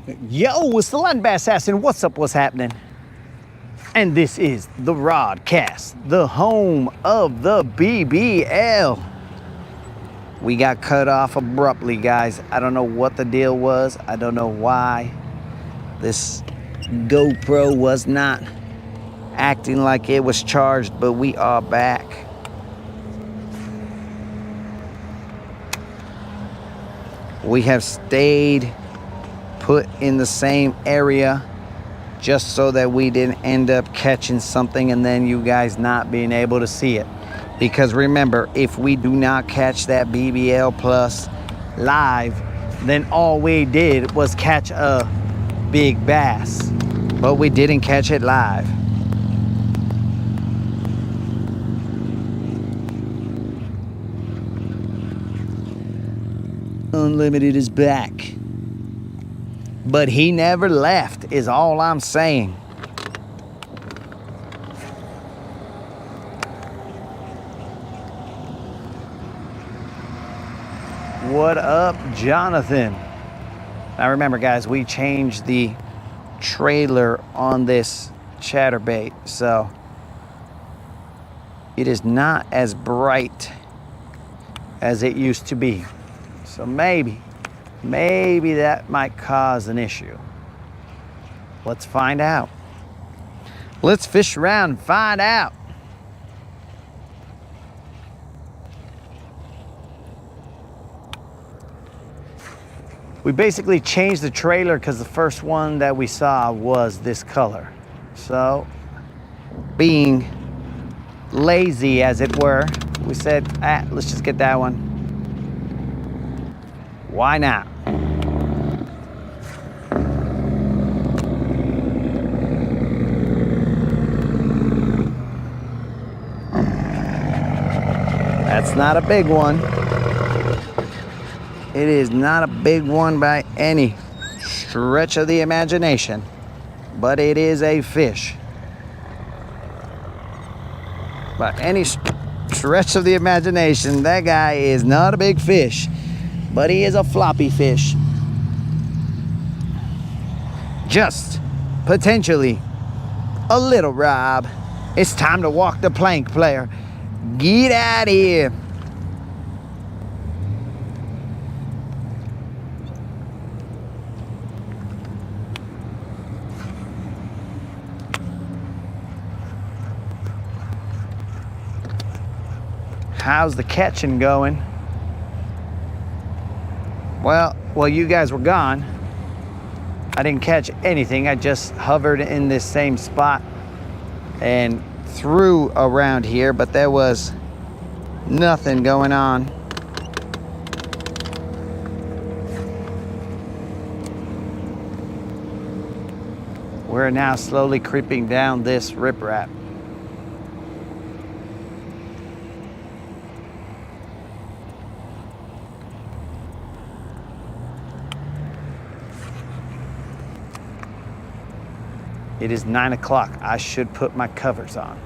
Yo, it's the Land Bass Assassin. What's up? What's happening? And this is the Rodcast, the home of the BBL. We got cut off abruptly, guys. I don't know what the deal was. I don't know why this GoPro was not acting like it was charged, but we are back. We have stayed put in the same area just so that we didn't end up catching something and then you guys not being able to see it. Because remember, if we do not catch that BBL Plus live, then all we did was catch a big bass, but we didn't catch it live. Unlimited is back. But he never left, is all I'm saying. What up, Jonathan? Now remember, guys, we changed the trailer on this Chatterbait, so it is not as bright as it used to be. So maybe that might cause an issue. Let's find out. Let's fish around and find out. We basically changed the trailer because the first one that we saw was this color. So, being lazy as it were, we said, let's just get that one. Why not? That's not a big one. It is not a big one by any stretch of the imagination, but it is a fish. By any stretch of the imagination, that guy is not a big fish, but he is a floppy fish. Just potentially a little Rob. It's time to walk the plank, player. Get out of here. How's the catching going? Well, you guys were gone, I didn't catch anything. I just hovered in this same spot and threw around here, but there was nothing going on. We're now slowly creeping down this riprap. It is 9 o'clock. I should put my covers on.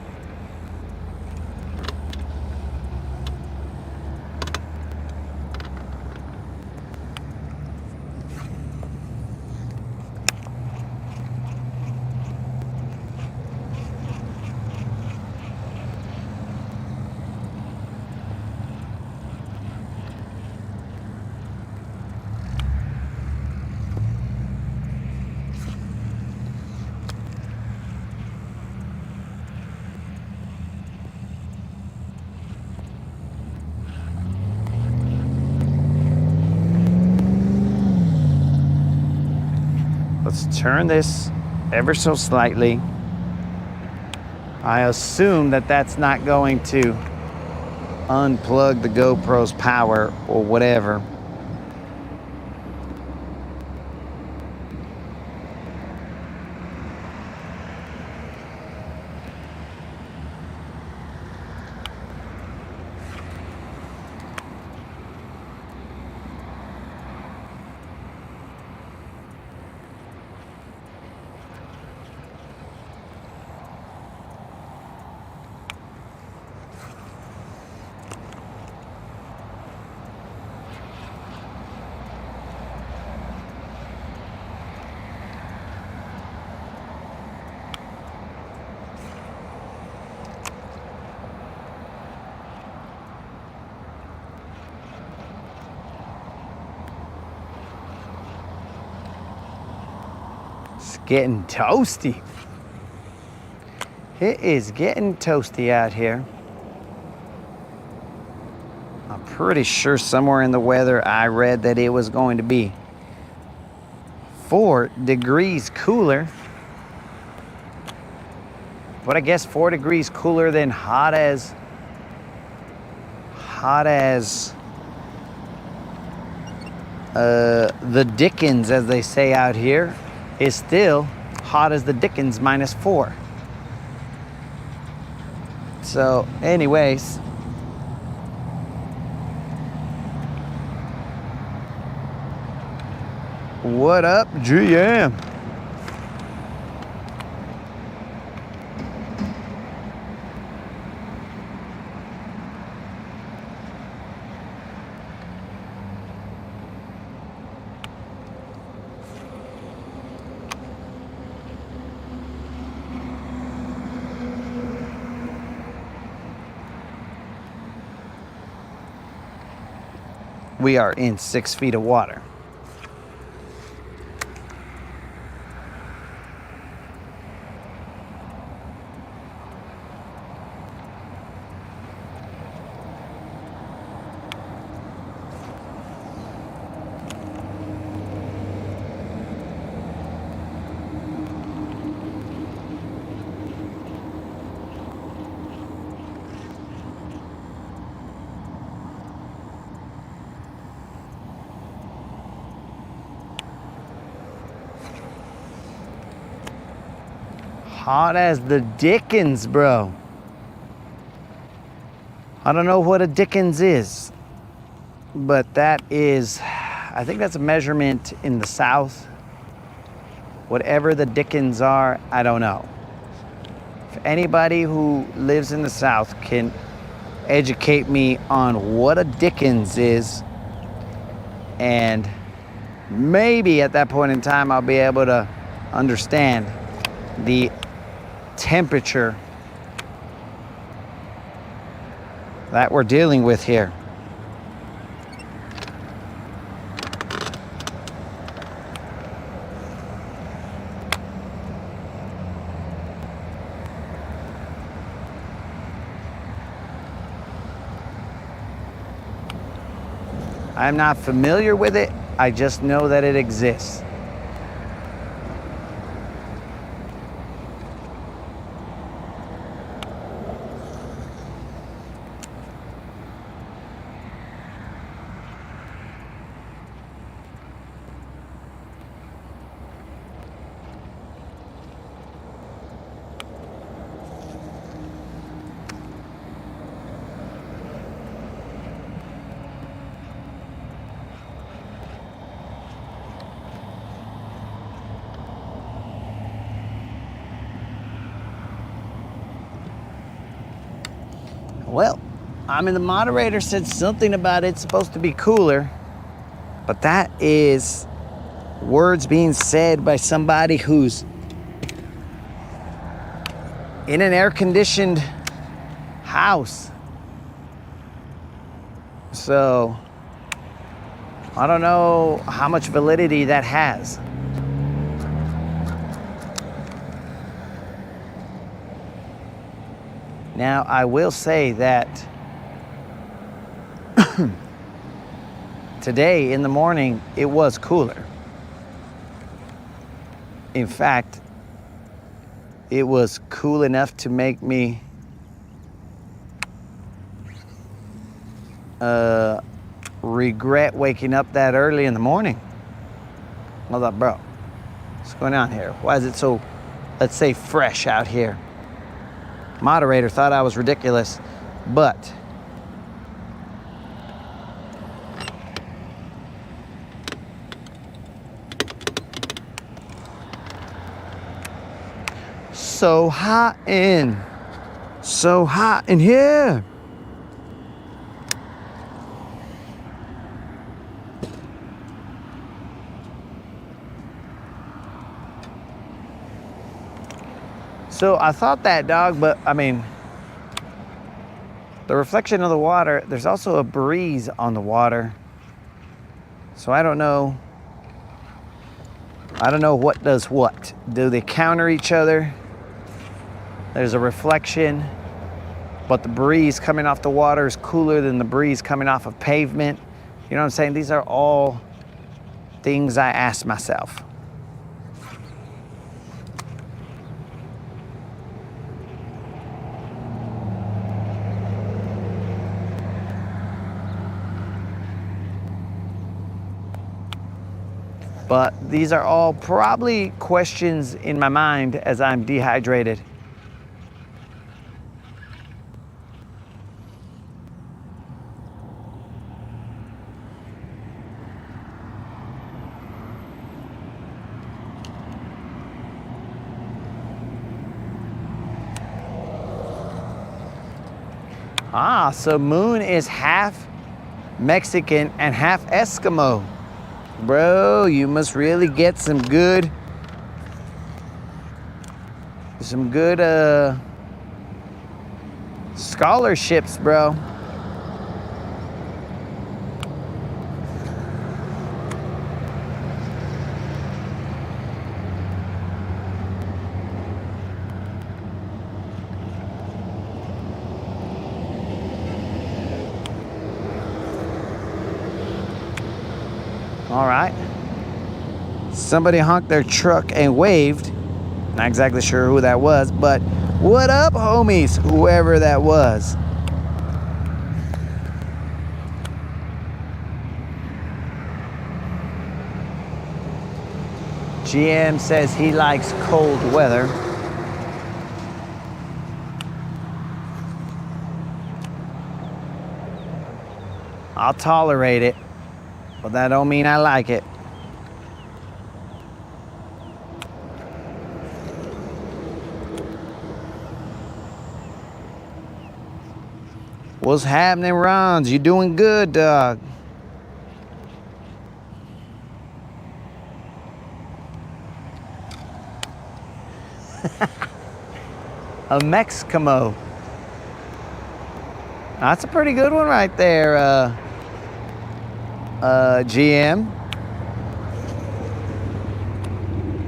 Let's turn this ever so slightly. I assume that that's not going to unplug the GoPro's power or whatever. getting toasty. It is getting toasty out here. I'm pretty sure somewhere in the weather I read that it was going to be 4 degrees cooler. But I guess 4 degrees cooler than hot as the Dickens, as they say out here, is still hot as the Dickens -4. So anyways, what up, GM? We are in 6 feet of water. Hot as the Dickens, bro. I don't know what a Dickens is, but that is, I think that's a measurement in the South. Whatever the Dickens are, I don't know. If anybody who lives in the South can educate me on what a Dickens is, and maybe at that point in time I'll be able to understand the temperature that we're dealing with here. I'm not familiar with it, I just know that it exists. Well, the moderator said something about it's supposed to be cooler, but that is words being said by somebody who's in an air-conditioned house. So I don't know how much validity that has. Now, I will say that today in the morning, it was cooler. In fact, it was cool enough to make me regret waking up that early in the morning. I was like, bro, what's going on here? Why is it so, let's say, fresh out here? Moderator thought I was ridiculous, but so hot in here. So I thought that, dog, but I mean, the reflection of the water, there's also a breeze on the water. So I don't know I don't know what does what. Do they counter each other? There's a reflection, but the breeze coming off the water is cooler than the breeze coming off of pavement. You know what I'm saying? These are all things I ask myself. But these are all probably questions in my mind as I'm dehydrated. Ah, so Moon is half Mexican and half Eskimo. Bro, you must really get some good scholarships, bro. All right. Somebody honked their truck and waved. Not exactly sure who that was, but what up, homies, whoever that was. GM says he likes cold weather. I'll tolerate it, but that don't mean I like it. What's happening, Rons? You doing good, dog? A Mexcamo. That's a pretty good one right there, GM.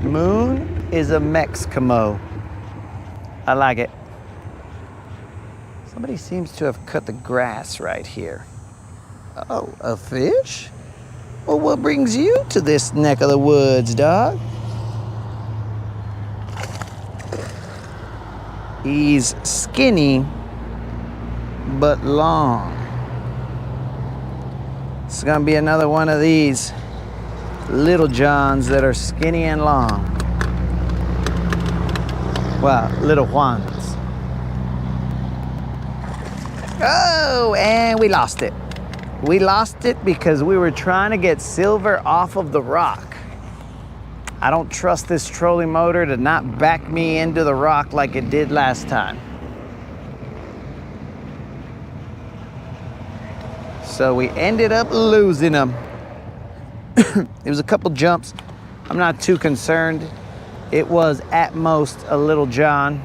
Moon is a Mexcamo. I like it. Somebody seems to have cut the grass right here. Oh, a fish? Well, what brings you to this neck of the woods, dog? He's skinny, but long. It's gonna be another one of these little Johns that are skinny and long. Well, little Juans. Oh, and we lost it. We lost it because we were trying to get silver off of the rock. I don't trust this trolling motor to not back me into the rock like it did last time. So we ended up losing them. It was a couple jumps. I'm not too concerned. It was at most a little John.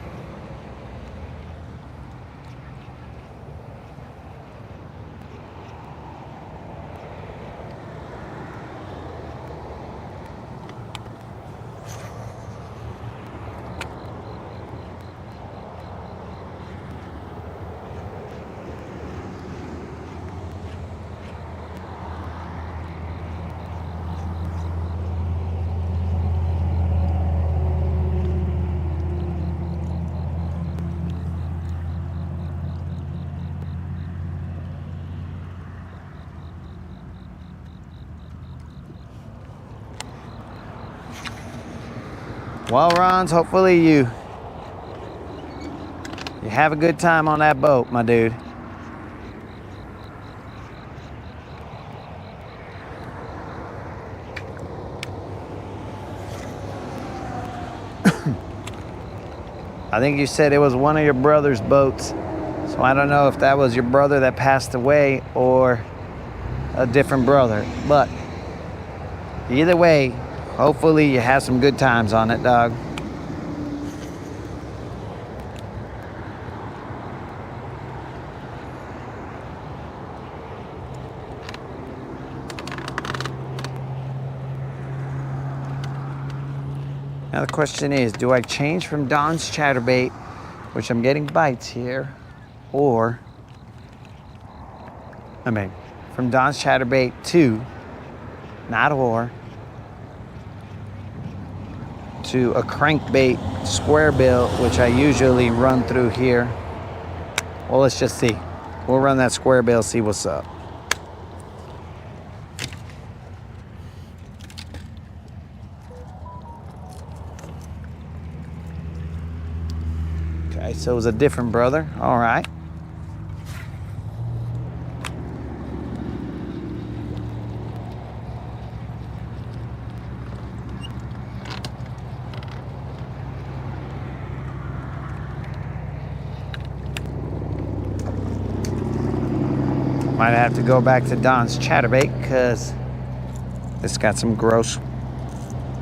Well, Rons, hopefully you have a good time on that boat, my dude. I think you said it was one of your brother's boats, so I don't know if that was your brother that passed away or a different brother, but either way, hopefully you have some good times on it, dog. Now the question is, do I change from Don's Chatterbait, which I'm getting bites here, or, from Don's Chatterbait to, not or, to a crankbait square bill, which I usually run through here. Well, let's just see. We'll run that square bill, see what's up. Okay, so it was a different brother. All right. Might have to go back to Don's Chatterbait because it's got some gross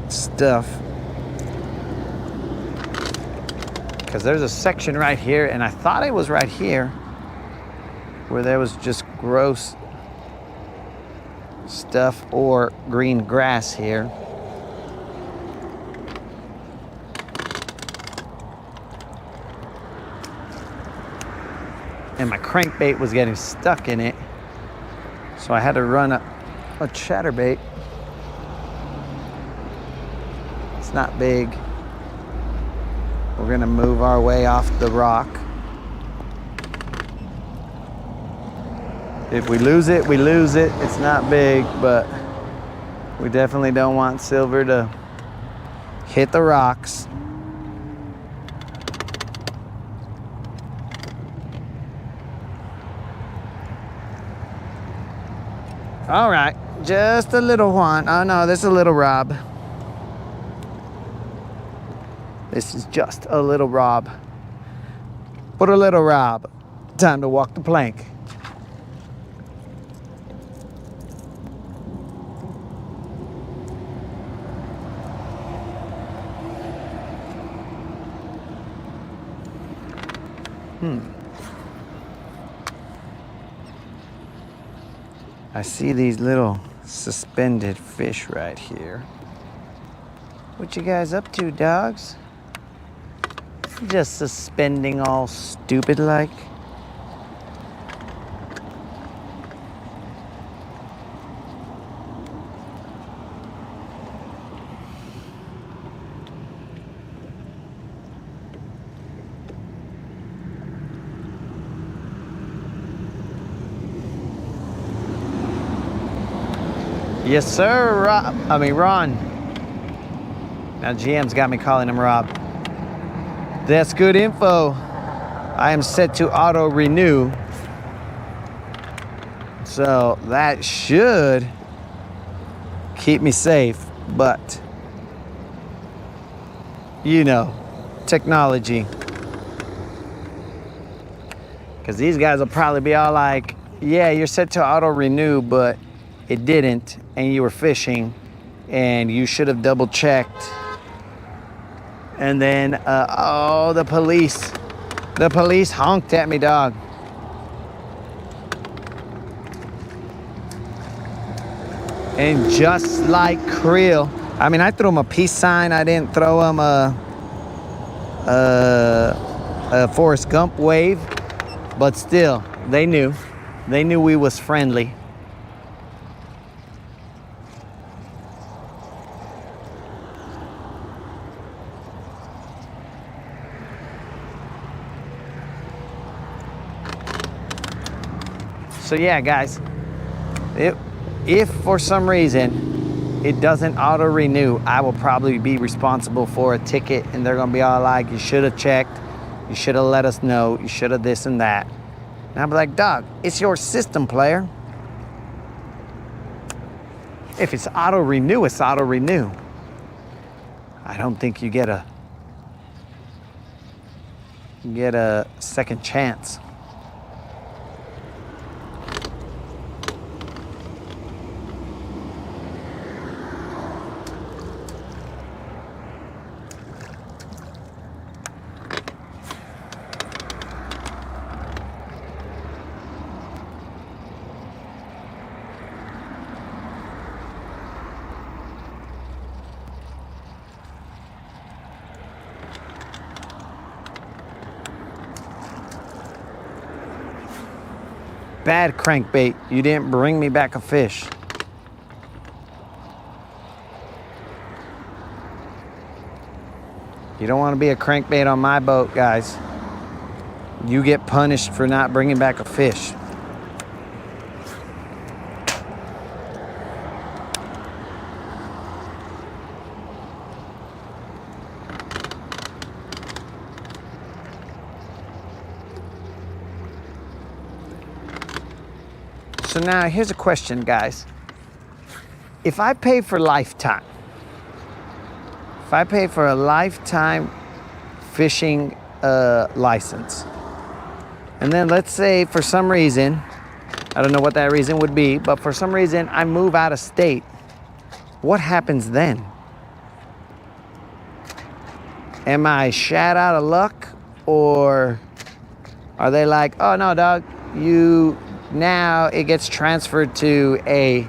stuff. Because there's a section right here, and I thought it was right here, where there was just gross stuff or green grass here. And my crankbait was getting stuck in it. So I had to run a chatterbait. It's not big. We're gonna move our way off the rock. If we lose it, we lose it. It's not big, but we definitely don't want silver to hit the rocks. All right, just a little one. Oh no, this is a little Rob. This is just a little Rob. Put a little Rob. Time to walk the plank. I see these little suspended fish right here. What you guys up to, dogs? Just suspending all stupid like. Yes, sir, Ron. Now GM's got me calling him Rob. That's good info. I am set to auto renew. So that should keep me safe, but you know, technology. Because these guys will probably be all like, yeah, you're set to auto renew, but it didn't, and you were fishing, and you should have double checked. And then, oh, the police honked at me, dog. And just like Creel, I mean, I threw him a peace sign. I didn't throw him a Forrest Gump wave, but still, they knew we was friendly. So yeah, guys, if for some reason it doesn't auto renew, I will probably be responsible for a ticket, and they're gonna be all like, you should have checked, you should have let us know, you should have this and that. And I'll be like, dog, it's your system, player. If it's auto renew, it's auto renew. I don't think you get a second chance. bad crankbait. You didn't bring me back a fish. You don't want to be a crankbait on my boat, guys. You get punished for not bringing back a fish. So now here's a question, guys. If I pay for lifetime, if I pay for a lifetime fishing license, and then let's say for some reason, I don't know what that reason would be, but for some reason I move out of state, what happens then? Am I shot out of luck, or are they like, oh no, dog, now it gets transferred to a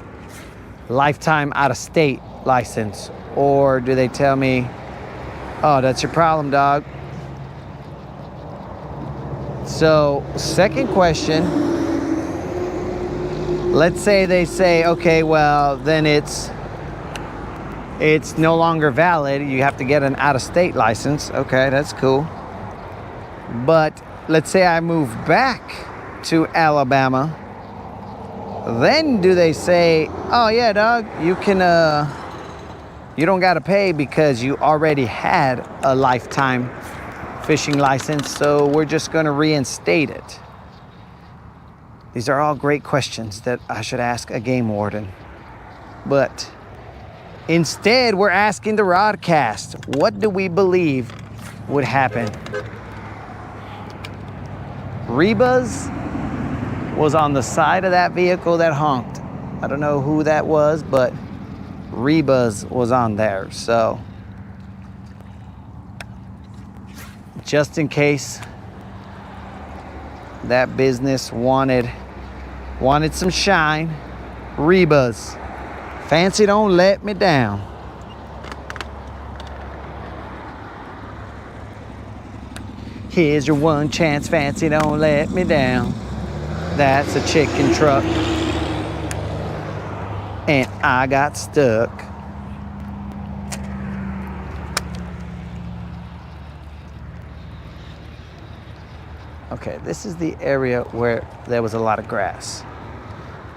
lifetime out of state license? Or do they tell me, oh, that's your problem, dog? So, second question, let's say they say, okay, well, then it's no longer valid. You have to get an out-of-state license. Okay, that's cool. But let's say I move back to Alabama, then do they say, oh yeah, dog, you don't gotta pay because you already had a lifetime fishing license, so we're just gonna reinstate it? These are all great questions that I should ask a game warden. But instead, we're asking the Rodcast, what do we believe would happen? Rebus was on the side of that vehicle that honked. I don't know who that was, but Rebus was on there. So just in case that business wanted some shine, Rebus, fancy don't let me down. Here's your one chance, fancy don't let me down. That's a chicken truck, and I got stuck. Okay, this is the area where there was a lot of grass.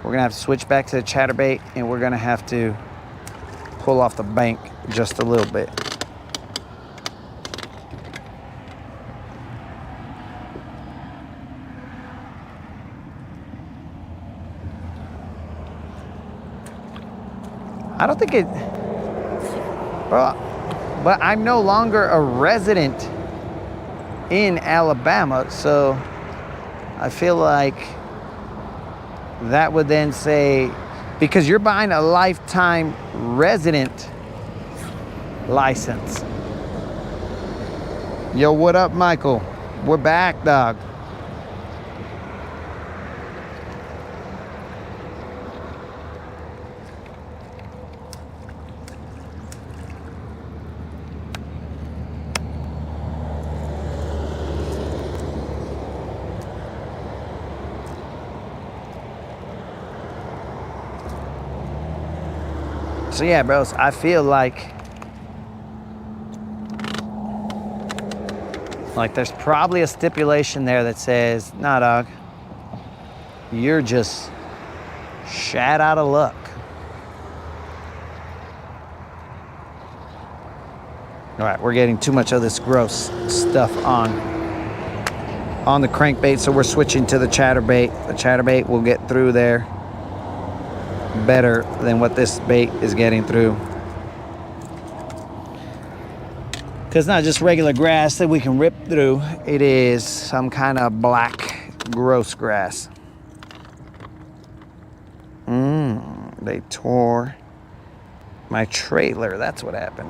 We're gonna have to switch back to the Chatterbait, and we're gonna have to pull off the bank just a little bit. I don't think it, well, but I'm no longer a resident in Alabama, so I feel like that would then say, because you're buying a lifetime resident license. Yo, what up, Michael? We're back, dog. So yeah, bros, I feel like there's probably a stipulation there that says, nah, dog, you're just shot out of luck. All right, we're getting too much of this gross stuff on the crankbait, so we're switching to the Chatterbait. The Chatterbait will get through there better than what this bait is getting through. Because it's not just regular grass that we can rip through, it is some kind of black, gross grass. They tore my trailer, that's what happened.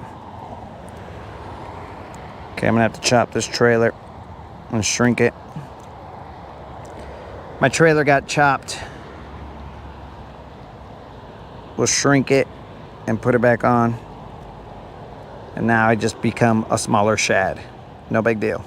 Okay, I'm gonna have to chop this trailer and shrink it. My trailer got chopped. We'll shrink it and put it back on. And now I just become a smaller shad. No big deal.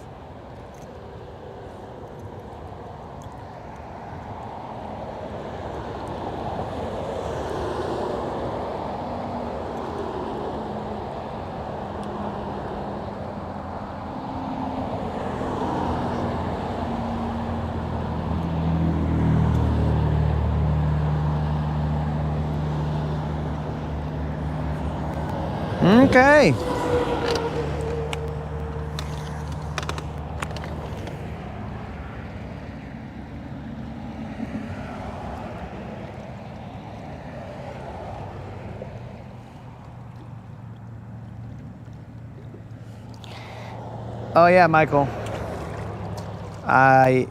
Okay. Oh yeah, Michael. I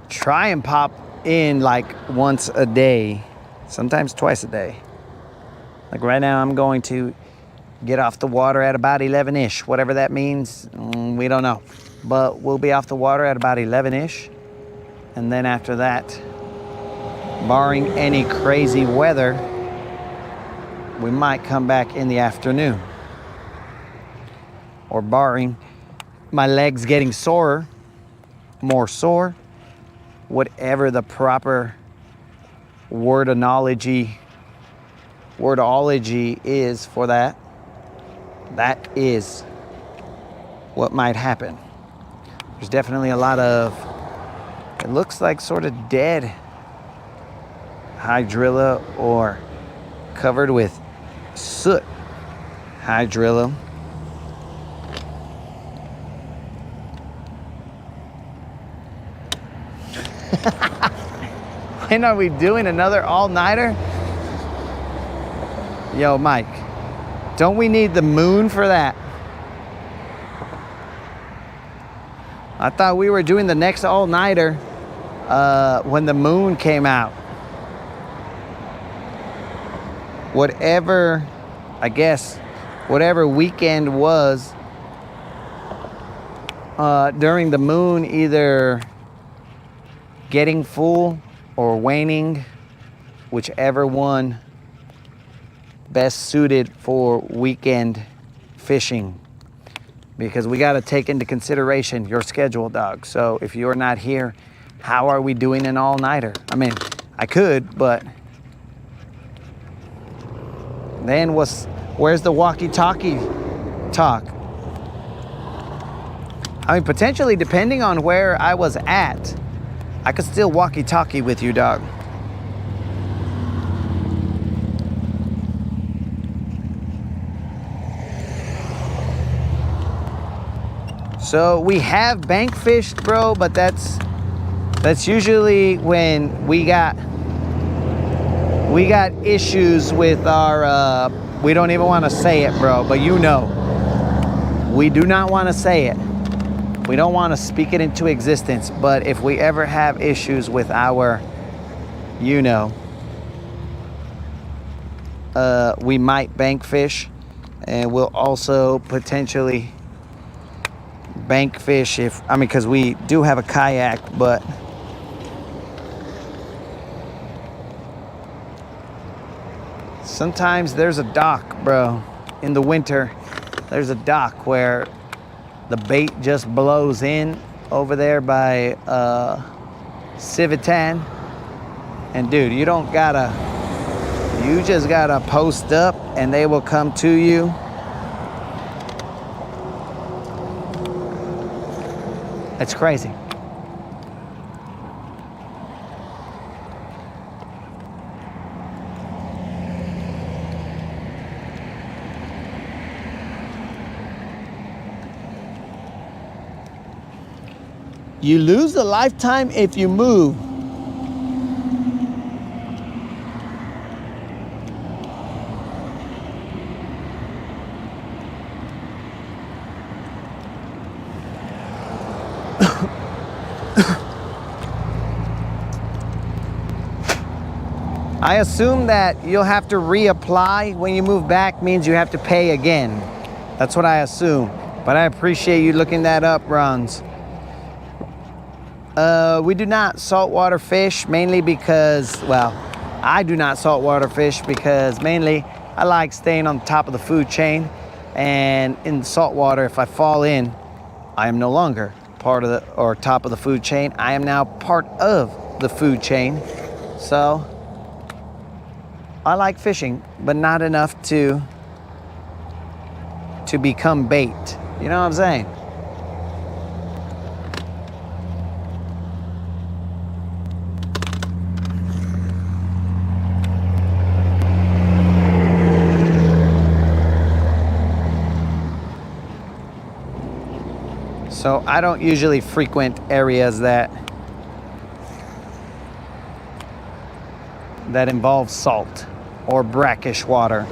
try and pop in like once a day, sometimes twice a day. Like right now I'm going to get off the water at about 11-ish, whatever that means, we don't know. But we'll be off the water at about 11-ish. And then after that, barring any crazy weather, we might come back in the afternoon. Or barring my legs getting sorer, more sore, whatever the proper wordology is for that, that is what might happen. There's definitely a lot of, it looks like sort of dead hydrilla or covered with soot hydrilla. When are we doing another all-nighter? Yo, Mike, don't we need the moon for that? I thought we were doing the next all-nighter when the moon came out. Whatever, I guess, whatever weekend was during the moon, either getting full or waning, whichever one best suited for weekend fishing, because we got to take into consideration your schedule, dog. So if you're not here, how are we doing an all-nighter? I mean, I could, but then where's the walkie-talkie talk? I mean, potentially, depending on where I was at, I could still walkie-talkie with you, dog. So we have bank fished, bro, but that's usually when we got issues with our we don't even want to say it, bro, but you know, we do not want to say it. We don't want to speak it into existence, but if we ever have issues with our, you know, we might bank fish, and we'll also potentially bank fish because we do have a kayak, but sometimes there's a dock, bro. In the winter, there's a dock where the bait just blows in over there by Civitan. And dude, you just gotta post up and they will come to you. It's crazy. You lose a lifetime if you move. I assume that you'll have to reapply when you move back, means you have to pay again. That's what I assume. But I appreciate you looking that up, Ron's. We do not saltwater fish, mainly because, well, I do not saltwater fish because mainly I like staying on top of the food chain. And in saltwater, if I fall in, I am no longer part of the, or top of the food chain. I am now part of the food chain. So I like fishing, but not enough to become bait. You know what I'm saying? So I don't usually frequent areas that involve salt or brackish water.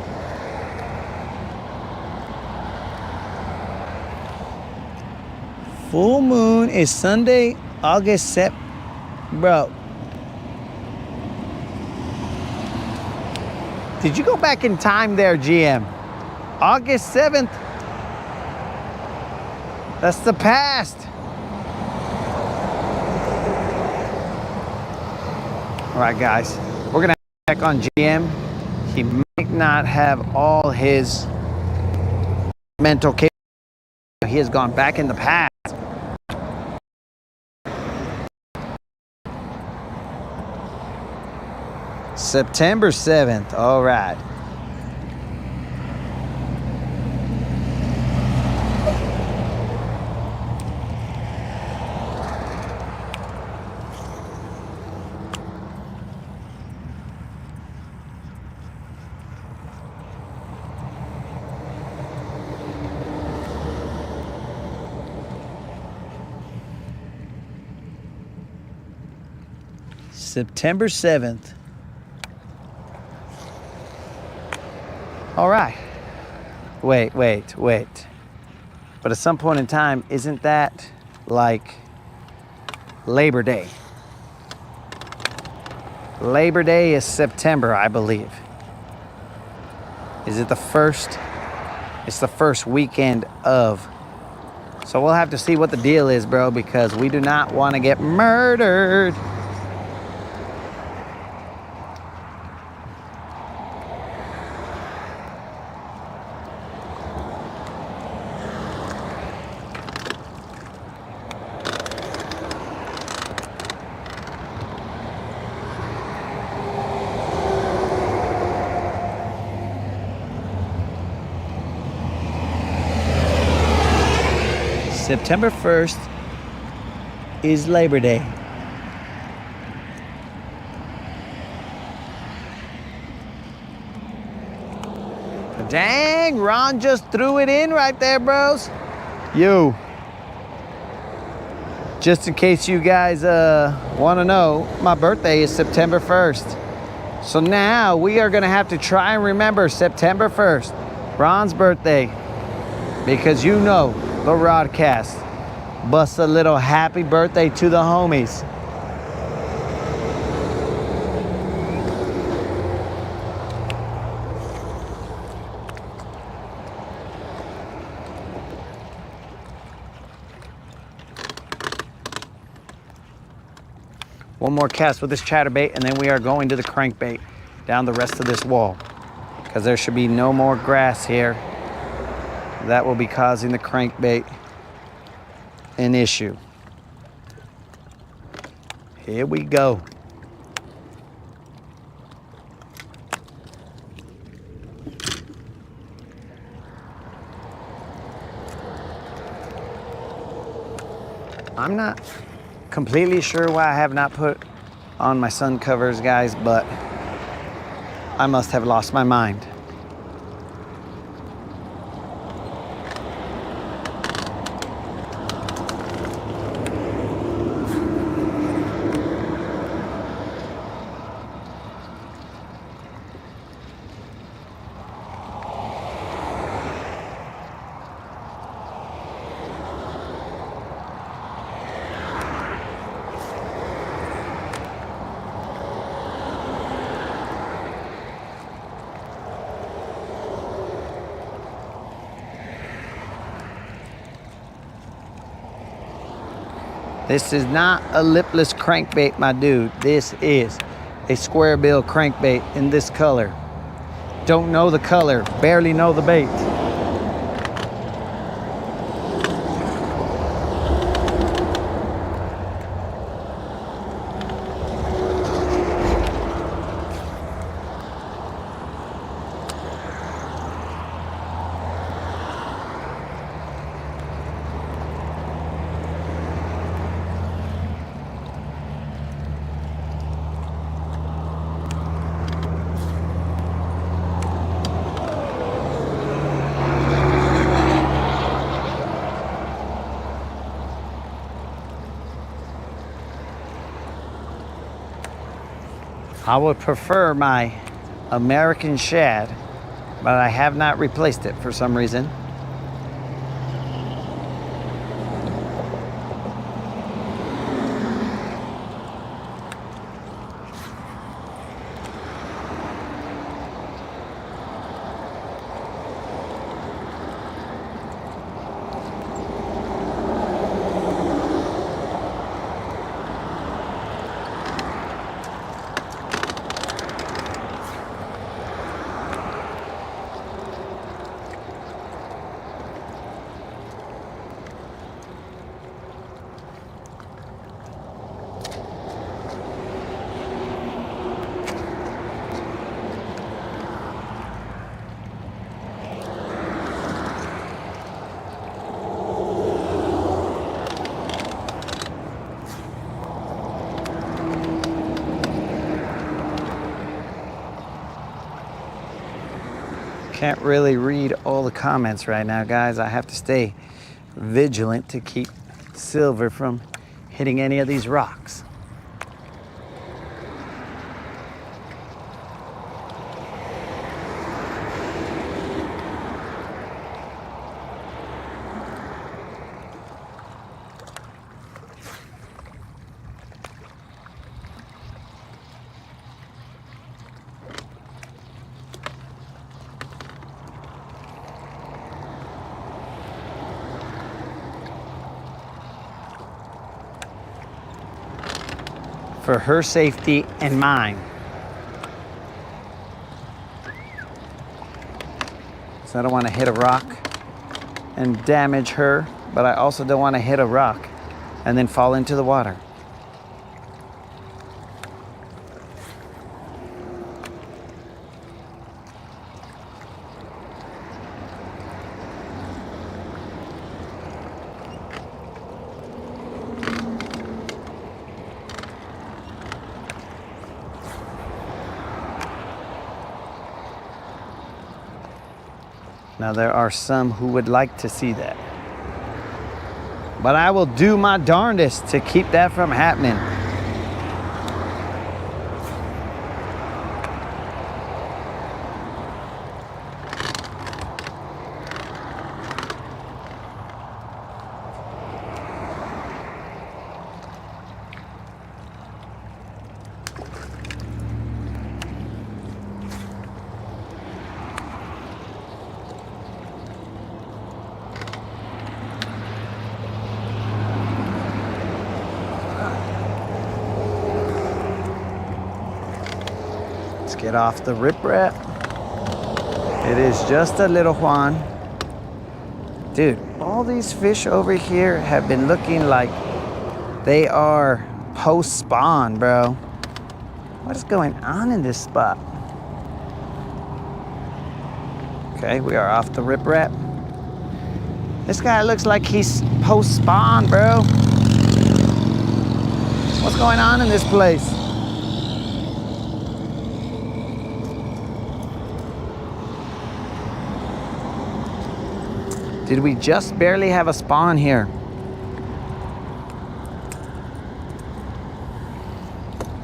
Full moon is Sunday, August 7th. Bro, did you go back in time there, GM? August 7th? That's the past. All right, guys, we're gonna check on GM. He might not have all his mental capability. He has gone back in the past. September 7th, all right. September 7th. All right. Wait. But at some point in time, isn't that like Labor Day? Labor Day is September, I believe. Is it the first? It's the first weekend of. So we'll have to see what the deal is, bro, because we do not want to get murdered. September 1st is Labor Day. Dang, Ron just threw it in right there, bros. You. Just in case you guys want to know, my birthday is September 1st. So now we are going to have to try and remember September 1st, Ron's birthday, because you know the Rodcast busts a little happy birthday to the homies. One more cast with this chatterbait, and then we are going to the crankbait down the rest of this wall, because there should be no more grass here. That will be causing the crankbait an issue. Here we go. I'm not completely sure why I have not put on my sun covers, guys, but I must have lost my mind. This is not a lipless crankbait, my dude. This is a square bill crankbait in this color. Don't know the color, barely know the bait. I would prefer my American shad, but I have not replaced it for some reason. Can't really read all the comments right now, guys. I have to stay vigilant to keep silver from hitting any of these rocks. For her safety and mine. So I don't want to hit a rock and damage her, but I also don't want to hit a rock and then fall into the water. Now there are some who would like to see that, but I will do my darndest to keep that from happening. Get off the riprap. It is just a little Juan. Dude, all these fish over here have been looking like they are post-spawn, bro. What is going on in this spot? Okay, we are off the riprap. This guy looks like he's post-spawn, bro. What's going on in this place? Did we just barely have a spawn here?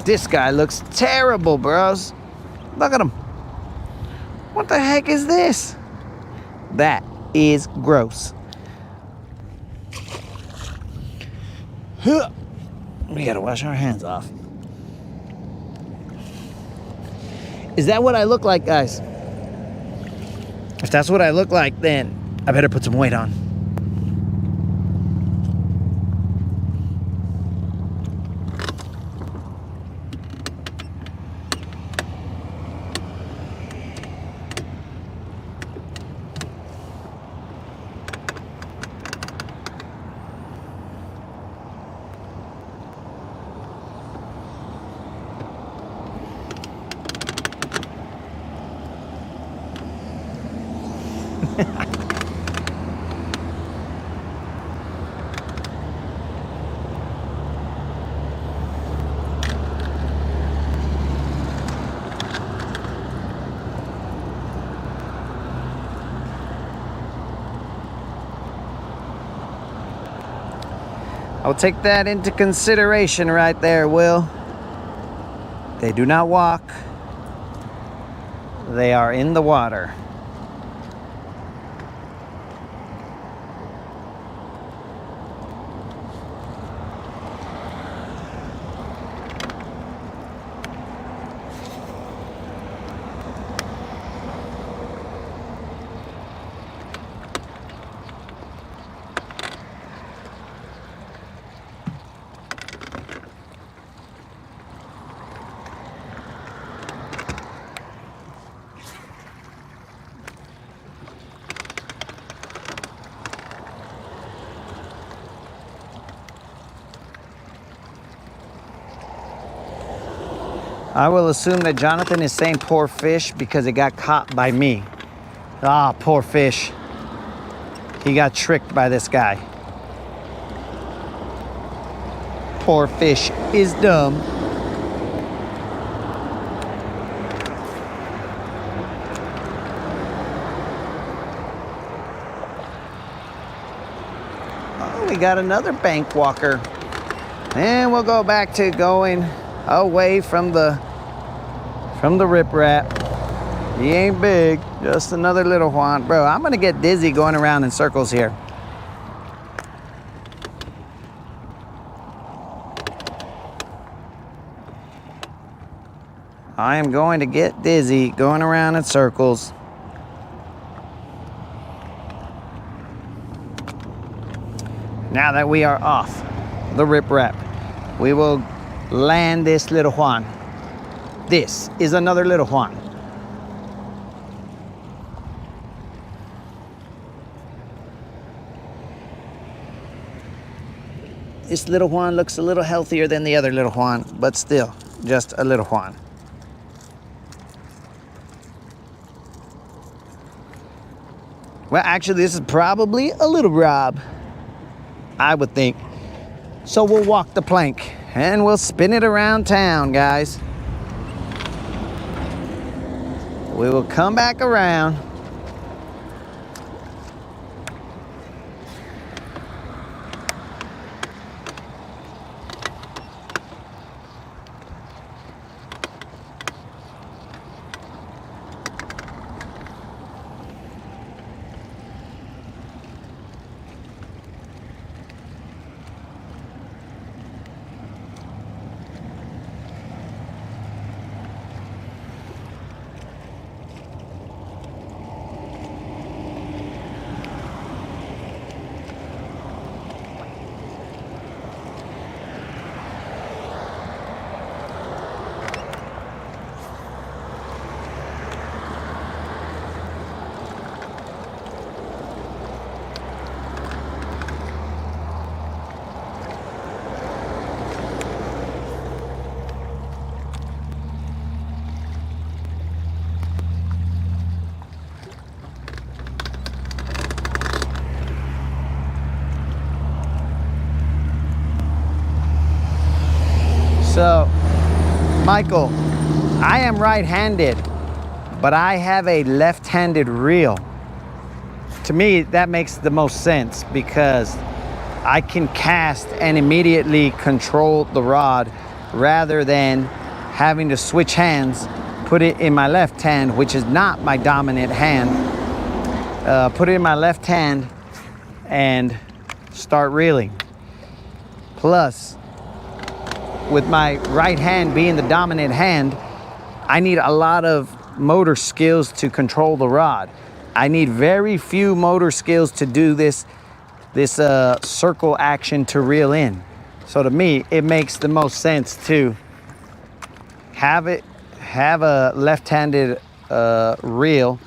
This guy looks terrible, bros. Look at him. What the heck is this? That is gross. We gotta wash our hands off. Is that what I look like, guys? If that's what I look like, then I better put some weight on. I'll take that into consideration right there, Will. They do not walk. They are in the water. I will assume that Jonathan is saying poor fish because it got caught by me. Ah, poor fish. He got tricked by this guy. Poor fish is dumb. Oh, we got another bank walker. And we'll go back to going away from the riprap. He ain't big, just another little one. Bro, I'm gonna get dizzy going around in circles here. I am going to get dizzy going around in circles. Now that we are off the riprap, we will land this little Juan. This is another little Juan. This little Juan looks a little healthier than the other little Juan, but still, just a little Juan. Well, actually, this is probably a little Rob, I would think. So we'll walk the plank and we'll spin it around town, guys. We will come back around. So, Michael, I am right-handed, but I have a left-handed reel. To me, that makes the most sense because I can cast and immediately control the rod rather than having to switch hands, put it in my left hand, which is not my dominant hand, put it in my left hand and start reeling. Plus, with my right hand being the dominant hand, I need a lot of motor skills to control the rod. I need very few motor skills to do this circle action to reel in. So to me, it makes the most sense to have a left-handed reel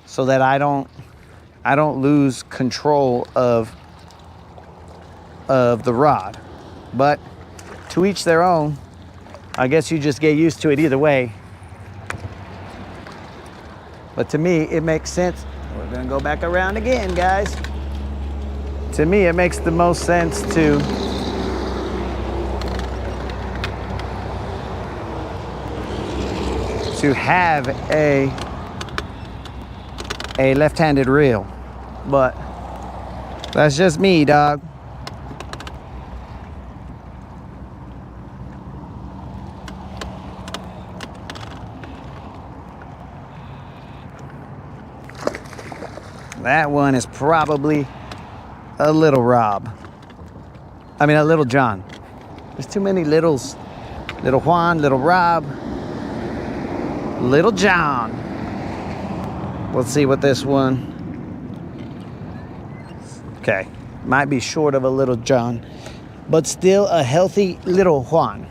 so that I don't lose control of the rod. But to each their own. I guess you just get used to it either way. But to me, it makes sense. We're gonna go back around again, guys. To me, it makes the most sense to have a left-handed reel. But that's just me, dog. That one is probably a little Rob. I mean, a little John. There's too many littles. Little Juan, little Rob, little John. Let's see what this one. Okay, might be short of a little John, but still a healthy little Juan.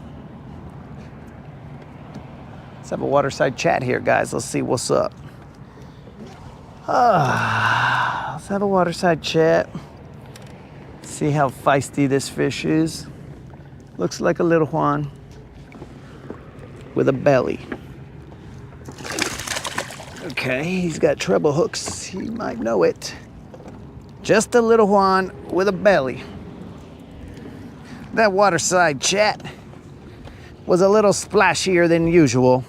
Let's have a Waterside chat here, guys. Let's see what's up. Let's have a Waterside chat. See how feisty this fish is. Looks like a little Juan with a belly. Okay, he's got treble hooks. He might know it. Just a little Juan with a belly. That Waterside chat was a little splashier than usual.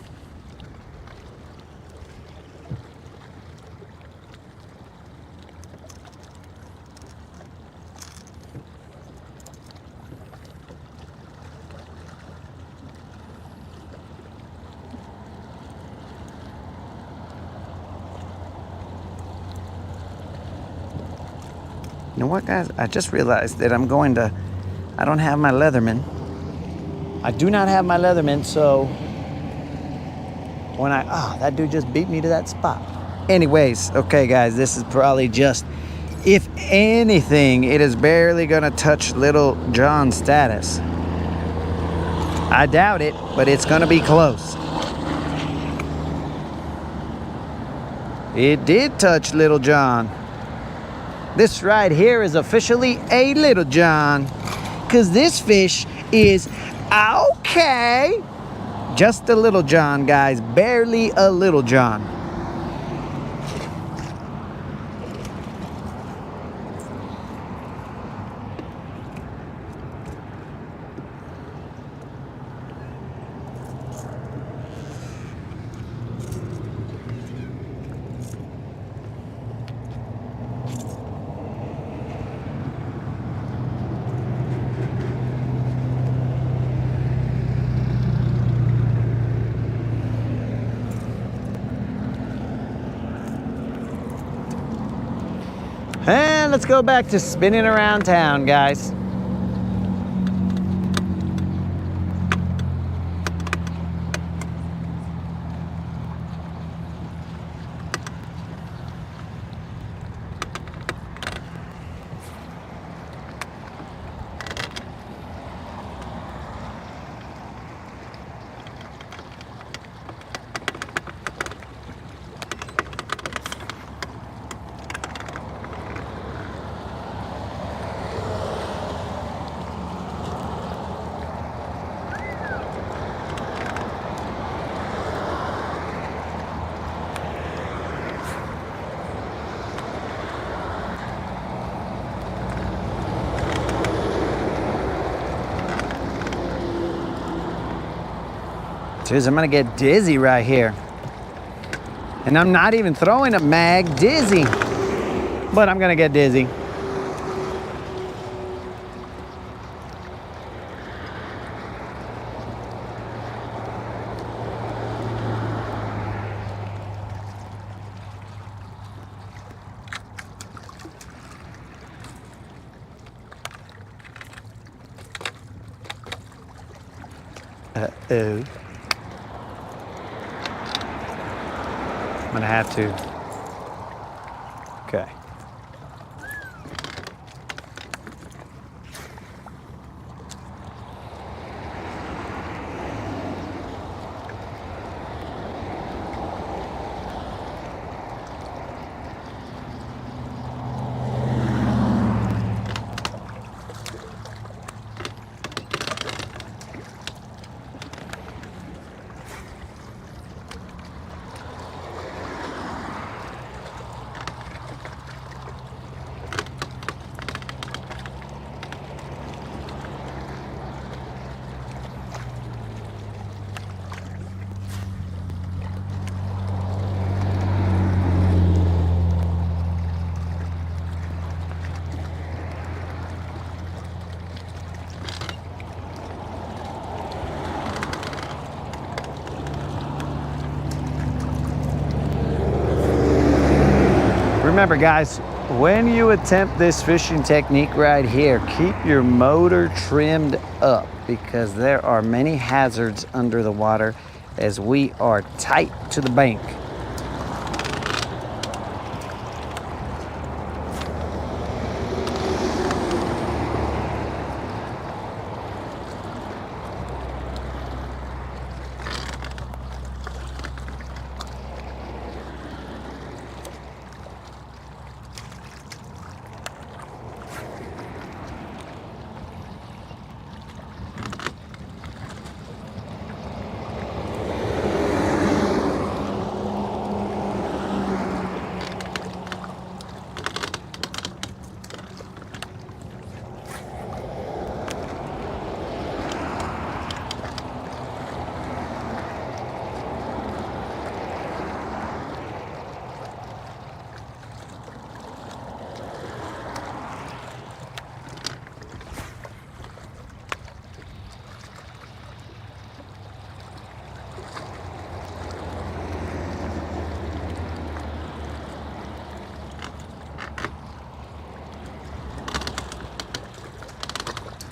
You know what, guys? I just realized that I don't have my Leatherman. I do not have my Leatherman, so when that dude just beat me to that spot. Anyways, okay, guys, this is probably just, if anything, it is barely gonna touch Little John's status. I doubt it, but it's gonna be close. It did touch Little John. This right here is officially a Little John, because this fish is okay. Just a Little John, guys, barely a Little John. And let's go back to spinning around town, guys. Jeez, I'm gonna get dizzy right here. And I'm not even throwing a mag dizzy, but I'm gonna get dizzy. Uh-oh. I'm gonna have to. Okay. Remember guys, when you attempt this fishing technique right here, keep your motor trimmed up because there are many hazards under the water as we are tight to the bank.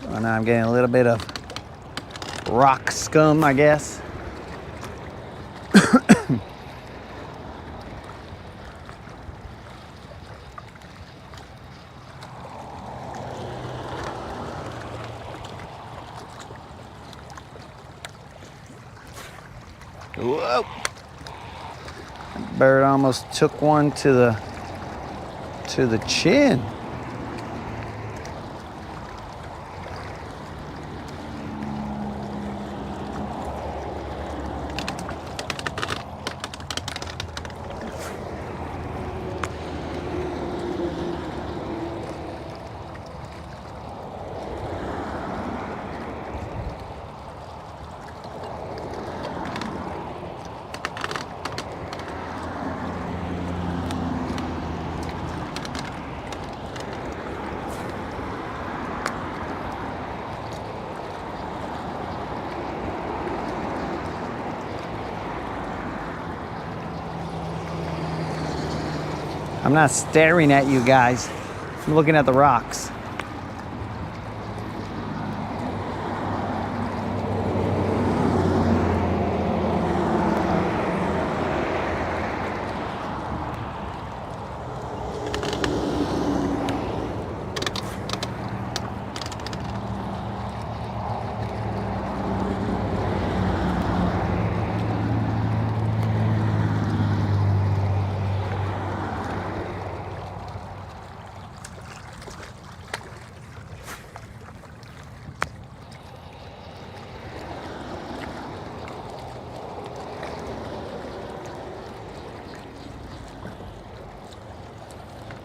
Well, now I'm getting a little bit of rock scum, I guess. Whoa! That bird almost took one to the chin. I'm not staring at you guys. I'm looking at the rocks.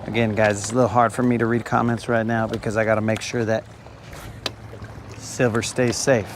Again, guys, it's a little hard for me to read comments right now because I got to make sure that silver stays safe.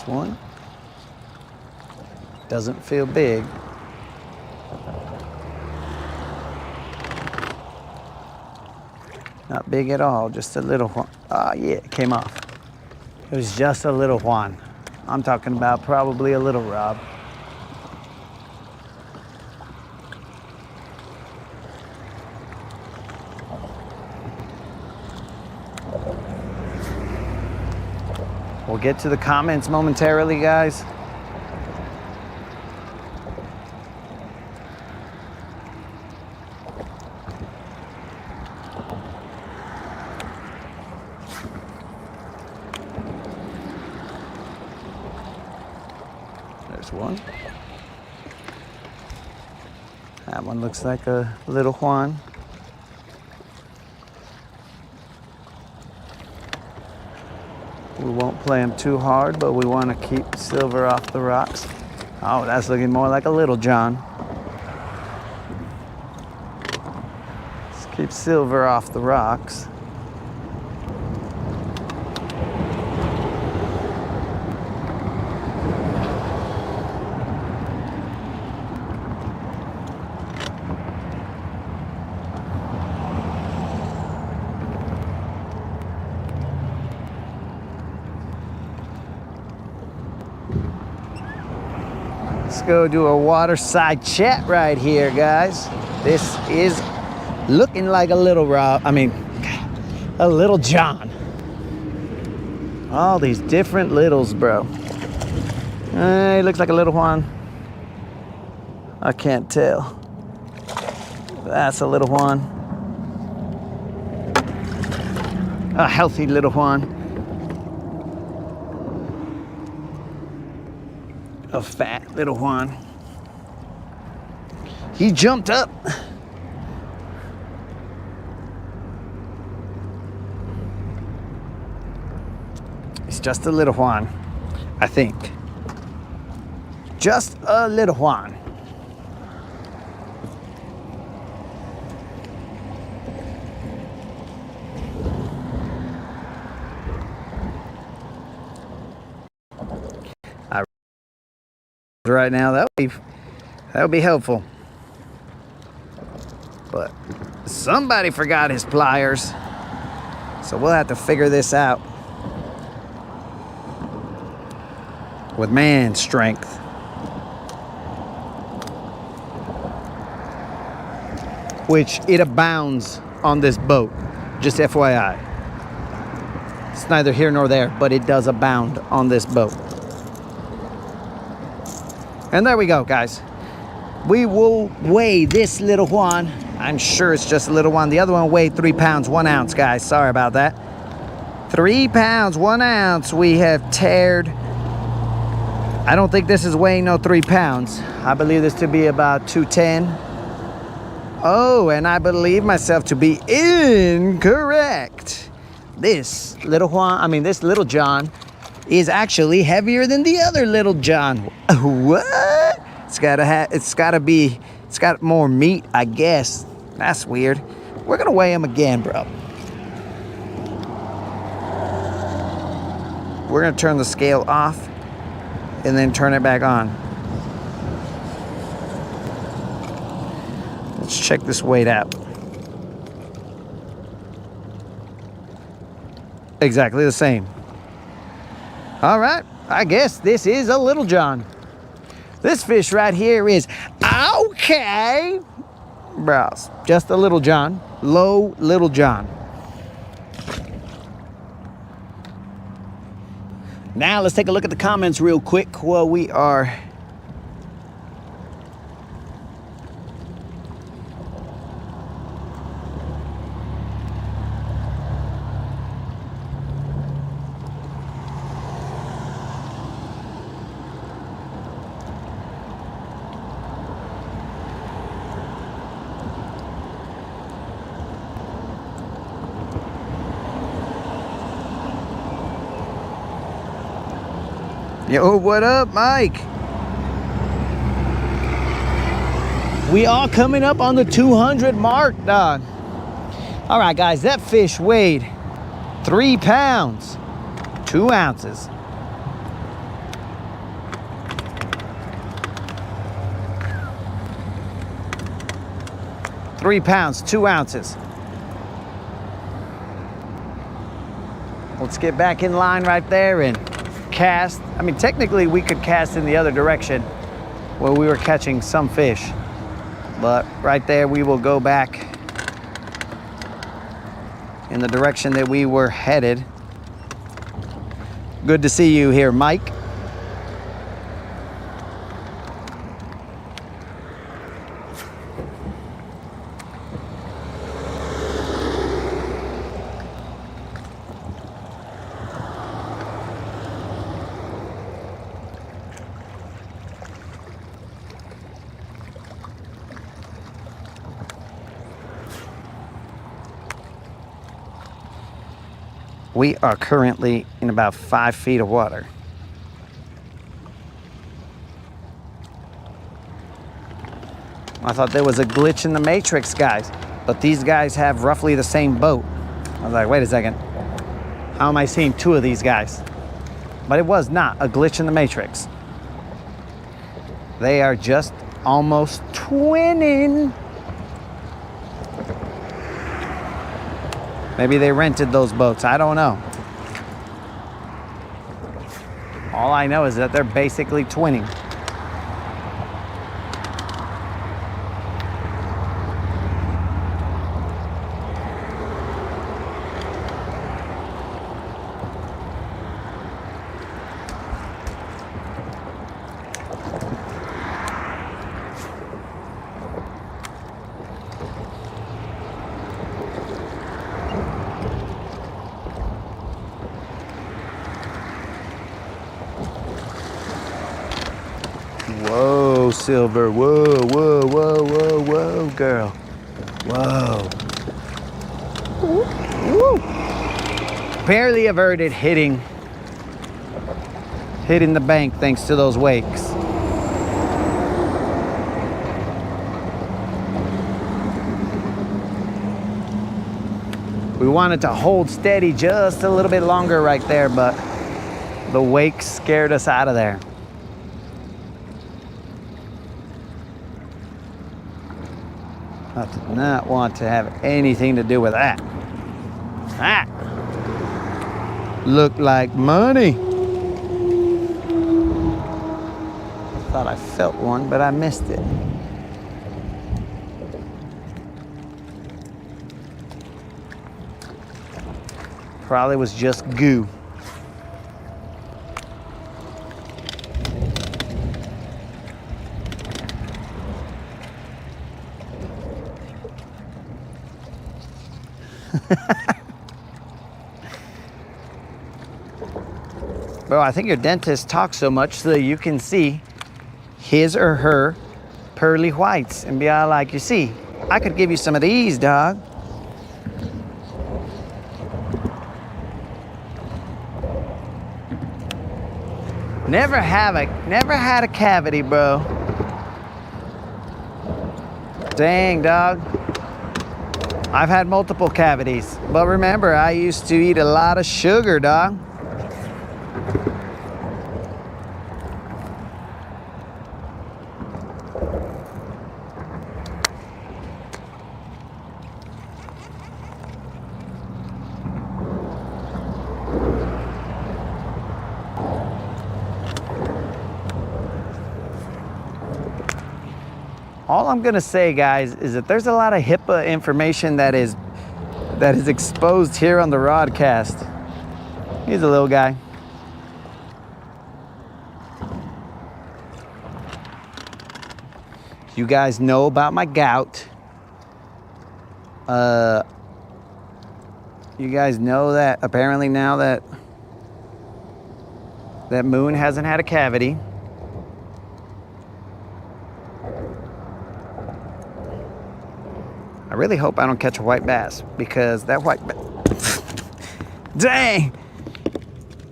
One. Doesn't feel big. Not big at all, just a little one. Ah, yeah, it came off. It was just a little one. I'm talking about probably a little Rob. We'll get to the comments momentarily, guys. There's one. That one looks like a little Juan. We won't play him too hard, but we want to keep silver off the rocks. Oh, that's looking more like a little John. Let's keep silver off the rocks. Let's go do a Waterside chat right here, guys. This is looking like a little a little John. All these different littles, bro. He looks like a little Juan. I can't tell. That's a little Juan. A healthy little Juan. A fat little Juan. He jumped up. It's just a little Juan, I think. Just a little Juan. Right now, that would be helpful. But somebody forgot his pliers, so we'll have to figure this out with man strength. Which it abounds on this boat, just FYI. It's neither here nor there, but it does abound on this boat. And there we go, guys. We will weigh this little Juan. I'm sure it's just a little one. The other one weighed 3 pounds, 1 ounce, guys. Sorry about that. 3 pounds, 1 ounce. We have tared. I don't think this is weighing no 3 pounds. I believe this to be about 210. Oh, and I believe myself to be incorrect. This little Juan, this little John is actually heavier than the other little John. What? It's got more meat, I guess. That's weird. We're gonna weigh him again, bro. We're gonna turn the scale off and then turn it back on. Let's check this weight out. Exactly the same. All right, I guess this is a little John. This fish right here is okay. Bros, just a little John. Low little John. Now let's take a look at the comments real quick while we are Yo, what up, Mike? We are coming up on the 200 mark, dog. All right, guys, that fish weighed 3 pounds, 2 ounces. £3 pounds, 2 ounces. Let's get back in line right there and cast. Technically we could cast in the other direction where we were catching some fish, but right there we will go back in the direction that we were headed. Good to see you here, Mike. We are currently in about 5 feet of water. I thought there was a glitch in the matrix, guys, but these guys have roughly the same boat. I was like, wait a second, how am I seeing 2 of these guys? But it was not a glitch in the matrix. They are just almost twinning. Maybe they rented those boats. I don't know. All I know is that they're basically twinning. Whoa, Silver. Whoa, whoa, whoa, whoa, whoa, girl. Whoa. Woo. Barely averted hitting the bank thanks to those wakes. We wanted to hold steady just a little bit longer right there, but the wakes scared us out of there. I did not want to have anything to do with that. That looked like money. Thought I felt one, but I missed it. Probably was just goo. Bro, I think your dentist talks so much so that you can see his or her pearly whites and be all like, you see, I could give you some of these, dog. Never had a cavity, bro. Dang, dog. I've had multiple cavities, but remember, I used to eat a lot of sugar, dog. All I'm gonna say, guys, is that there's a lot of HIPAA information that is exposed here on the Rodcast. He's a little guy. You guys know about my gout. You guys know that apparently now that Moon hasn't had a cavity. I really hope I don't catch a white bass, because that white bass, dang,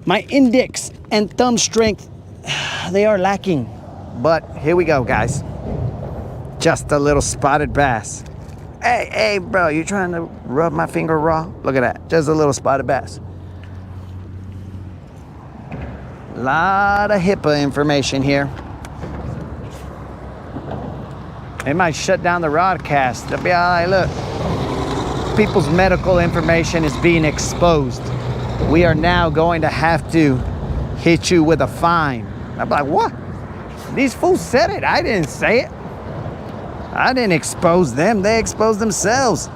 my index and thumb strength, they are lacking. But here we go, guys. Just a little spotted bass. Hey, bro, you trying to rub my finger raw? Look at that, just a little spotted bass. Lot of HIPAA information here. They might shut down the Rodcast. They'll be all right, look, people's medical information is being exposed. We are now going to have to hit you with a fine. I'm like, what? These fools said it. I didn't say it. I didn't expose them. They exposed themselves.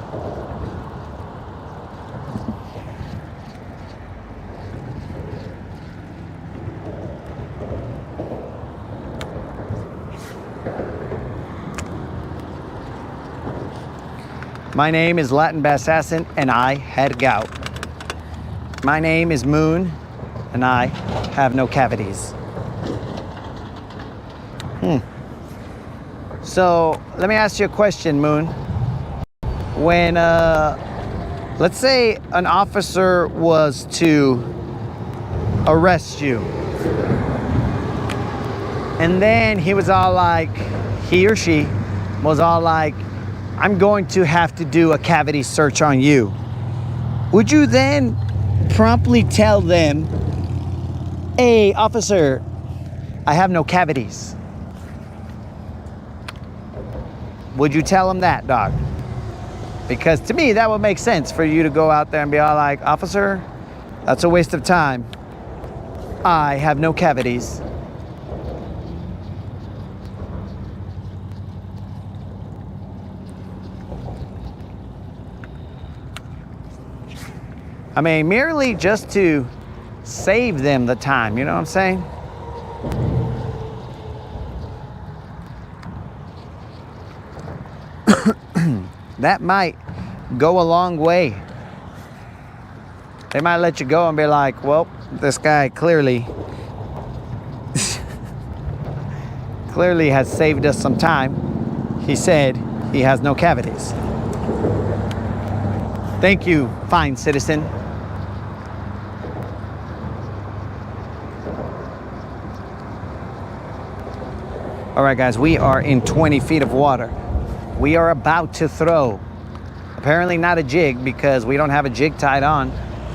My name is Latin Bassassin, and I had gout. My name is Moon, and I have no cavities. So let me ask you a question, Moon. When, let's say an officer was to arrest you, and then he was all like, he or she was all like, I'm going to have to do a cavity search on you. Would you then promptly tell them, hey, officer, I have no cavities? Would you tell them that, dog? Because to me, that would make sense for you to go out there and be all like, officer, that's a waste of time. I have no cavities. I mean, merely just to save them the time, you know what I'm saying? That might go a long way. They might let you go and be like, well, this guy clearly has saved us some time. He said he has no cavities. Thank you, fine citizen. All right, guys, we are in 20 feet of water. We are about to throw, apparently not a jig because we don't have a jig tied on,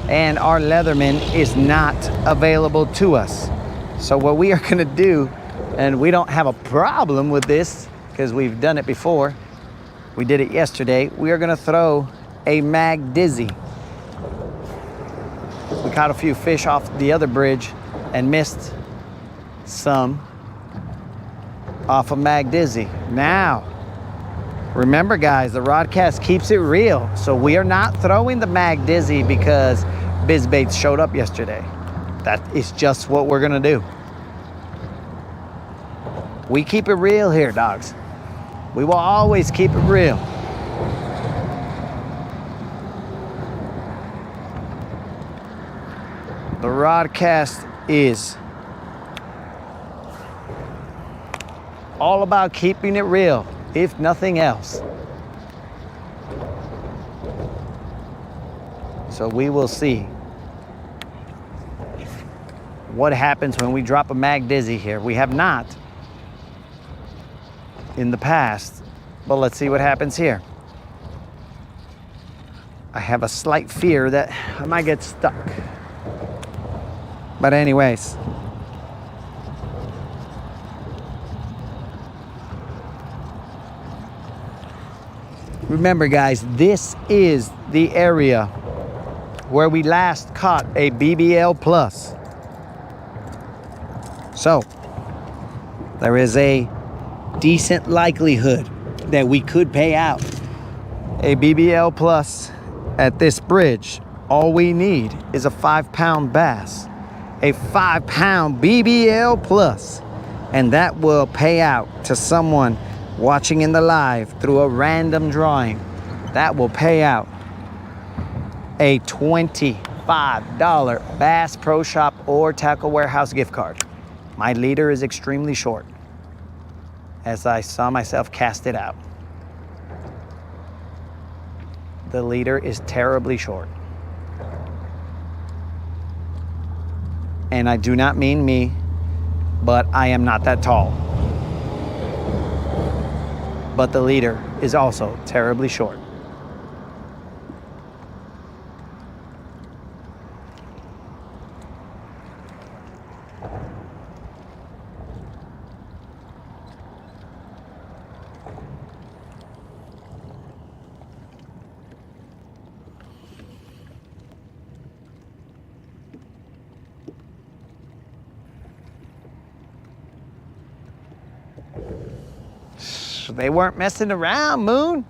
and our Leatherman is not available to us. So what we are gonna do, and we don't have a problem with this because we've done it before. We did it yesterday. We are gonna throw a mag dizzy. We caught a few fish off the other bridge and missed some off of mag dizzy. Now, remember guys, the Rodcast keeps it real. So we are not throwing the mag dizzy because BizBaits showed up yesterday. That is just what we're gonna do. We keep it real here, dogs. We will always keep it real. The Rodcast is all about keeping it real, if nothing else. So we will see what happens when we drop a mag dizzy here. We have not in the past, but let's see what happens here. I have a slight fear that I might get stuck. But anyways, remember guys, this is the area where we last caught a BBL plus. So there is a decent likelihood that we could pay out a BBL plus at this bridge. All we need is a 5-pound bass, a 5-pound BBL plus, and that will pay out to someone watching in the live through a random drawing. That will pay out a $25 Bass Pro Shop or Tackle Warehouse gift card. My leader is extremely short, as I saw myself cast it out. The leader is terribly short. And I do not mean me, but I am not that tall. But the leader is also terribly short. They weren't messing around, Moon.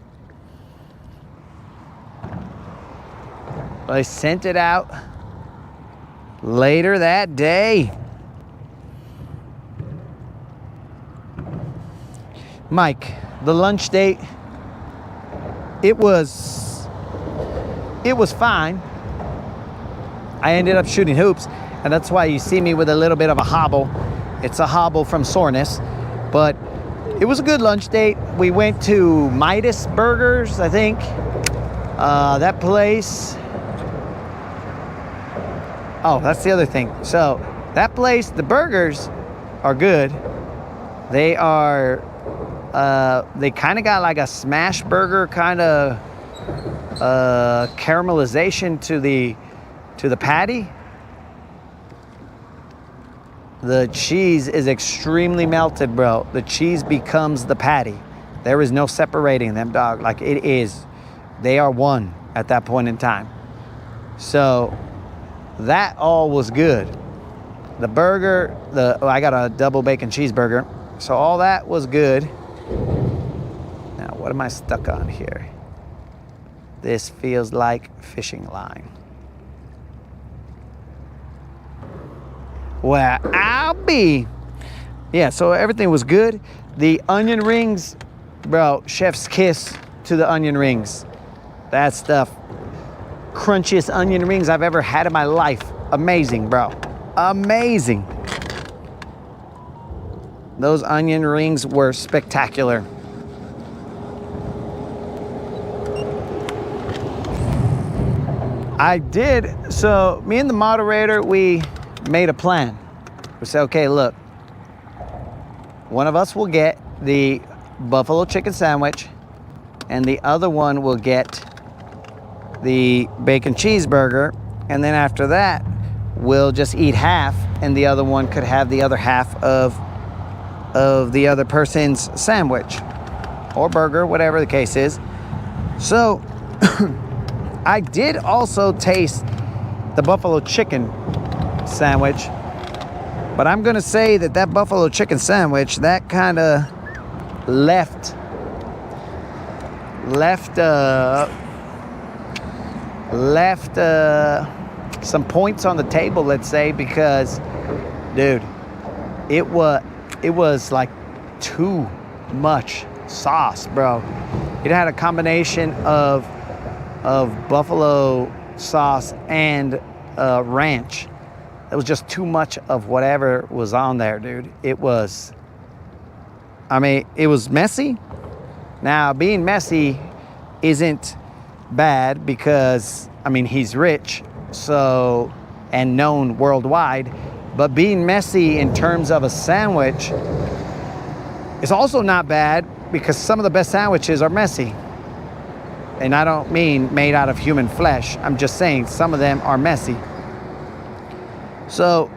They sent it out later that day. Mike, the lunch date, it was fine. I ended up shooting hoops, and that's why you see me with a little bit of a hobble. It's a hobble from soreness, but it was a good lunch date. We went to Midas Burgers, I think. That place. Oh, that's the other thing. So that place, the burgers are good. They are, they kind of got like a smash burger kind of caramelization to the patty. The cheese is extremely melted, bro. The cheese becomes the patty. There is no separating them, dog. Like it is, they are one at that point in time. So that all was good. The burger, I got a double bacon cheeseburger. So all that was good. Now, what am I stuck on here? This feels like fishing line. Where I'll be. Yeah, so everything was good. The onion rings, bro, chef's kiss to the onion rings. That stuff, crunchiest onion rings I've ever had in my life. Amazing, bro. Amazing. Those onion rings were spectacular. I did, so me and the moderator, we made a plan. We said, okay, look, one of us will get the buffalo chicken sandwich and the other one will get the bacon cheeseburger, and then after that we'll just eat half and the other one could have the other half of the other person's sandwich or burger, whatever the case is. So I did also taste the buffalo chicken sandwich, but I'm gonna say that buffalo chicken sandwich, that kind of left some points on the table, let's say, because dude, it was like too much sauce, bro. It had a combination of buffalo sauce and ranch. It was just too much of whatever was on there, dude. It was, I mean, it was messy. Now, being messy isn't bad because, I mean, he's rich, so, and known worldwide, but being messy in terms of a sandwich is also not bad because some of the best sandwiches are messy. And I don't mean made out of human flesh. I'm just saying some of them are messy. So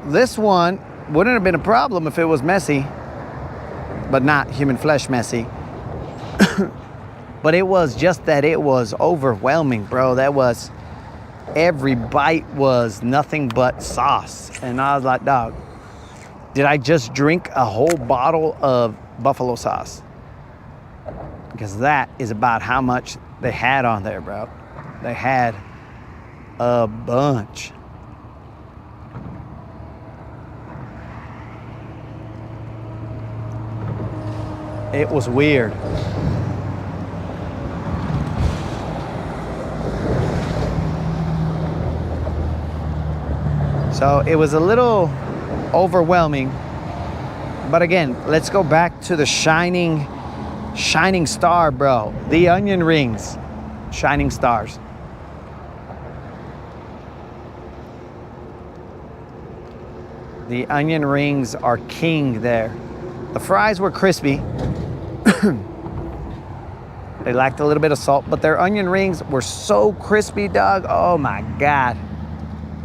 this one wouldn't have been a problem if it was messy, but not human flesh messy. But it was just that it was overwhelming, bro. That was, every bite was nothing but sauce. And I was like, dog, did I just drink a whole bottle of buffalo sauce? Because that is about how much they had on there, bro. They had a bunch. It was weird. So it was a little overwhelming. But again, let's go back to the shining star, bro. The onion rings, shining stars. The onion rings are king there. The fries were crispy. They lacked a little bit of salt, but their onion rings were so crispy, dog. Oh my God.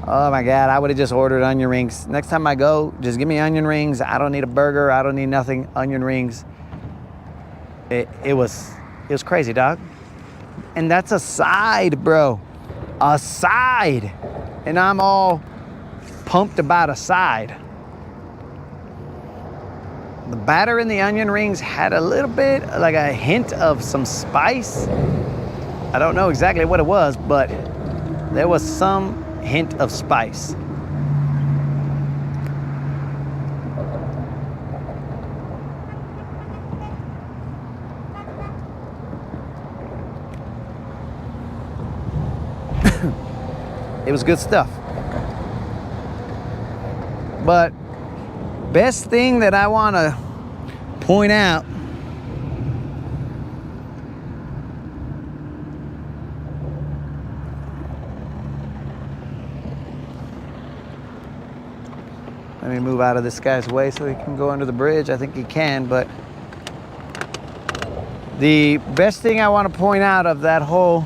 Oh my God, I would have just ordered onion rings. Next time I go, just give me onion rings. I don't need a burger. I don't need nothing. Onion rings. It was crazy, dog. And that's a side, bro. A side. And I'm all pumped about a side. The batter in the onion rings had a little bit, like a hint of some spice. I don't know exactly what it was, but there was some hint of spice. It was good stuff. But best thing that I want to point out, let me move out of this guy's way so he can go under the bridge. I think he can, but the best thing I want to point out of that whole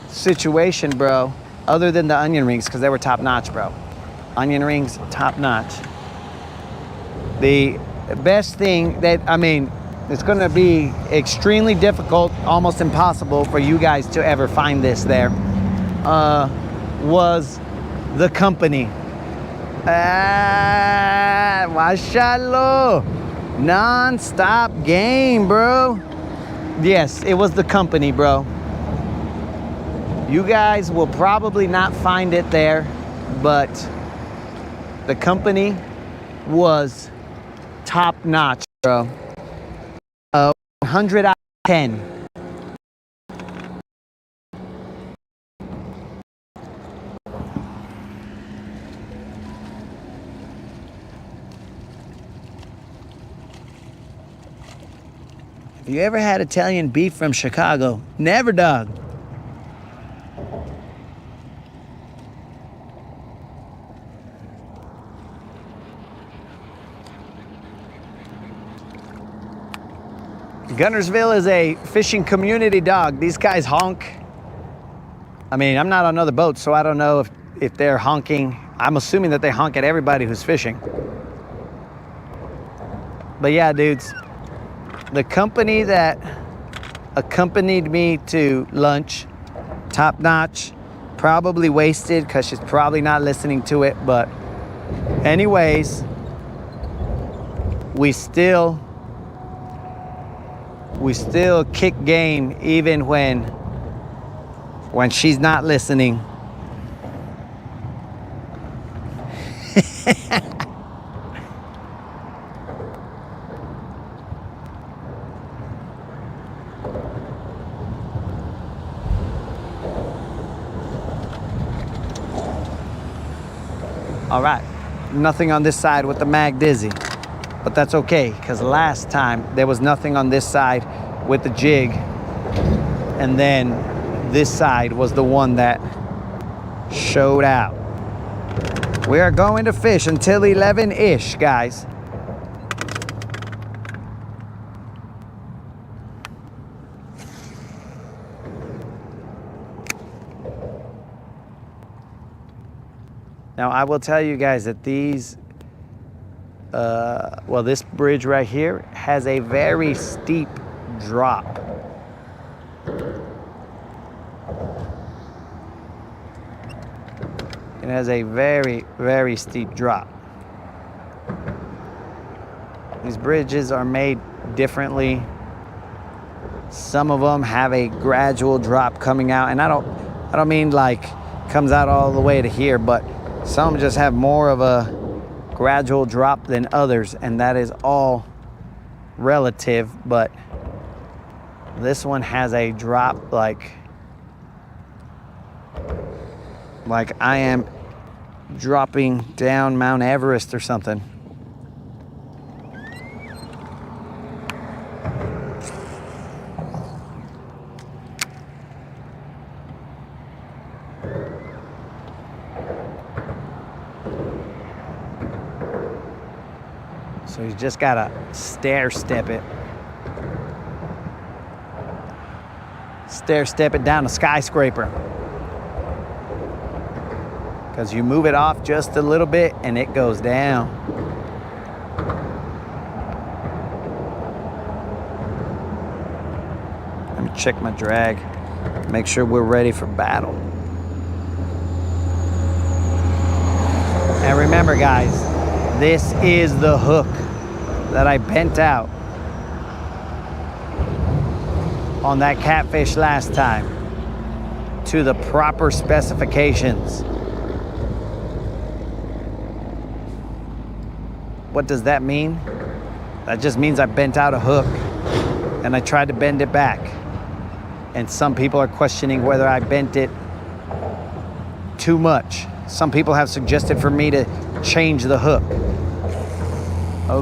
situation, bro, other than the onion rings, because they were top notch, bro. Onion rings, top notch. The best thing that, I mean, it's going to be extremely difficult, almost impossible for you guys to ever find this there, was the company. Mashallah. Non-stop game, bro. Yes, it was the company, bro. You guys will probably not find it there, but the company was top notch, bro. 100 out of 10. Have you ever had Italian beef from Chicago? Never, dog. Guntersville is a fishing community, dog. These guys honk. I mean, I'm not on other boats, so I don't know if they're honking. I'm assuming that they honk at everybody who's fishing. But yeah, dudes, the company that accompanied me to lunch, top notch, probably wasted because she's probably not listening to it. But anyways, we still kick game even when she's not listening. All right, nothing on this side with the Mag Dizzy, but that's okay, because last time there was nothing on this side with the jig, and then this side was the one that showed out. We are going to fish until 11-ish, guys. Now, I will tell you guys that these, well, this bridge right here has a very steep drop. It has a very, very steep drop. These bridges are made differently. Some of them have a gradual drop coming out, and I don't mean like comes out all the way to here, but some just have more of a gradual drop than others, and that is all relative. But this one has a drop like I am dropping down Mount Everest or something. So you just gotta stair step it. Stair step it down a skyscraper. Because you move it off just a little bit and it goes down. Let me check my drag. Make sure we're ready for battle. And remember, guys, this is the hook that I bent out on that catfish last time to the proper specifications. What does that mean? That just means I bent out a hook and I tried to bend it back. And some people are questioning whether I bent it too much. Some people have suggested for me to change the hook,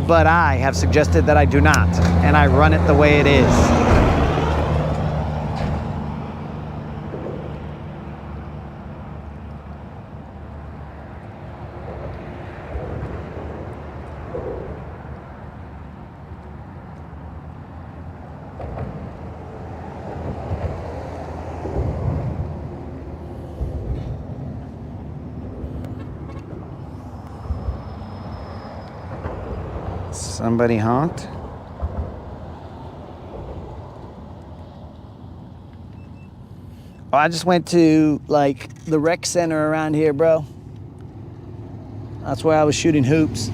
but I have suggested that I do not, and I run it the way it is. Somebody honked. Oh, I just went to like the rec center around here, bro. That's where I was shooting hoops.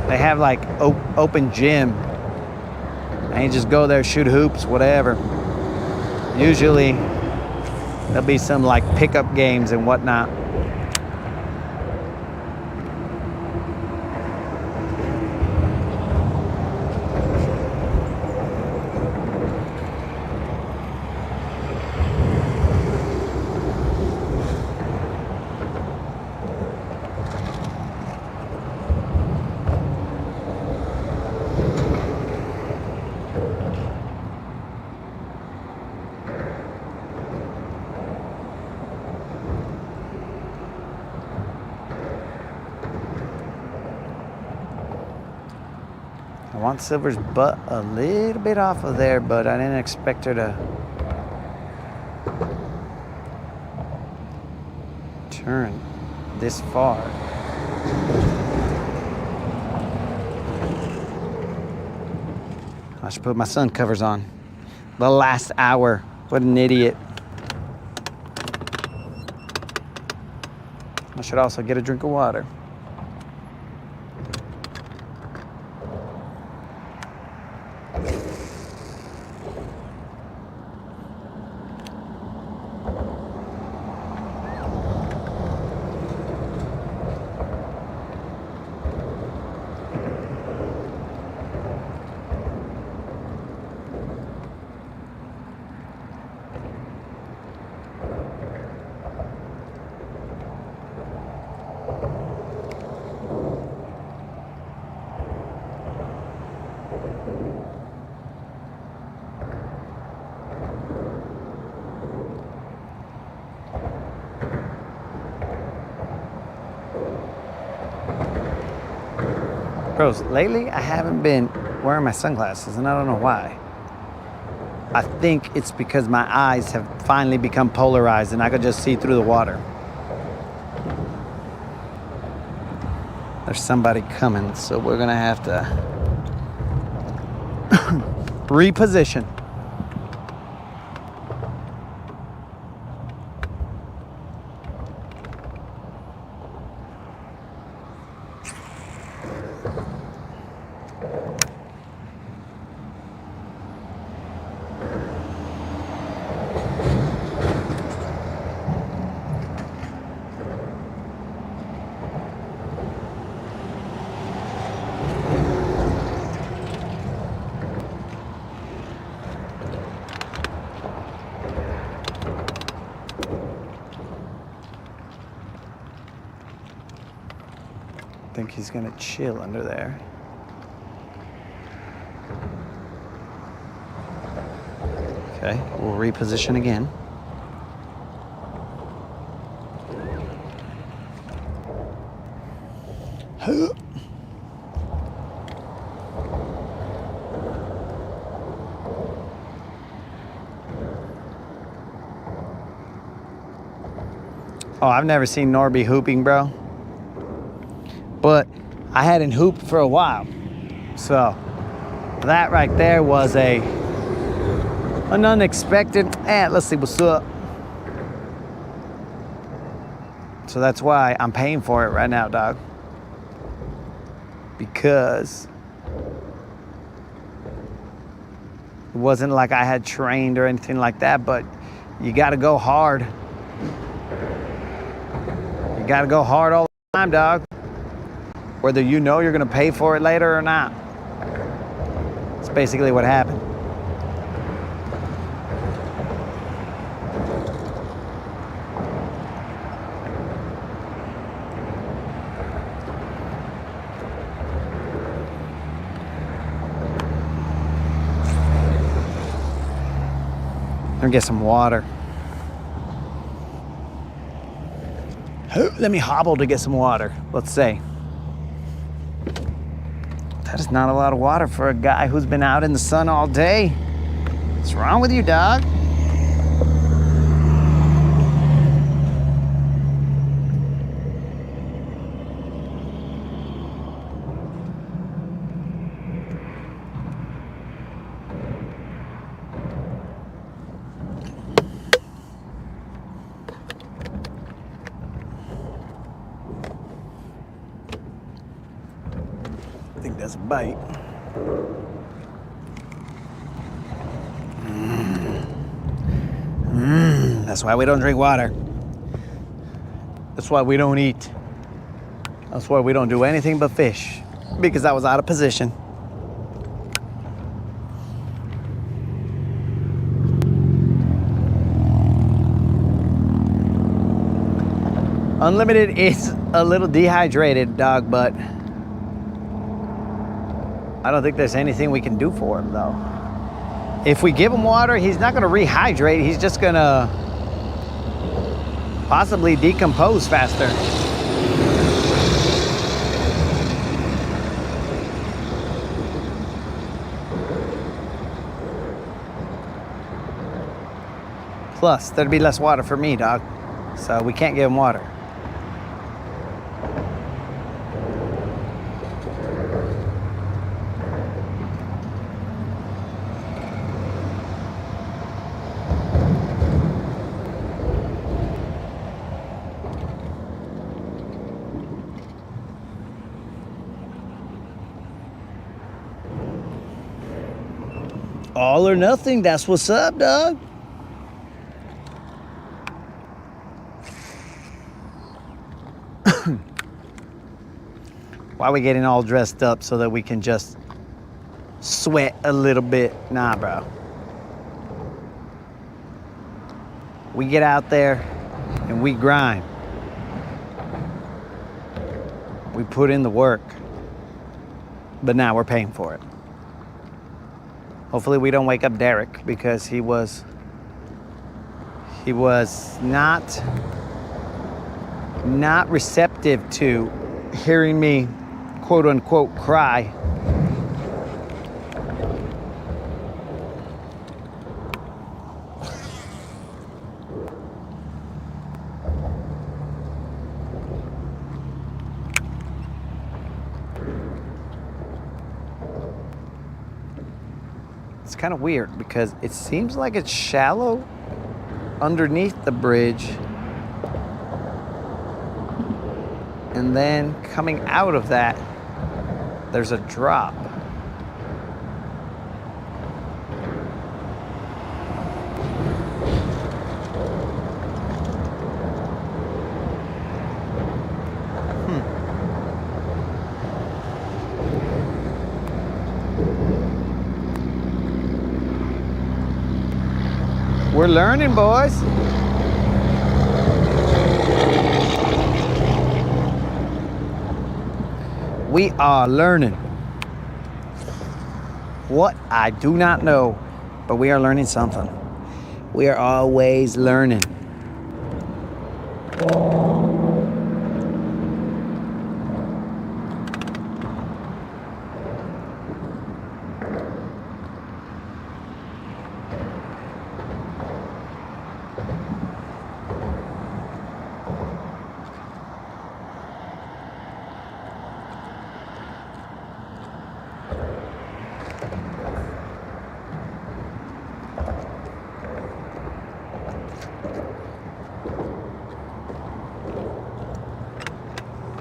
They have like open gym. And you just go there, shoot hoops, whatever. Usually there'll be some like pickup games and whatnot. I want Silver's butt a little bit off of there, but I didn't expect her to turn this far. I should put my sun covers on. The last hour. What an idiot. I should also get a drink of water. Bros, lately I haven't been wearing my sunglasses and I don't know why. I think it's because my eyes have finally become polarized and I could just see through the water. There's somebody coming, so we're gonna have to reposition. I think he's gonna chill under there. Okay, we'll reposition again. Oh, I've never seen Norby hooping, bro. But I hadn't hooped for a while. So that right there was an unexpected, let's see what's up. So that's why I'm paying for it right now, dog. Because it wasn't like I had trained or anything like that, but you gotta go hard. You gotta go hard all the time, dog. Whether you know you're gonna pay for it later or not. That's basically what happened. Let me get some water. Let me hobble to get some water, let's say. That is not a lot of water for a guy who's been out in the sun all day. What's wrong with you, dog? I think that's a bite. That's why we don't drink water. That's why we don't eat. That's why we don't do anything but fish, because I was out of position. Unlimited is a little dehydrated, dog, but I don't think there's anything we can do for him, though. If we give him water, he's not gonna rehydrate. He's just gonna possibly decompose faster. Plus, there'd be less water for me, dog. So we can't give him water. All or nothing, that's what's up, dog. Why are we getting all dressed up so that we can just sweat a little bit? Nah, bro. We get out there and we grind. We put in the work. But now we're paying for it. Hopefully we don't wake up Derek, because he was not receptive to hearing me quote unquote cry. It's kind of weird because it seems like it's shallow underneath the bridge, and then coming out of that, there's a drop. We're learning, boys. We are learning. What? I do not know, but we are learning something. We are always learning.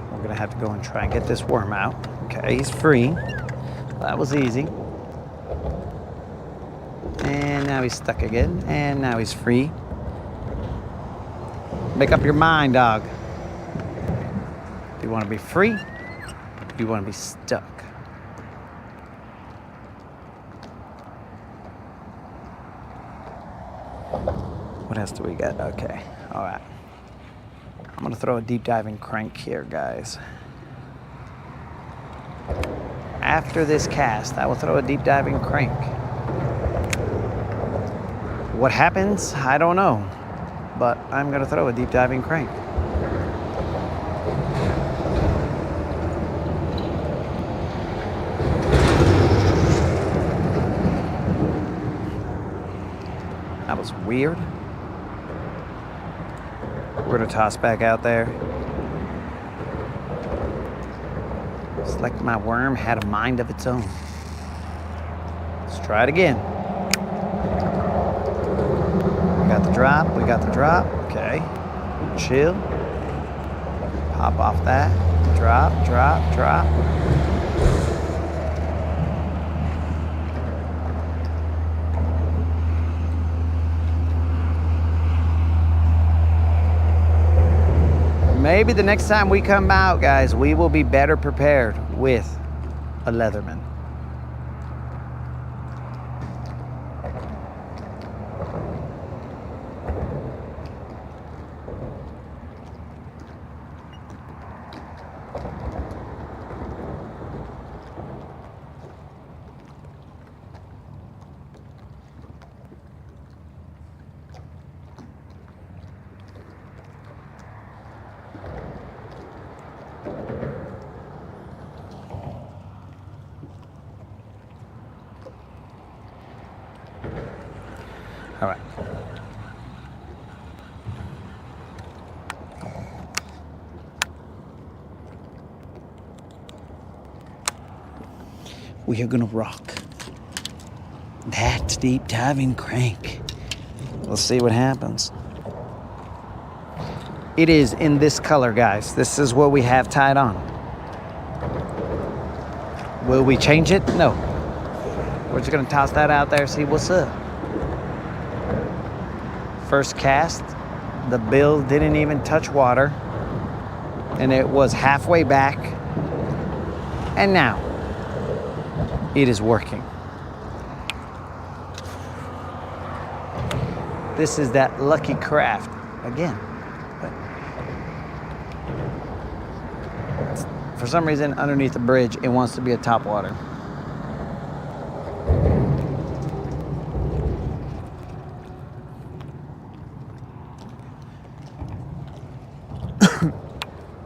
We're gonna have to go and try and get this worm out. Okay, he's free. That was easy. And now he's stuck again. And now he's free. Make up your mind, dog. Do you want to be free? Or do you want to be stuck? What else do we got? Okay, all right. I'm gonna throw a deep diving crank here, guys. After this cast, I will throw a deep diving crank. What happens? I don't know, but I'm gonna throw a deep diving crank. That was weird. We're gonna toss back out there. It's like my worm had a mind of its own. Let's try it again. We got the drop, we got the drop. Okay, chill. Pop off that. Drop, drop, drop. Maybe the next time we come out, guys, we will be better prepared with a Leatherman. All right. We are gonna rock that deep diving crank. Let's see what happens. It is in this color, guys. This is what we have tied on. Will we change it? No. We're just gonna toss that out there, see what's up. First cast, the bill didn't even touch water, and it was halfway back, and now it is working. This is that lucky craft again. For some reason, underneath the bridge, it wants to be a topwater.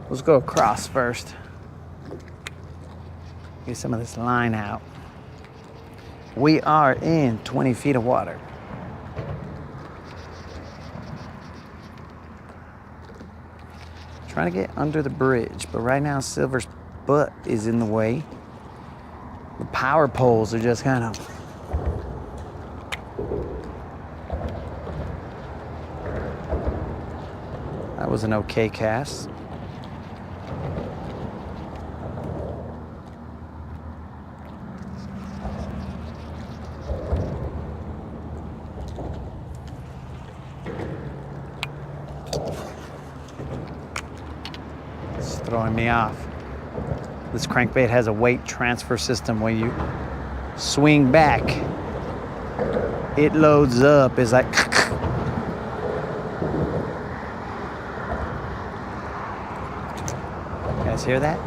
Let's go across first. Get some of this line out. We are in 20 feet of water. Trying to get under the bridge, but right now Silver's butt is in the way. The power poles are just kind of that was an okay cast. Throwing me off. This crankbait has a weight transfer system. When you swing back, it loads up. It's like you guys hear that?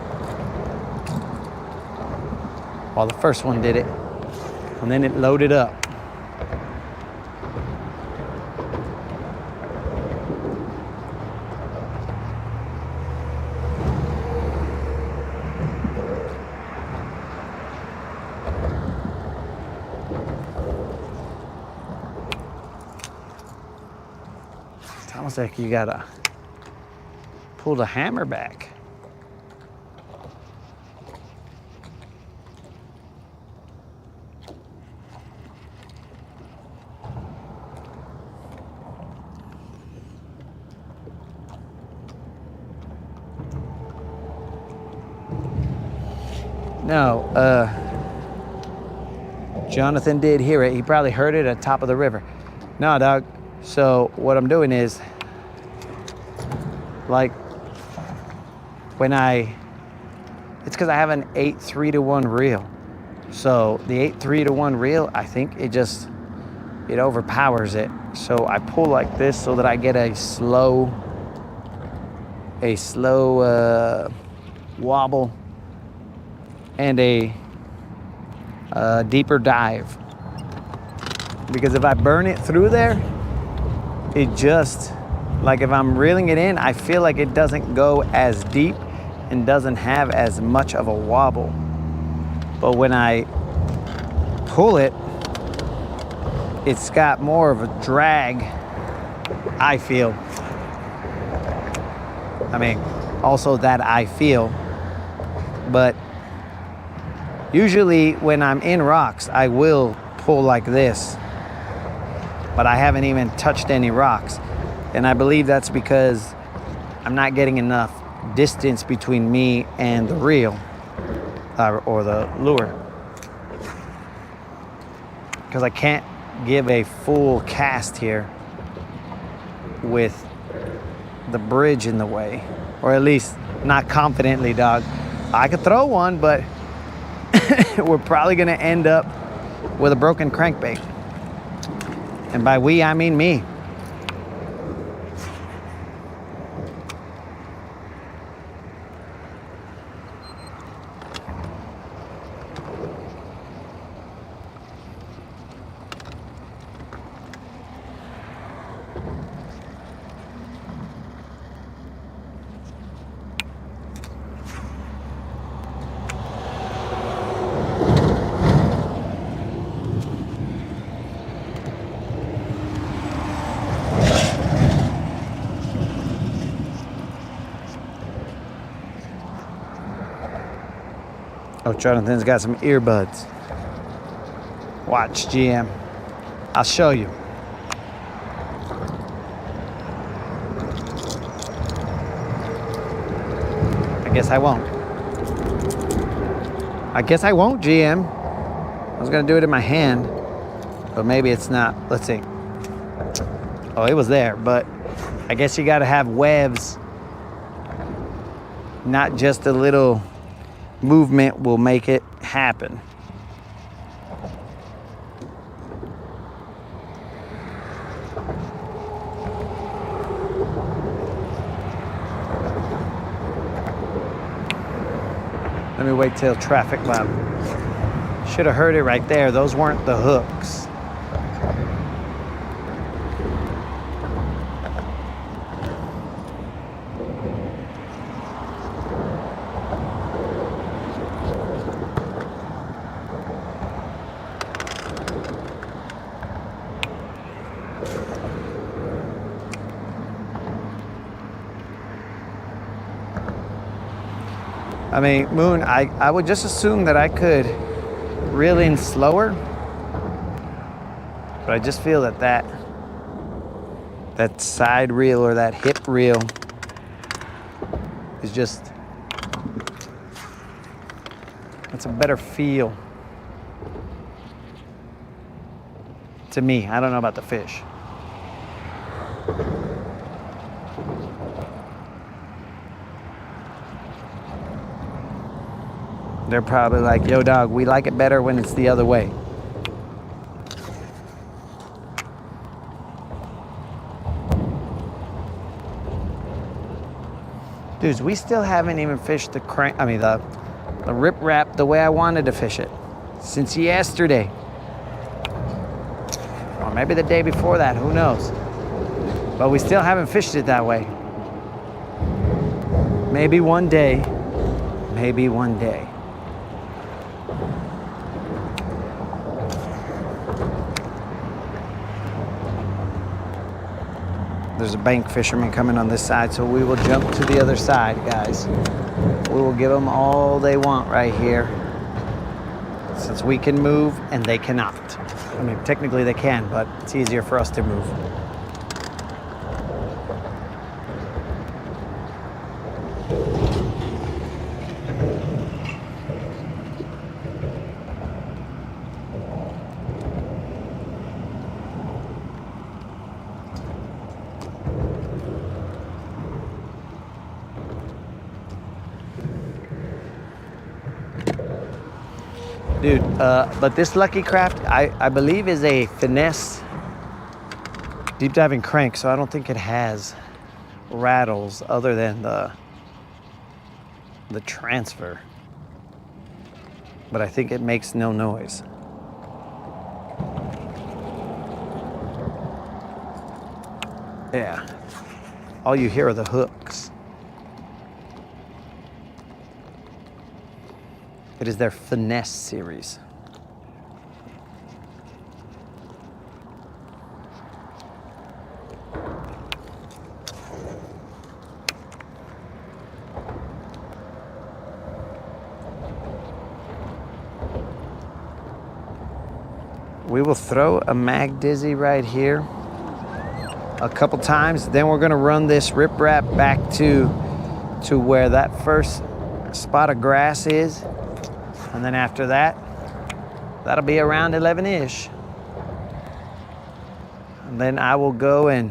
Well, the first one did it, and then it loaded up. It's almost like you gotta pull the hammer back. No, Jonathan did hear it. He probably heard it at the top of the river. No, dog. So what I'm doing is, like, it's because I have an 8 3-to-1 reel. So the 8 3-to-1 reel, I think it just it overpowers it. So I pull like this so that I get a slow wobble and a deeper dive. Because if I burn it through there, it just, like if I'm reeling it in, I feel like it doesn't go as deep and doesn't have as much of a wobble. But when I pull it, it's got more of a drag, I feel. I mean, also that I feel. But usually when I'm in rocks, I will pull like this. But I haven't even touched any rocks. And I believe that's because I'm not getting enough distance between me and the reel or the lure. Because I can't give a full cast here with the bridge in the way. Or at least not confidently, dog. I could throw one, but we're probably gonna end up with a broken crankbait. And by we, I mean me. Oh, Jonathan's got some earbuds. Watch, GM. I'll show you. I guess I won't. I guess I won't, GM. I was gonna do it in my hand, but maybe it's not. Let's see. Oh, it was there, but I guess you gotta have webs. Not just a little movement will make it happen. Let me wait till traffic light. Should have heard it right there. Those weren't the hooks. I mean, Moon, I would just assume that I could reel in slower, but I just feel that that side reel or that hip reel is just, it's a better feel to me. I don't know about the fish. They're probably like, yo, dog, we like it better when it's the other way. Dudes, we still haven't even fished the rip wrap the way I wanted to fish it since yesterday. Or maybe the day before that, who knows? But we still haven't fished it that way. Maybe one day, maybe one day. There's a bank fisherman coming on this side, so we will jump to the other side, guys. We will give them all they want right here, since we can move and they cannot. I mean, technically they can, but it's easier for us to move. Dude, but this Lucky Craft, I believe is a finesse deep diving crank, so I don't think it has rattles other than the transfer. But I think it makes no noise. Yeah. All you hear are the hooks. It is their finesse series. We will throw a mag dizzy right here a couple times. Then we're gonna run this riprap back to where that first spot of grass is. And then after that, that'll be around 11-ish. And then I will go and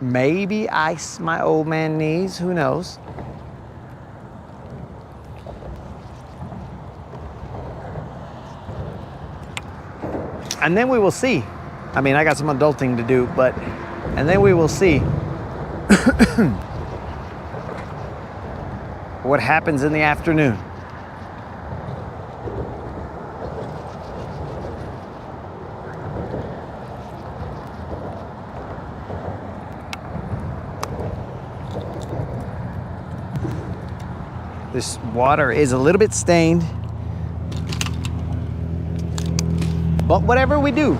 maybe ice my old man knees, who knows? And then we will see. I mean, I got some adulting to do, and then we will see what happens in the afternoon. This water is a little bit stained, but whatever we do,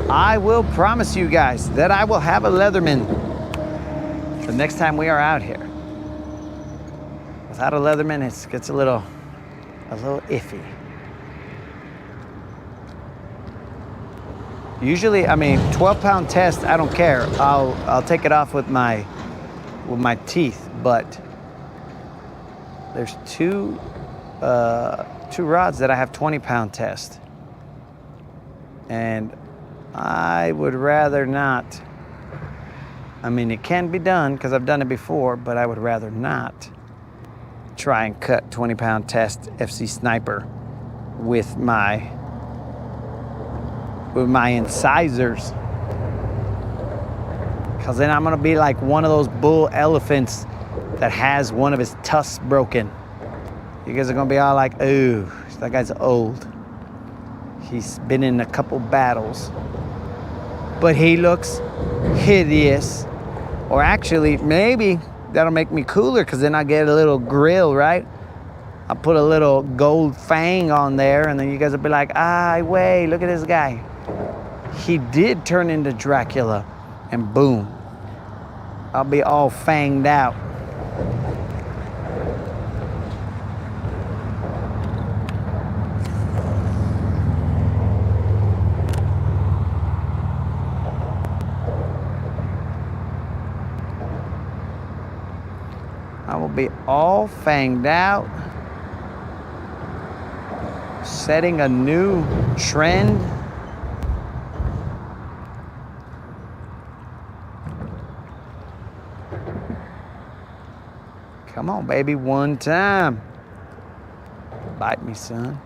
I will promise you guys that I will have a Leatherman the next time we are out here. Without a Leatherman, it gets a little iffy. Usually, I mean, 12-pound test, I don't care. I'll take it off with my teeth, but there's two rods that I have 20-pound test. And I would rather not. I mean, it can be done because I've done it before, but I would rather not try and cut 20-pound test FC Sniper with my incisors. Because then I'm gonna be like one of those bull elephants that has one of his tusks broken. You guys are gonna be all like, ooh, that guy's old. He's been in a couple battles, but he looks hideous. Or actually, maybe that'll make me cooler because then I get a little grill, right? I'll put a little gold fang on there and then you guys will be like, wait, look at this guy. He did turn into Dracula, and boom, I'll be all fanged out. I will be all fanged out, setting a new trend. Come on, baby, one time. Bite me, son.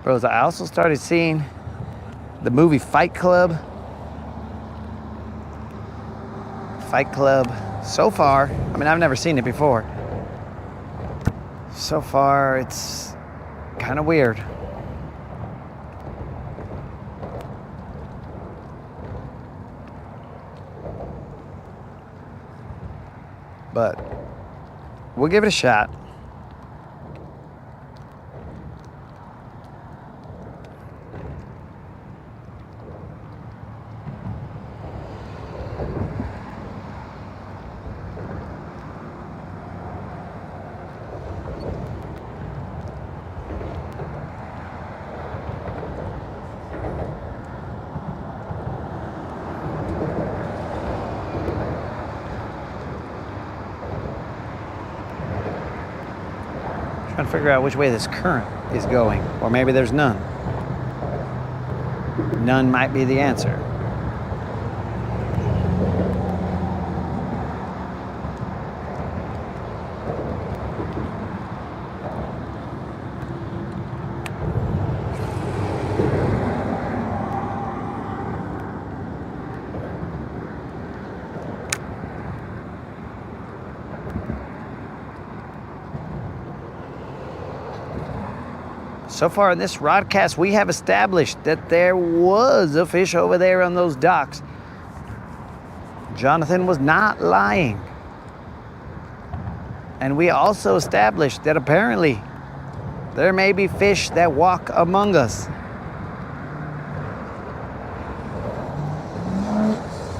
Bros, I also started seeing the movie Fight Club. Fight Club, so far, I mean, I've never seen it before. So far, it's kind of weird. But we'll give it a shot. trying to figure out which way this current is going. Or maybe there's none. None might be the answer. So far in this Rodcast, we have established that there was a fish over there on those docks. Jonathan was not lying. And we also established that apparently there may be fish that walk among us.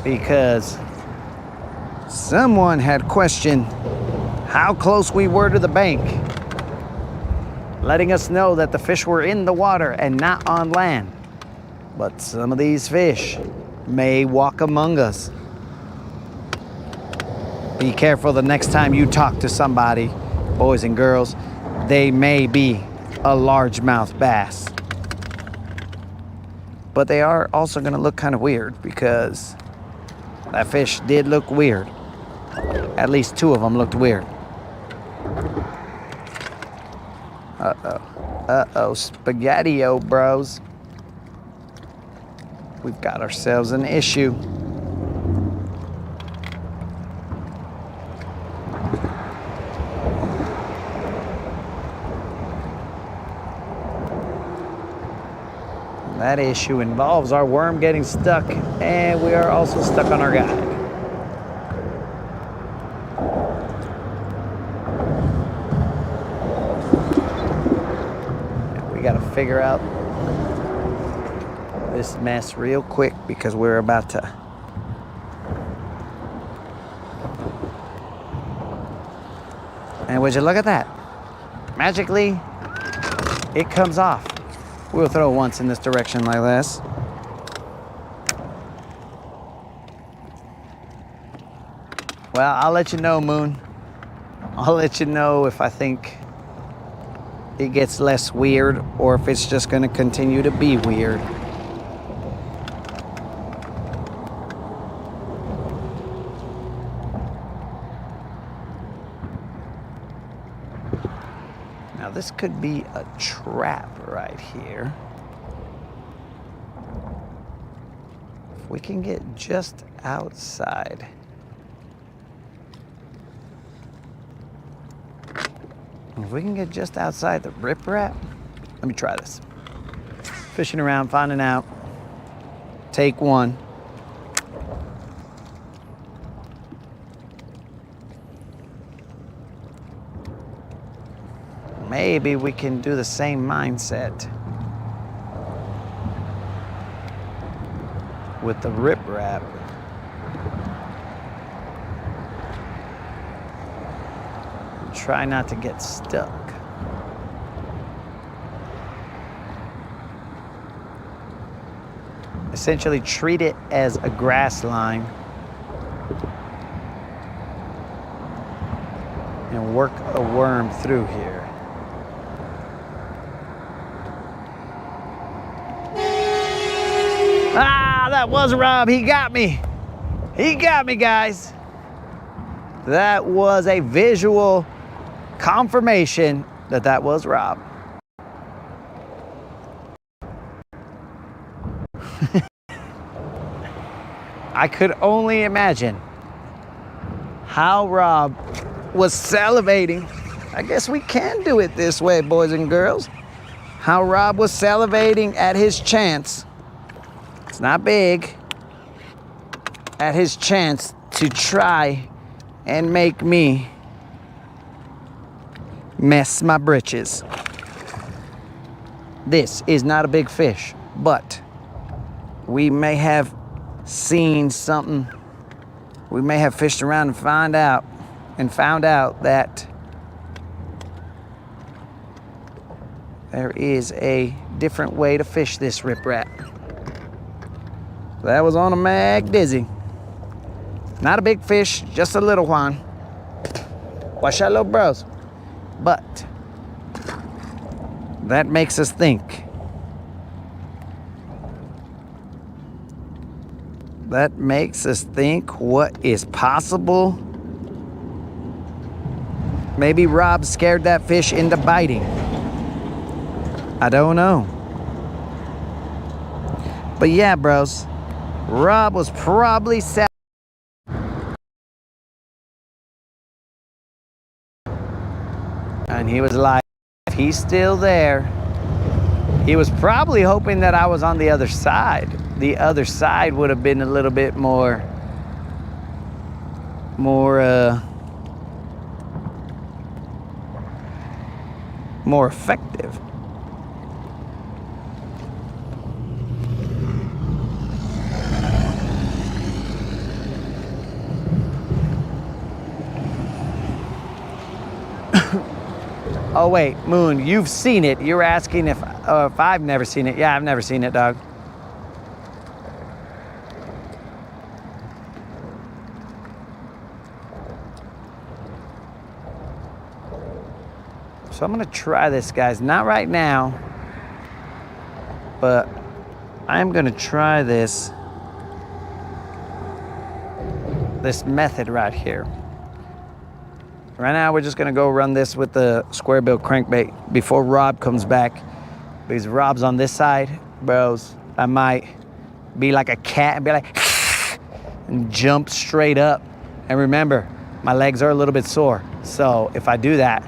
Because someone had questioned how close we were to the bank, letting us know that the fish were in the water and not on land. But some of these fish may walk among us. Be careful the next time you talk to somebody, boys and girls. They may be a largemouth bass. But they are also gonna look kind of weird because that fish did look weird. At least two of them looked weird. Uh-oh, spaghetti-o, bros. We've got ourselves an issue. That issue involves our worm getting stuck, and we are also stuck on our guide. Got to figure out this mess real quick because we're about to and would you look at that, magically it comes off. We'll throw once in this direction like this. Well, I'll let you know, Moon. I'll let you know if I think it gets less weird or if it's just going to continue to be weird. Now this could be a trap right here. If we can get just outside. If we can get just outside the riprap, let me try this. Fishing around, finding out. Take one. Maybe we can do the same mindset with the riprap. Try not to get stuck. Essentially treat it as a grass line and work a worm through here. Ah, that was Rob. He got me. He got me, guys. That was a visual confirmation that that was Rob. I could only imagine how Rob was salivating. I guess we can do it this way, boys and girls. How Rob was salivating at his chance. It's not big. At his chance to try and make me mess my britches. This is not a big fish, but we may have seen something. We may have fished around and found out that there is a different way to fish this riprap. That was on a Mag Dizzy. Not a big fish, just a little one. Watch out, little bros. But That makes us think. That makes us think what is possible. Maybe Rob scared that fish into biting. I don't know. But yeah, bros, Rob was probably sad. And he was like, if he's still there, he was probably hoping that I was on the other side. The other side would have been a little bit more effective. Oh wait, Moon, you've seen it. You're asking if I've never seen it. Yeah, I've never seen it, dog. So I'm gonna try this, guys. Not right now, but I'm gonna try this method right here. Right now, we're just gonna go run this with the square bill crankbait before Rob comes back. Because Rob's on this side, bros, I might be like a cat and be like, and jump straight up. And remember, my legs are a little bit sore. So if I do that,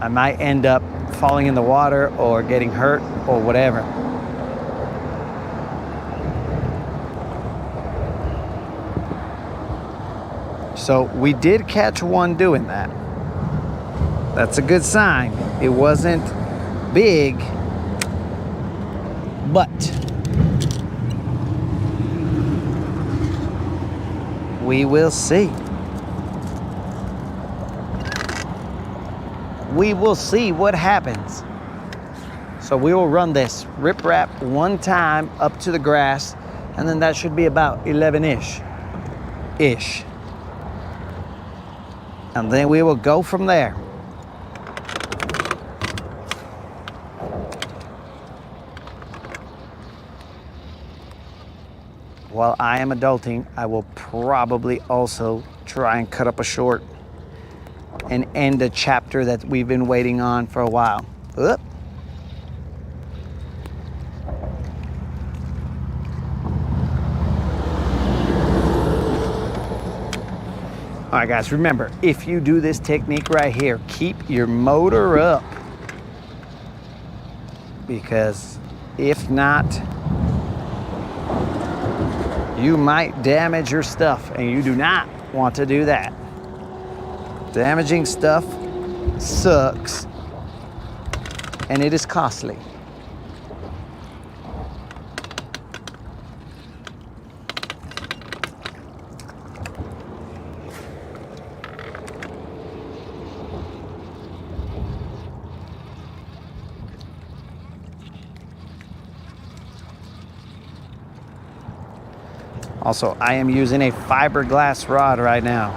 I might end up falling in the water or getting hurt or whatever. So we did catch one doing that. That's a good sign. It wasn't big, but we will see. We will see what happens. So we will run this rip wrap one time up to the grass, and then that should be about 11-ish. And then we will go from there. While I am adulting, I will probably also try and cut up a short and end a chapter that we've been waiting on for a while. Oop. All right, guys, remember, if you do this technique right here, keep your motor up. Because if not, you might damage your stuff, and you do not want to do that. Damaging stuff sucks, and it is costly. Also, I am using a fiberglass rod right now.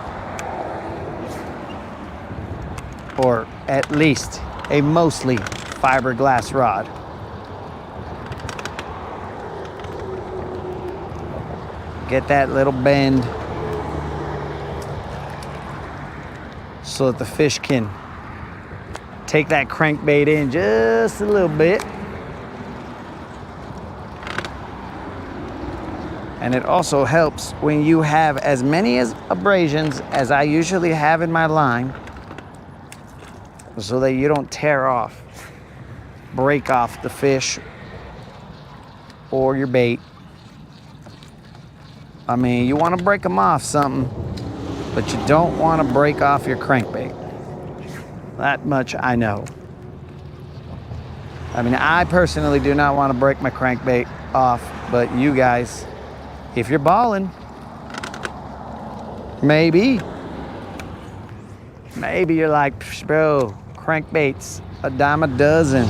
Or at least a mostly fiberglass rod. Get that little bend so that the fish can take that crankbait in just a little bit. And it also helps when you have as many abrasions as I usually have in my line, so that you don't break off the fish or your bait. I mean, you want to break them off something, but you don't want to break off your crankbait. That much I know. I mean, I personally do not want to break my crankbait off, but you guys, if you're balling, maybe you're like, bro, crankbaits a dime a dozen.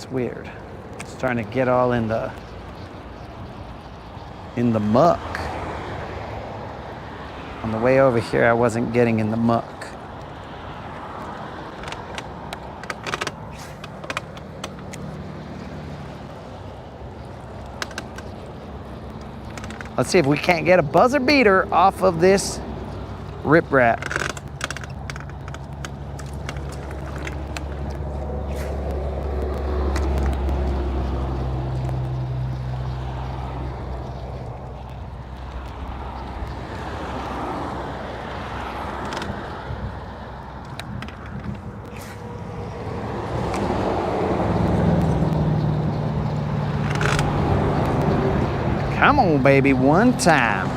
It's weird. It's starting to get all in the muck. On the way over here, I wasn't getting in the muck. Let's see if we can't get a buzzer beater off of this riprap. Come on, baby, one time.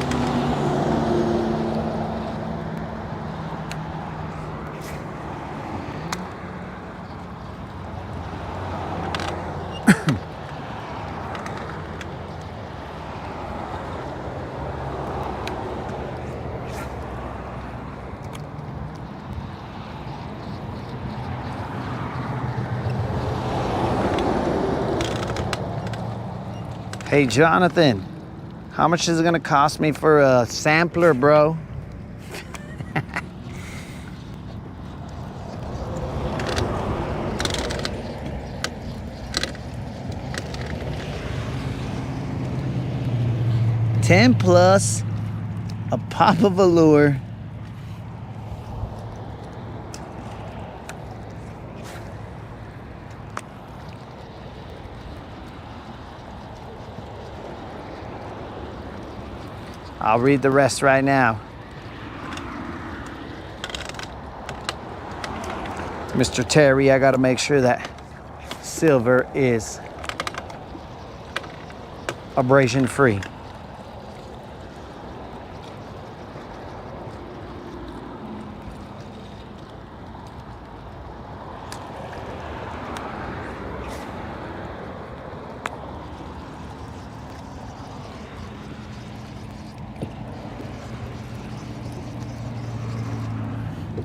Hey, Jonathan. How much is it gonna cost me for a sampler, bro? $10 plus, a pop of a lure. I'll read the rest right now. Mr. Terry, I gotta make sure that silver is abrasion free.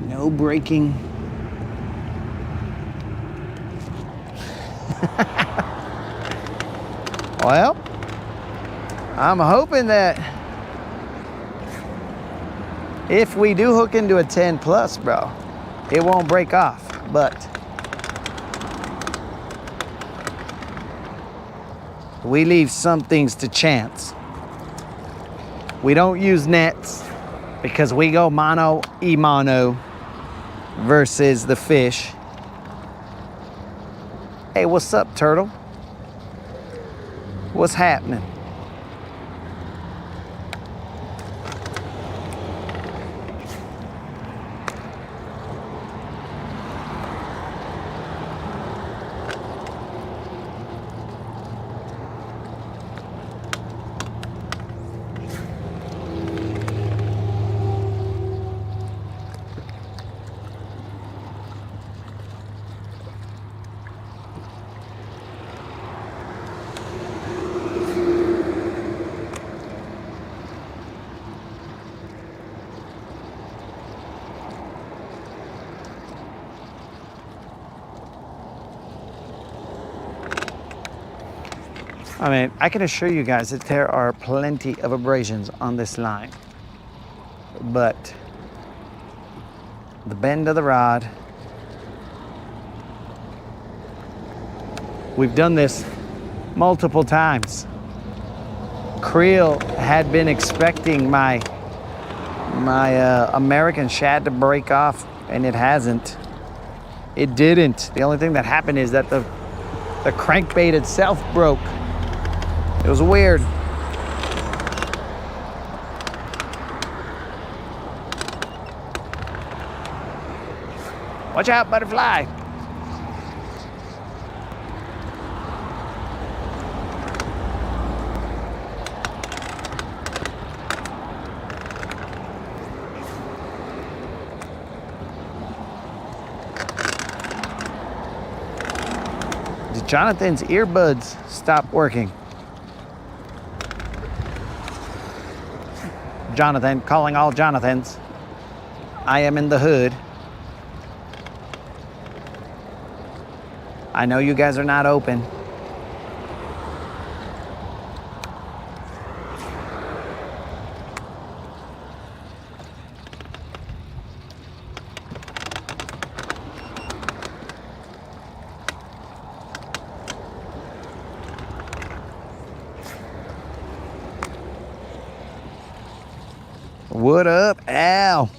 No braking. Well, I'm hoping that if we do hook into a 10 plus, bro, it won't break off, but we leave some things to chance. We don't use nets because we go mono e mono versus the fish. Hey, what's up, turtle? What's happening? I mean, I can assure you guys that there are plenty of abrasions on this line, but the bend of the rod, we've done this multiple times. Creel had been expecting my American shad to break off, and it hasn't. It didn't. The only thing that happened is that the crankbait itself broke. It was weird. Watch out, butterfly. Did Jonathan's earbuds stop working? Jonathan, calling all Jonathans. I am in the hood. I know you guys are not open. What up, Al?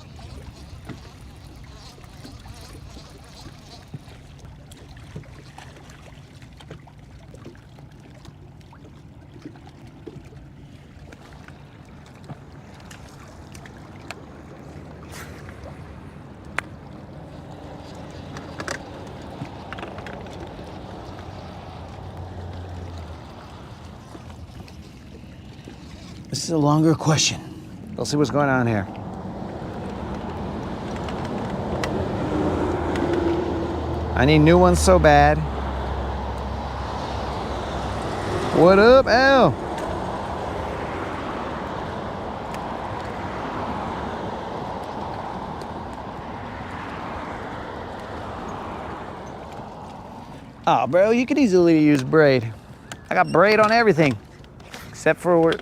This is a longer question. Let's see what's going on here. I need new ones so bad. What up, Al? Oh, bro, you could easily use braid. I got braid on everything, except for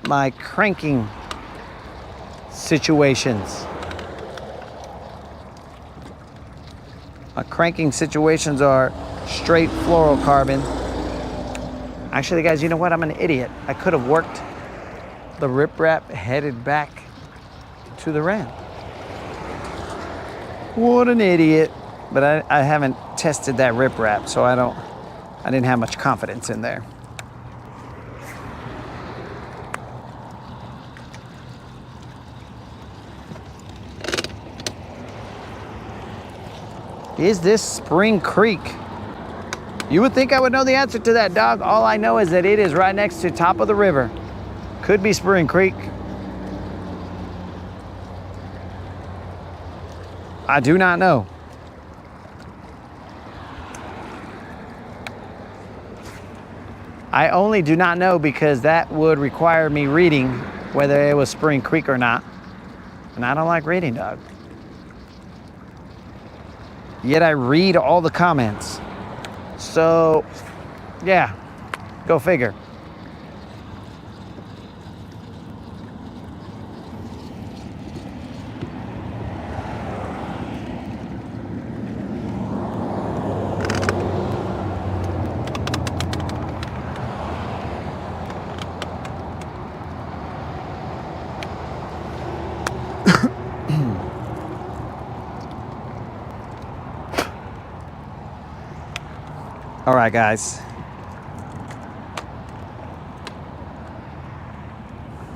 my cranking situations. My cranking situations are straight fluorocarbon. Actually, guys, you know what? I'm an idiot. I could have worked the riprap headed back to the ram. What an idiot. But I haven't tested that riprap, so I didn't have much confidence in there. Is this Spring Creek? You would think I would know the answer to that, dog. All I know is that it is right next to top of the river. Could be Spring Creek. I do not know. I only do not know because that would require me reading whether it was Spring Creek or not. And I don't like reading, dog. Yet I read all the comments. So, yeah, go figure. All right, guys.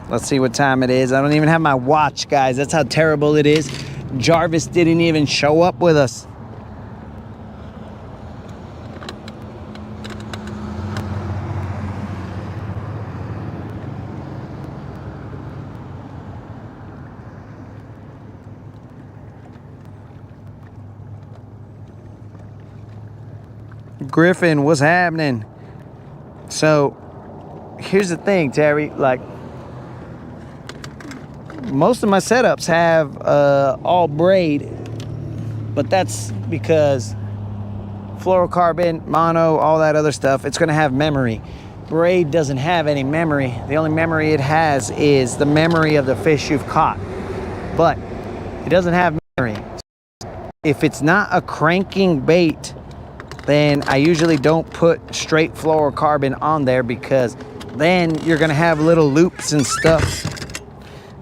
Let's see what time it is. I don't even have my watch, guys. That's how terrible it is. Jarvis didn't even show up with us. Griffin, what's happening? So here's the thing, Terry, like most of my setups have all braid, but that's because fluorocarbon, mono, all that other stuff, it's gonna have memory. Braid doesn't have any memory. The only memory it has is the memory of the fish you've caught, but it doesn't have memory. If it's not a cranking bait, then I usually don't put straight fluorocarbon on there because then you're gonna have little loops and stuff.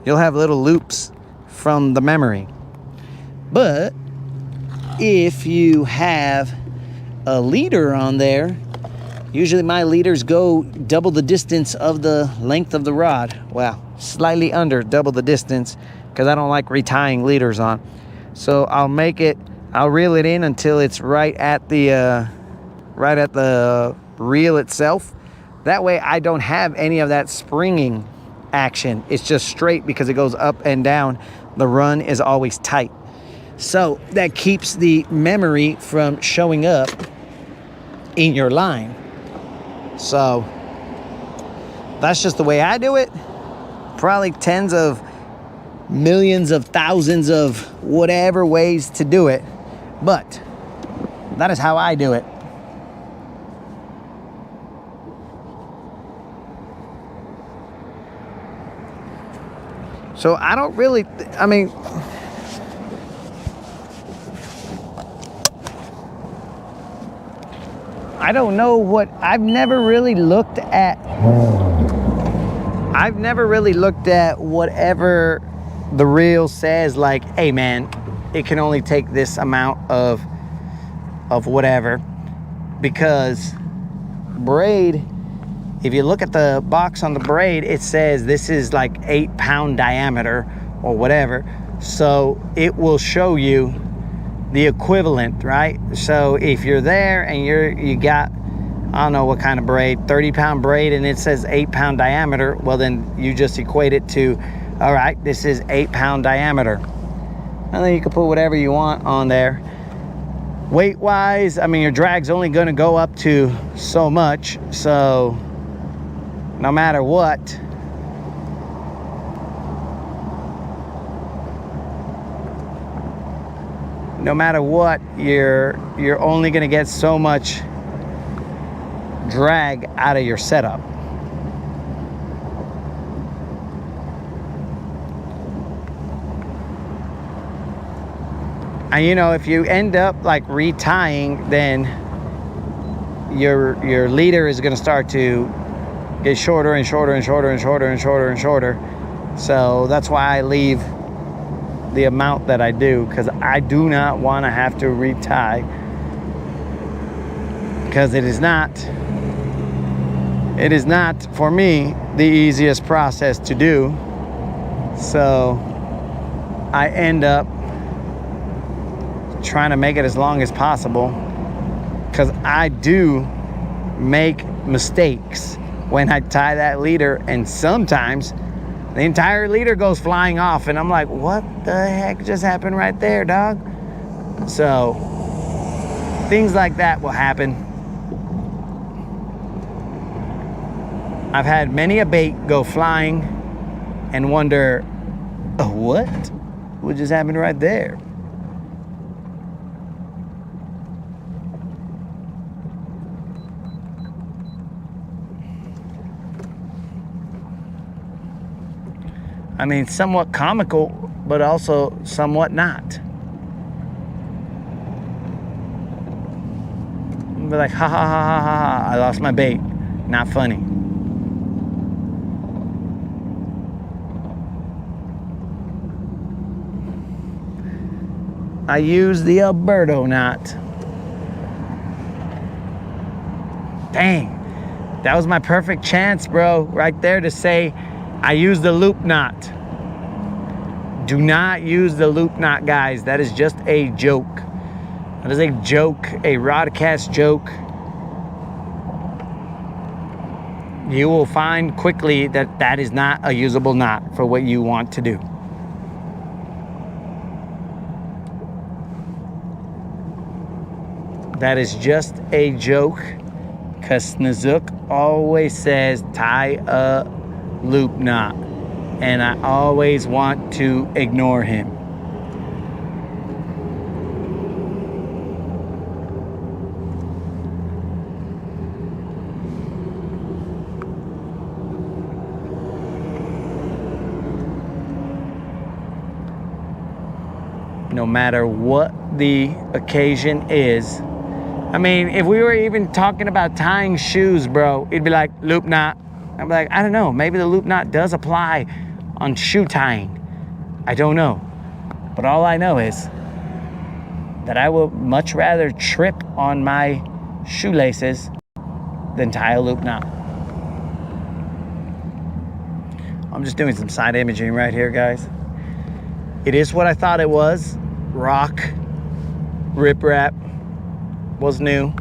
You'll have little loops from the memory. But if you have a leader on there, usually my leaders go double the distance of the length of the rod. Well, slightly under double the distance because I don't like retying leaders on. So I'll reel it in until it's right at the reel itself. That way I don't have any of that springing action. It's just straight because it goes up and down. The run is always tight. So that keeps the memory from showing up in your line. So that's just the way I do it. Probably tens of millions of thousands of whatever ways to do it. But That is how I do it. So I don't really, I mean, I don't know what, I've never really looked at whatever the reel says, like, hey man, it can only take this amount of whatever, because braid, if you look at the box on the braid, it says this is like 8 pound diameter or whatever. So it will show you the equivalent, right? So if you're there and you got, I don't know what kind of braid, 30 pound braid, and it says 8 pound diameter, well then you just equate it to, all right, this is 8 pound diameter. And then you can put whatever you want on there. Weight wise, I mean, your drag's only gonna go up to so much, so no matter what, you're only gonna get so much drag out of your setup. And you know, if you end up like retying, then your leader is gonna start to get shorter and shorter and shorter and shorter and shorter and shorter. So that's why I leave the amount that I do, because I do not want to have to retie, because it is not for me the easiest process to do. So I end up trying to make it as long as possible, because I do make mistakes when I tie that leader, and sometimes the entire leader goes flying off and I'm like, what the heck just happened right there, dog? So things like that will happen. I've had many a bait go flying and wonder, oh, what just happened right there? I mean, somewhat comical, but also somewhat not. Be like, ha ha ha ha ha, I lost my bait. Not funny. I use the Alberto knot. Dang, that was my perfect chance, bro, right there to say, I use the loop knot. Do not use the loop knot, guys. That is just a joke. That is a joke, a Rodcast joke. You will find quickly that that is not a usable knot for what you want to do. That is just a joke, because Snook always says tie a loop knot, and I always want to ignore him. No matter what the occasion is. I mean, if we were even talking about tying shoes, bro, it'd be like loop knot. I'm like, I don't know, maybe the loop knot does apply on shoe tying. I don't know. But all I know is that I would much rather trip on my shoelaces than tie a loop knot. I'm just doing some side imaging right here, guys. It is what I thought it was. Rock, riprap, was new.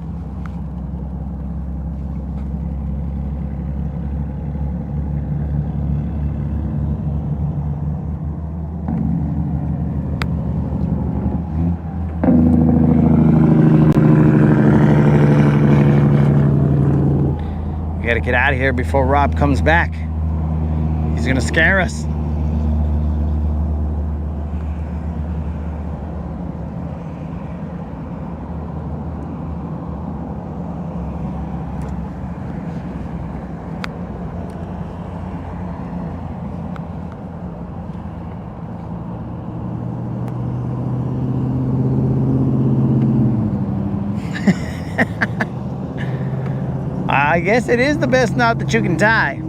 We gotta get out of here before Rob comes back. He's gonna scare us. I guess it is the best knot that you can tie.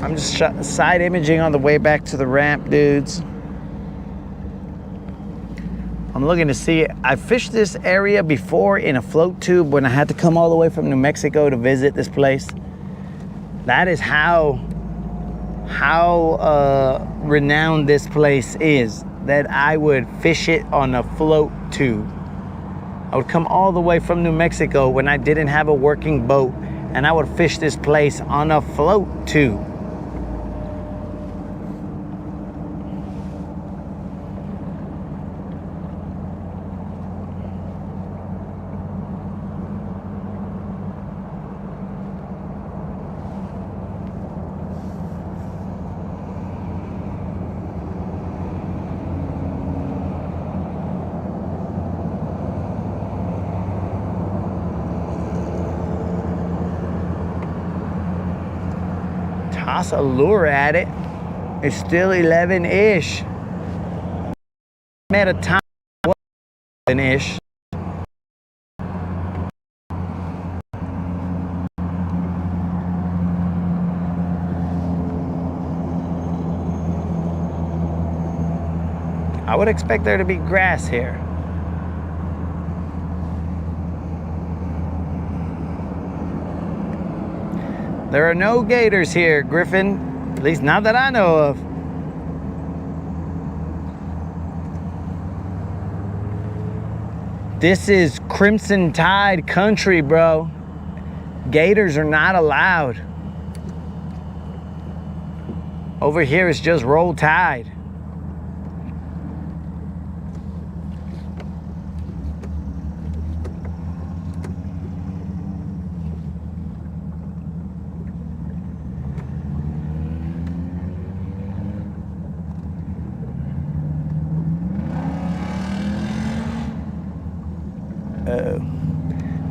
I'm just side imaging on the way back to the ramp, dudes. I'm looking to see, I fished this area before in a float tube when I had to come all the way from New Mexico to visit this place. That is how renowned this place is, that I would fish it on a float tube. I would come all the way from New Mexico when I didn't have a working boat, and I would fish this place on a float tube. Toss a lure at it. It's still 11-ish. At a time, 11-ish. I would expect there to be grass here. There are no gators here, Griffin. At least not that I know of. This is Crimson Tide country, bro. Gators are not allowed. Over here it's just roll tide.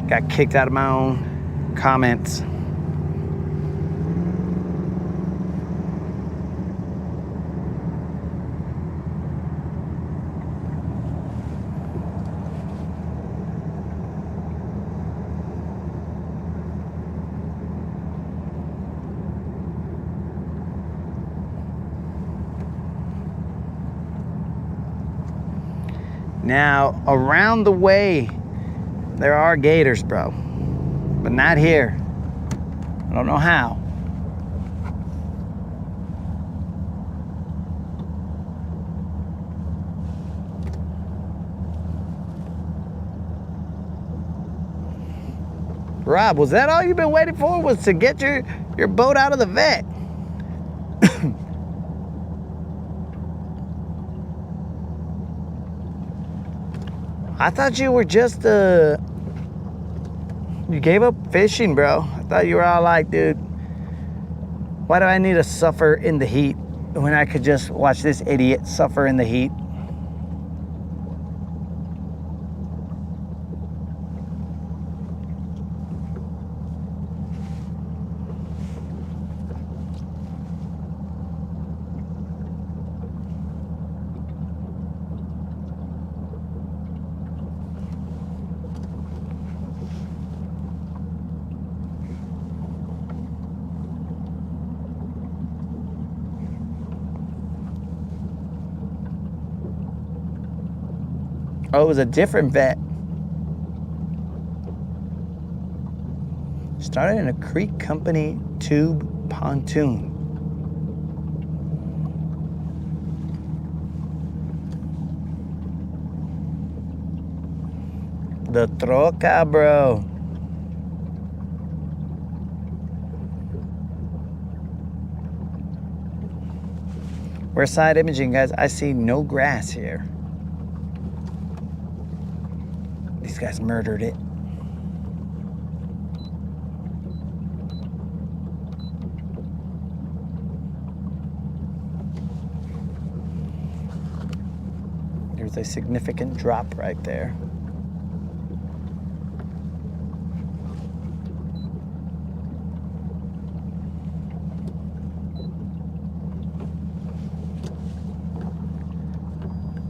Got kicked out of my own comments. Now, around the way, there are gators, bro, but not here. I don't know how. Rob, was that all you've been waiting for? Was to get your boat out of the vet? I thought you were just you gave up fishing, bro. I thought you were all like, dude, why do I need to suffer in the heat when I could just watch this idiot suffer in the heat? Oh, it was a different vet. Started in a Creek Company tube pontoon. The troca, bro. We're side imaging, guys. I see no grass here. These guys murdered it. There's a significant drop right there.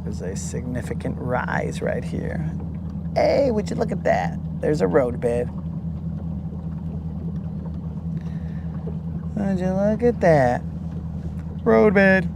There's a significant rise right here. Hey, would you look at that? There's a road bed. Would you look at that? Road bed.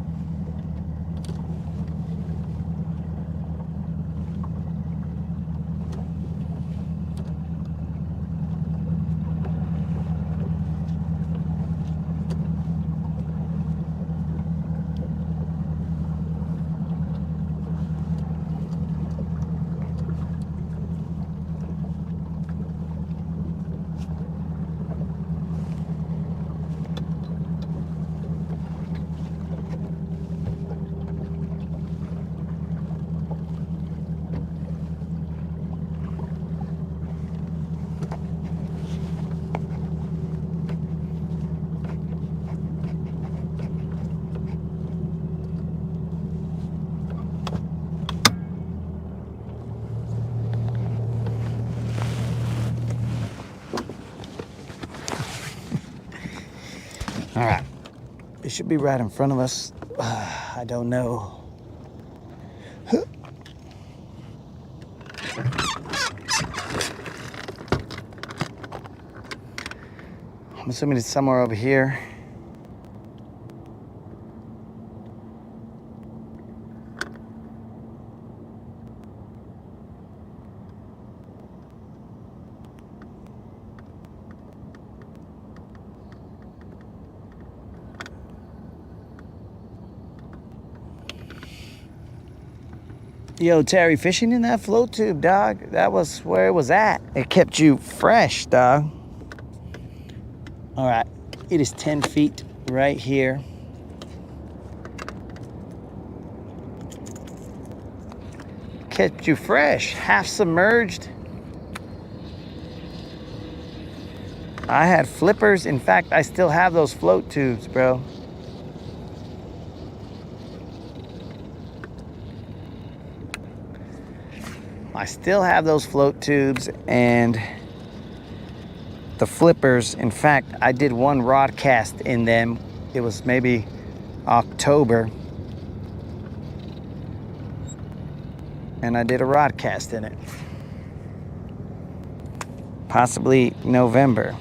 All right, it should be right in front of us. I don't know. I'm assuming it's somewhere over here. Yo, Terry, fishing in that float tube, dog. That was where it was at. It kept you fresh, dog. All right, it is 10 feet right here. Kept you fresh, half submerged. I had flippers. In fact, I still have those float tubes, bro. I still have those float tubes and the flippers. In fact, I did one Rodcast in them. It was maybe October. And I did a Rodcast in it. Possibly November.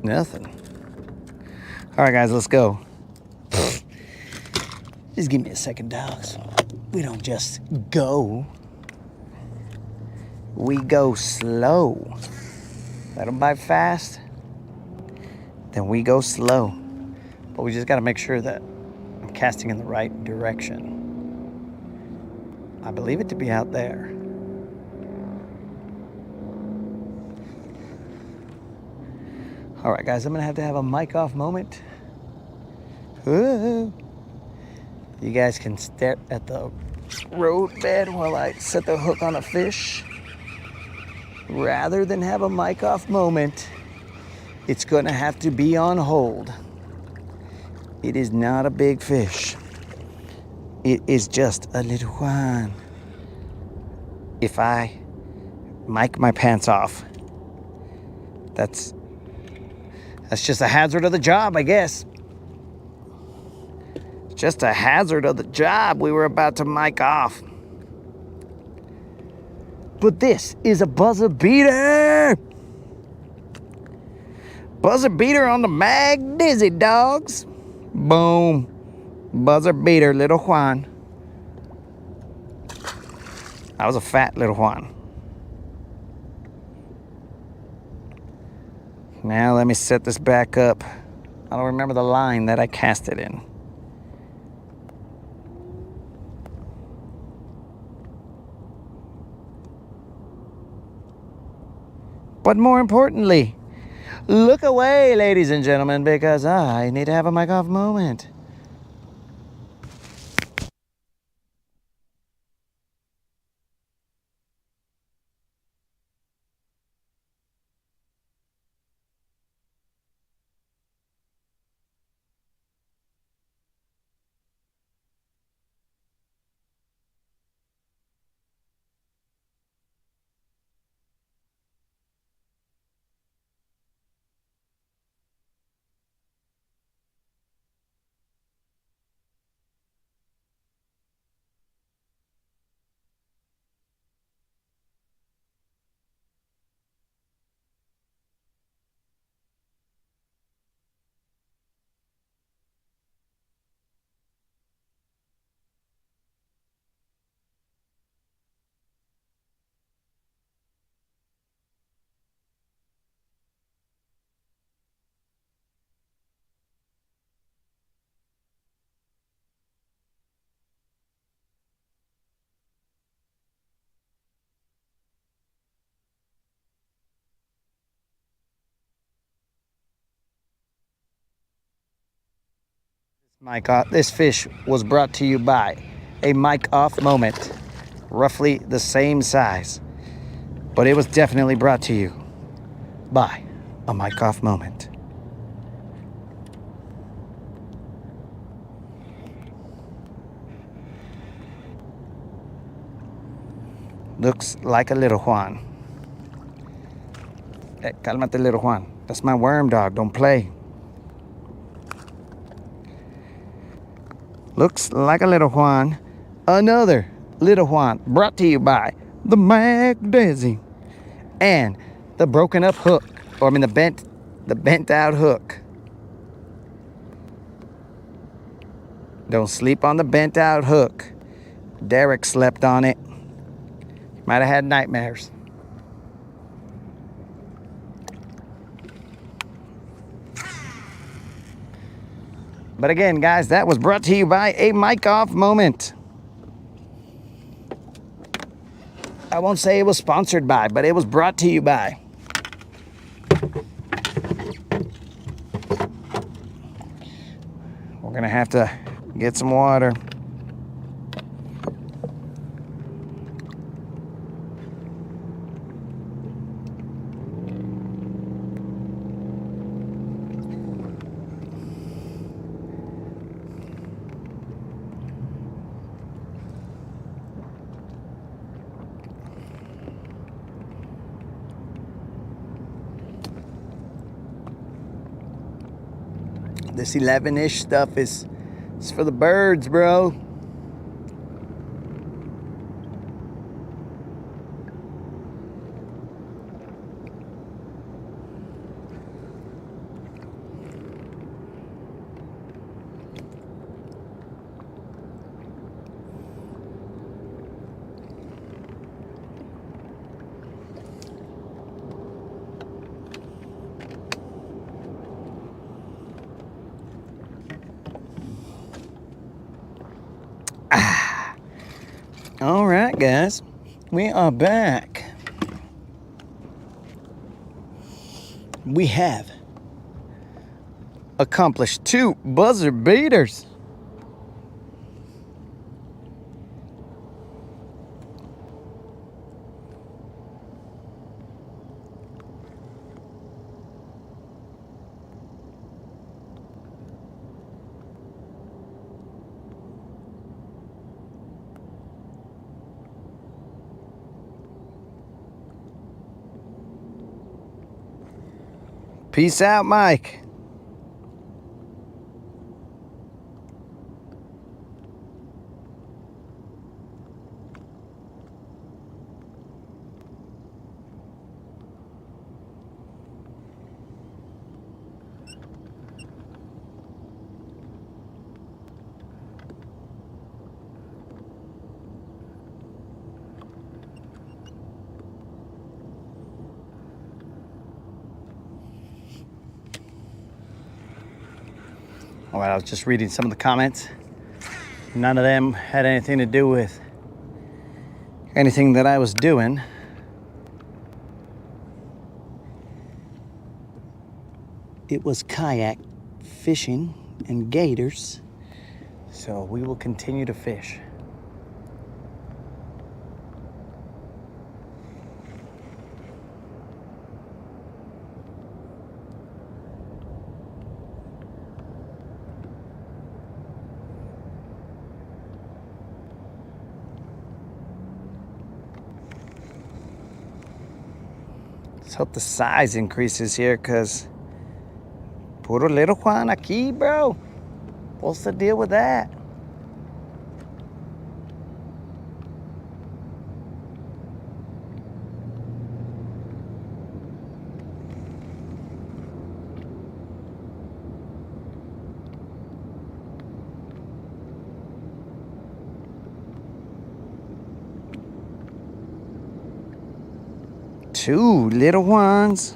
Nothing. All right, guys, let's go. Just give me a second, dogs. We don't just go. We go slow. Let them bite fast, then we go slow. But we just got to make sure that I'm casting in the right direction. I believe it to be out there. All right, guys, I'm gonna have to have a mic off moment. Ooh. You guys can stare at the road bed while I set the hook on a fish. Rather than have a mic off moment, it's gonna have to be on hold. It is not a big fish. It is just a little Juan. If I mic my pants off, that's just a hazard of the job, I guess. Just a hazard of the job. We were about to mic off. But this is a buzzer beater. Buzzer beater on the mag dizzy, dogs. Boom. Buzzer beater, little Juan. That was a fat little Juan. Now let me set this back up. I don't remember the line that I cast it in. But more importantly, look away, ladies and gentlemen, because I need to have a mic off moment. This fish was brought to you by a mic off moment, roughly the same size, but it was definitely brought to you by a mic off moment. Looks like a little Juan. Hey, calmate, little Juan. That's my worm, dog. Don't play. Looks like a little Juan. Another little Juan brought to you by the Mag Dizzy and the broken up hook, or I mean the bent out hook. Don't sleep on the bent out hook. Derek slept on it. Might have had nightmares. But again, guys, that was brought to you by a mic off moment. I won't say it was sponsored by, but it was brought to you by. We're gonna have to get some water. This 11-ish stuff is for the birds, bro. All right, guys, we are back. We have accomplished 2 buzzer beaters. Peace out, Mike. All right, I was just reading some of the comments. None of them had anything to do with anything that I was doing. It was kayak fishing and gators. So we will continue to fish. Let's hope the size increases here, because puro little Juan aquí, bro. What's the deal with that? Two little Juans.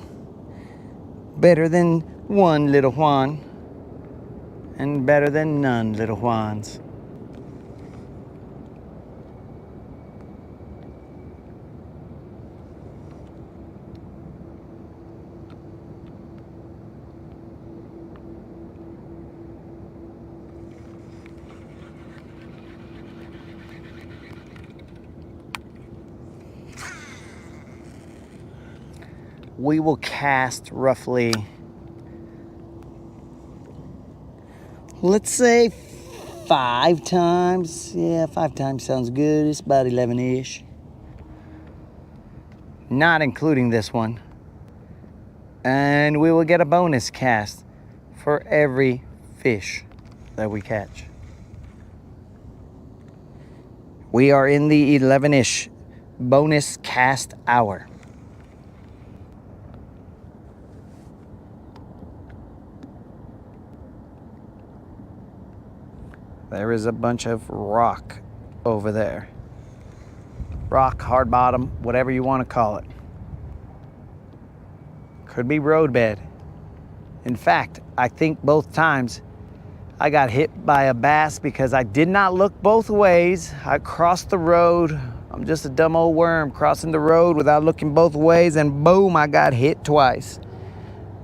Better than one little Juan. And better than none little Juans. We will cast roughly, let's say 5 times. Yeah, 5 times sounds good. It's about 11-ish. Not including this one. And we will get a bonus cast for every fish that we catch. We are in the 11-ish bonus cast hour. There is a bunch of rock over there. Rock, hard bottom, whatever you want to call it. Could be roadbed. In fact, I think both times I got hit by a bass because I did not look both ways. I crossed the road. I'm just a dumb old worm crossing the road without looking both ways, and boom, I got hit twice.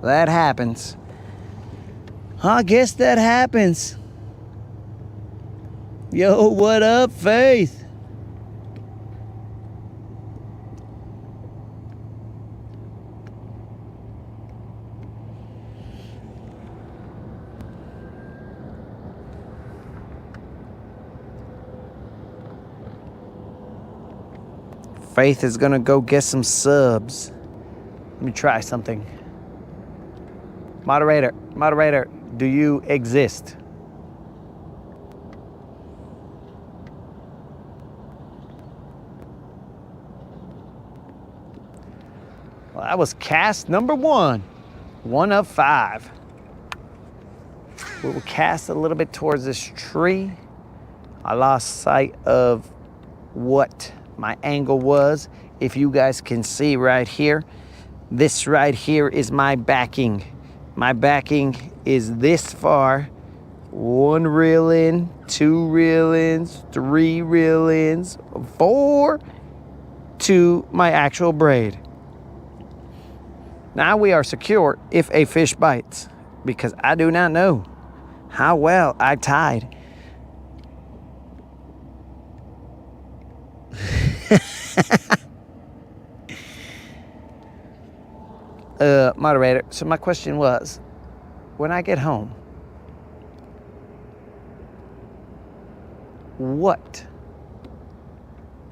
That happens. I guess that happens. Yo, what up, Faith? Faith is gonna go get some subs. Let me try something. Moderator, do you exist? Well, that was cast number 1. 1 of 5. We will cast a little bit towards this tree. I lost sight of what my angle was. If you guys can see right here, this right here is my backing. My backing is this far. 1 reel in, 2 reel ins, 3 reel ins, 4 to my actual braid. Now we are secure if a fish bites, because I do not know how well I tied. Moderator, so my question was, when I get home, what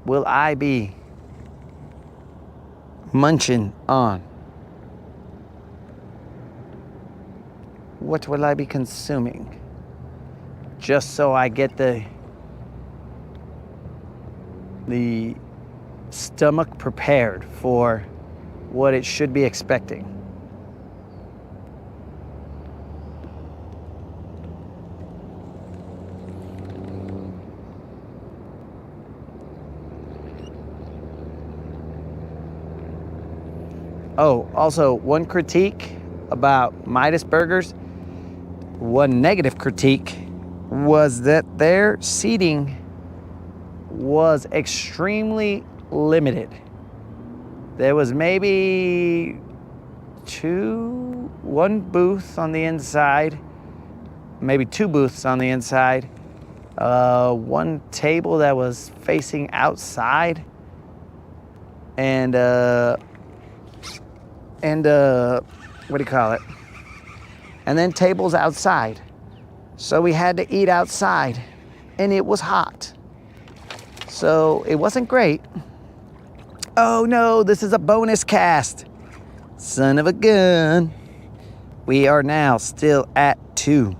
will I be munching on? what will I be consuming? Just so I get the stomach prepared for what it should be expecting. Oh, also one critique about Midas Burgers, one negative critique was that their seating was extremely limited. There was maybe one booth on the inside, maybe two booths on the inside, one table that was facing outside, and what do you call it? And then tables outside. So we had to eat outside, and it was hot. So it wasn't great. Oh no, this is a bonus cast. Son of a gun. We are now still at 2.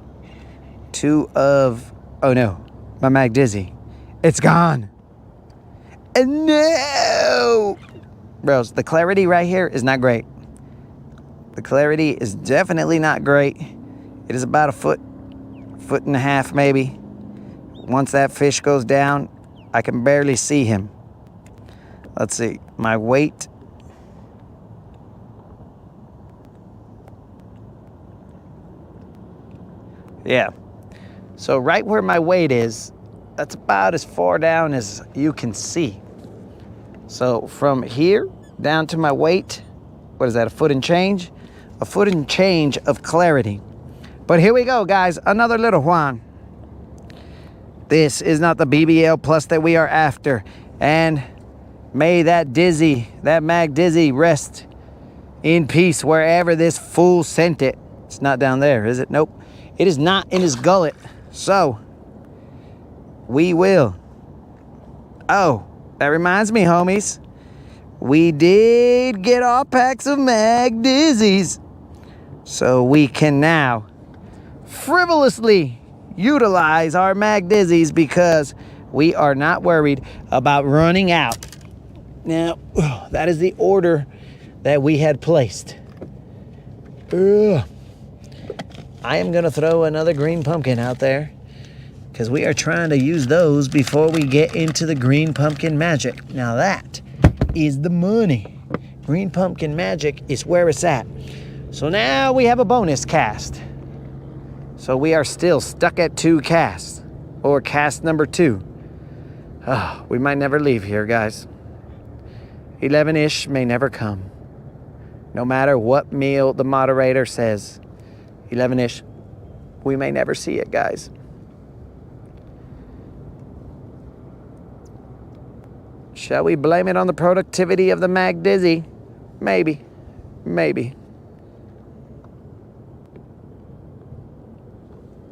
2 of, oh no, my Mag Dizzy. It's gone. And no! Bros, the clarity right here is not great. The clarity is definitely not great. It is about a foot and a half maybe. Once that fish goes down, I can barely see him. Let's see, my weight. Yeah, so right where my weight is, that's about as far down as you can see. So from here down to my weight, what is that, a foot and change? A foot and change of clarity. But here we go, guys, another little Juan. This is not the BBL Plus that we are after. And may that Mag Dizzy rest in peace wherever this fool sent it. It's not down there, is it? Nope. It is not in his gullet. So, we will. Oh, that reminds me, homies. We did get our packs of Mag Dizzies. So we can now frivolously utilize our Mag Dizzies because we are not worried about running out. Now, that is the order that we had placed. I am going to throw another green pumpkin out there because we are trying to use those before we get into the green pumpkin magic. Now that is the money. Green pumpkin magic is where it's at. So now we have a bonus cast. So we are still stuck at 2 casts, or cast number 2. Oh, we might never leave here, guys. 11-ish may never come. No matter what meal the moderator says, 11-ish, we may never see it, guys. Shall we blame it on the productivity of the Mag Dizzy? Maybe. Maybe.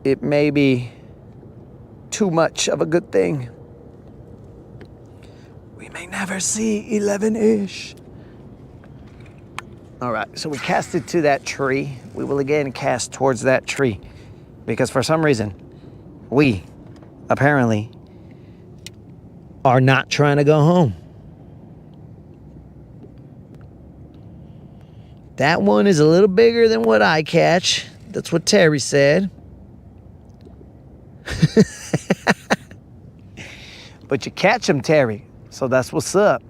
It may be too much of a good thing. We may never see 11-ish. All right, so we cast it to that tree. We will again cast towards that tree because for some reason, we apparently are not trying to go home. That one is a little bigger than what I catch. That's what Terry said. But you catch him, Terry, so that's what's up.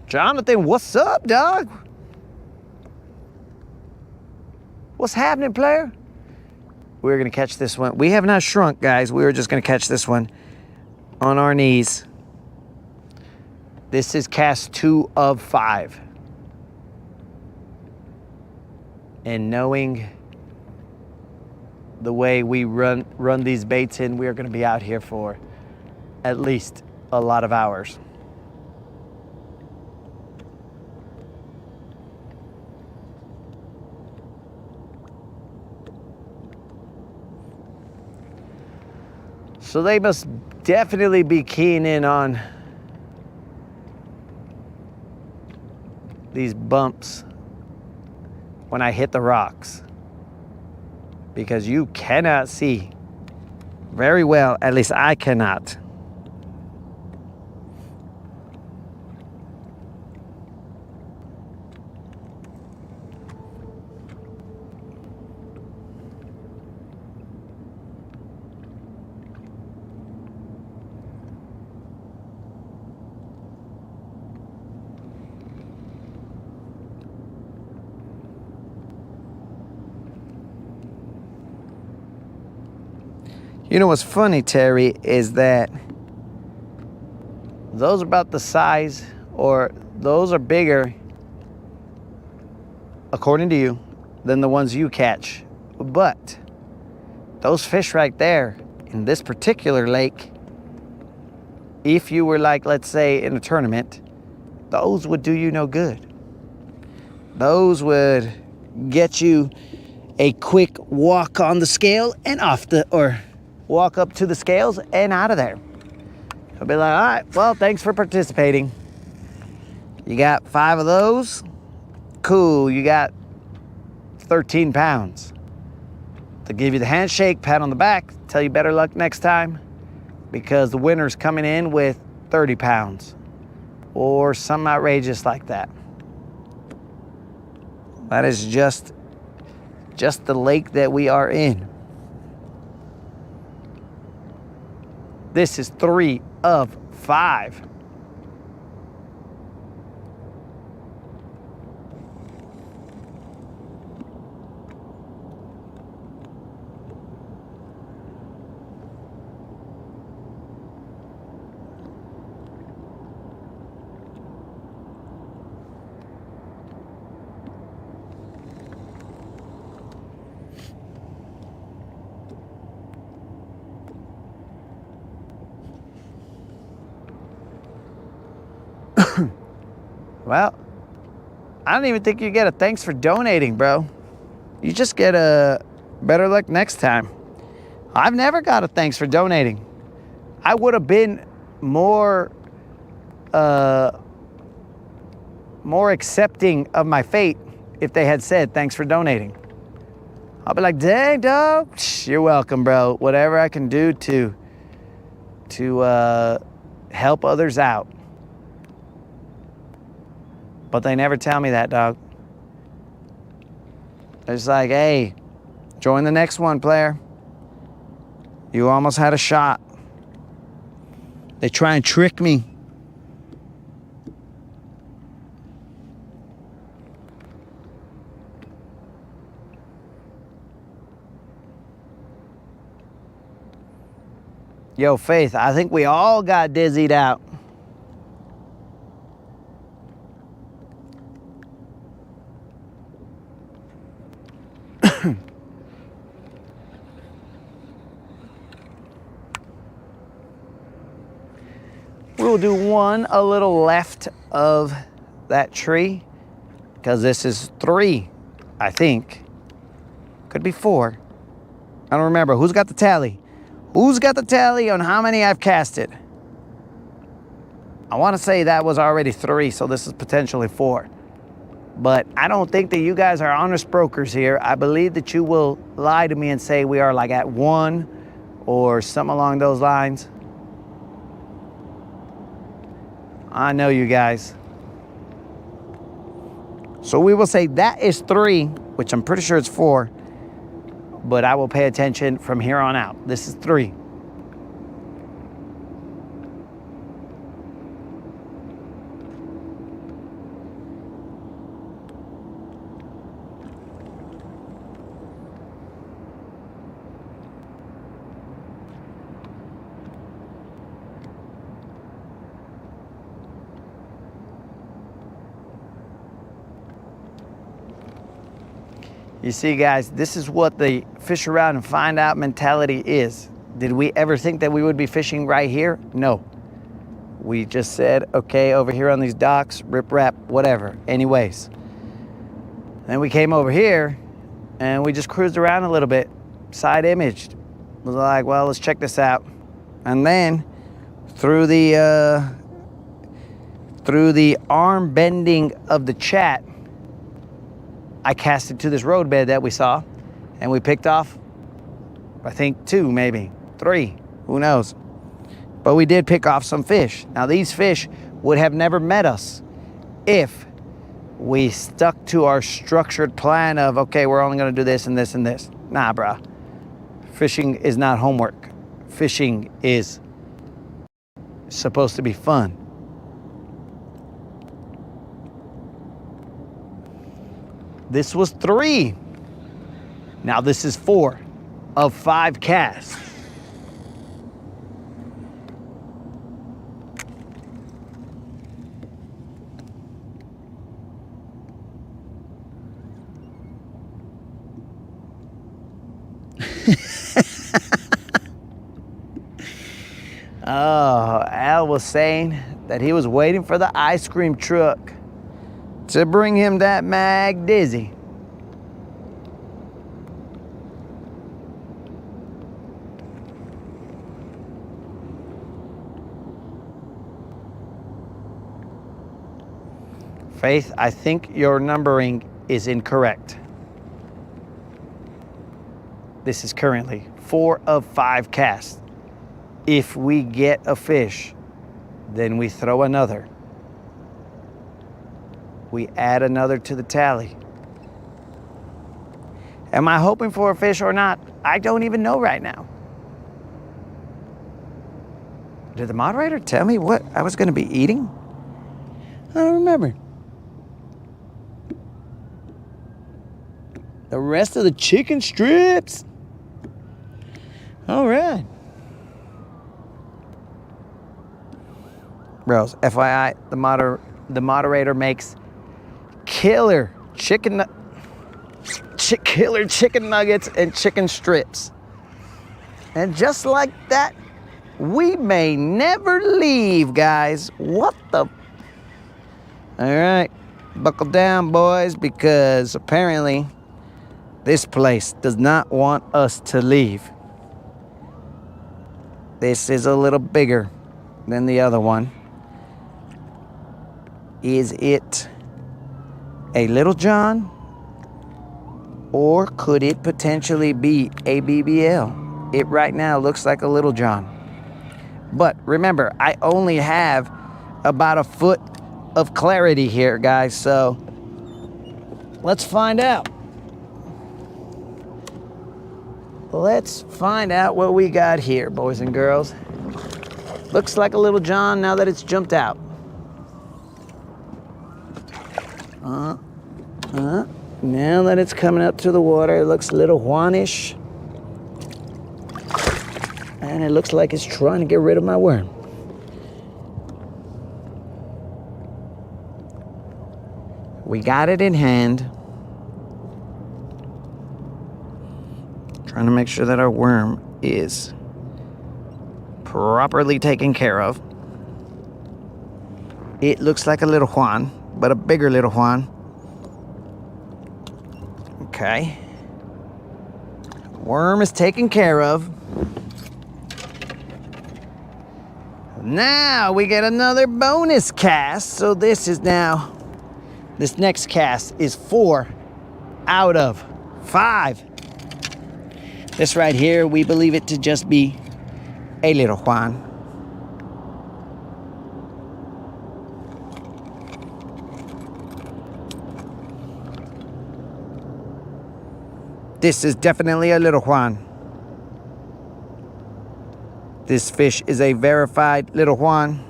Jonathan, what's up, dog? What's happening, player? We're gonna catch this one. We have not shrunk, guys. We were just gonna catch this one on our knees. This is cast 2 of 5. And knowing the way we run these baits in, we are gonna be out here for at least a lot of hours. So they must definitely be keying in on these bumps when I hit the rocks, because you cannot see very well, at least I cannot. You know what's funny, Terry, is that those are about the size, or those are bigger, according to you, than the ones you catch. But those fish right there in this particular lake, if you were like, let's say, in a tournament, those would do you no good. Those would get you a quick walk on the scale and off the, or walk up to the scales and out of there. I'll be like, all right, well, thanks for participating. You got 5 of those? Cool, you got 13 pounds. To give you the handshake, pat on the back, tell you better luck next time, because the winner's coming in with 30 pounds or something outrageous like that. That is just the lake that we are in. This is 3 of 5. Well, I don't even think you get a thanks for donating, bro. You just get a better luck next time. I've never got a thanks for donating. I would have been more accepting of my fate if they had said thanks for donating. I'll be like, dang, dog, you're welcome, bro. Whatever I can do to help others out. But they never tell me that, dog. They're just like, hey, join the next one, player. You almost had a shot. They try and trick me. Yo, Faith, I think we all got dizzied out. We'll do one a little left of that tree, because this is 3, I think. Could be 4. I don't remember. Who's got the tally? Who's got the tally on how many I've casted? I want to say that was already 3, so this is potentially 4. But I don't think that you guys are honest brokers here. I believe that you will lie to me and say we are like at 1 or something along those lines. I know you guys. So we will say that is 3, which I'm pretty sure it's 4. But I will pay attention from here on out. This is 3. You see, guys, this is what the fish around and find out mentality is. Did we ever think that we would be fishing right here? No. We just said, okay, over here on these docks, rip rap, whatever. Anyways. Then we came over here and we just cruised around a little bit, side imaged. Was like, well, let's check this out. And then through the through the arm bending of the chat, I cast it to this roadbed that we saw, and we picked off, I think 2, maybe 3, who knows. But we did pick off some fish. Now these fish would have never met us if we stuck to our structured plan of, okay, we're only gonna do this and this and this. Nah, bruh. Fishing is not homework. Fishing is supposed to be fun. This was 3. Now this is 4 of 5 casts. Oh, Al was saying that he was waiting for the ice cream truck to bring him that mag dizzy. Faith, I think your numbering is incorrect. This is currently 4 of 5 casts. If we get a fish, then we throw another. We add another to the tally. Am I hoping for a fish or not? I don't even know right now. Did the moderator tell me what I was going to be eating? I don't remember. The rest of the chicken strips. All right. Bros, FYI, the moderator makes killer chicken nuggets and chicken strips. And just like that, we may never leave, guys. What the? All right, buckle down, boys, because apparently this place does not want us to leave. This is a little bigger than the other one. Is it a Little John? Or could it potentially be a BBL? It right now looks like a Little John. But remember, I only have about a foot of clarity here, guys. So let's find out. Let's find out what we got here, boys and girls. Looks like a Little John now that it's jumped out. Now that it's coming up to the water, it looks a little Juanish. And it looks like it's trying to get rid of my worm. We got it in hand. Trying to make sure that our worm is properly taken care of. It looks like a little Juan, but a bigger little Juan. Okay. Worm is taken care of. Now we get another bonus cast. So this next cast is 4 out of 5. This right here, we believe it to just be a little Juan. This is definitely a little Juan. This fish is a verified little Juan.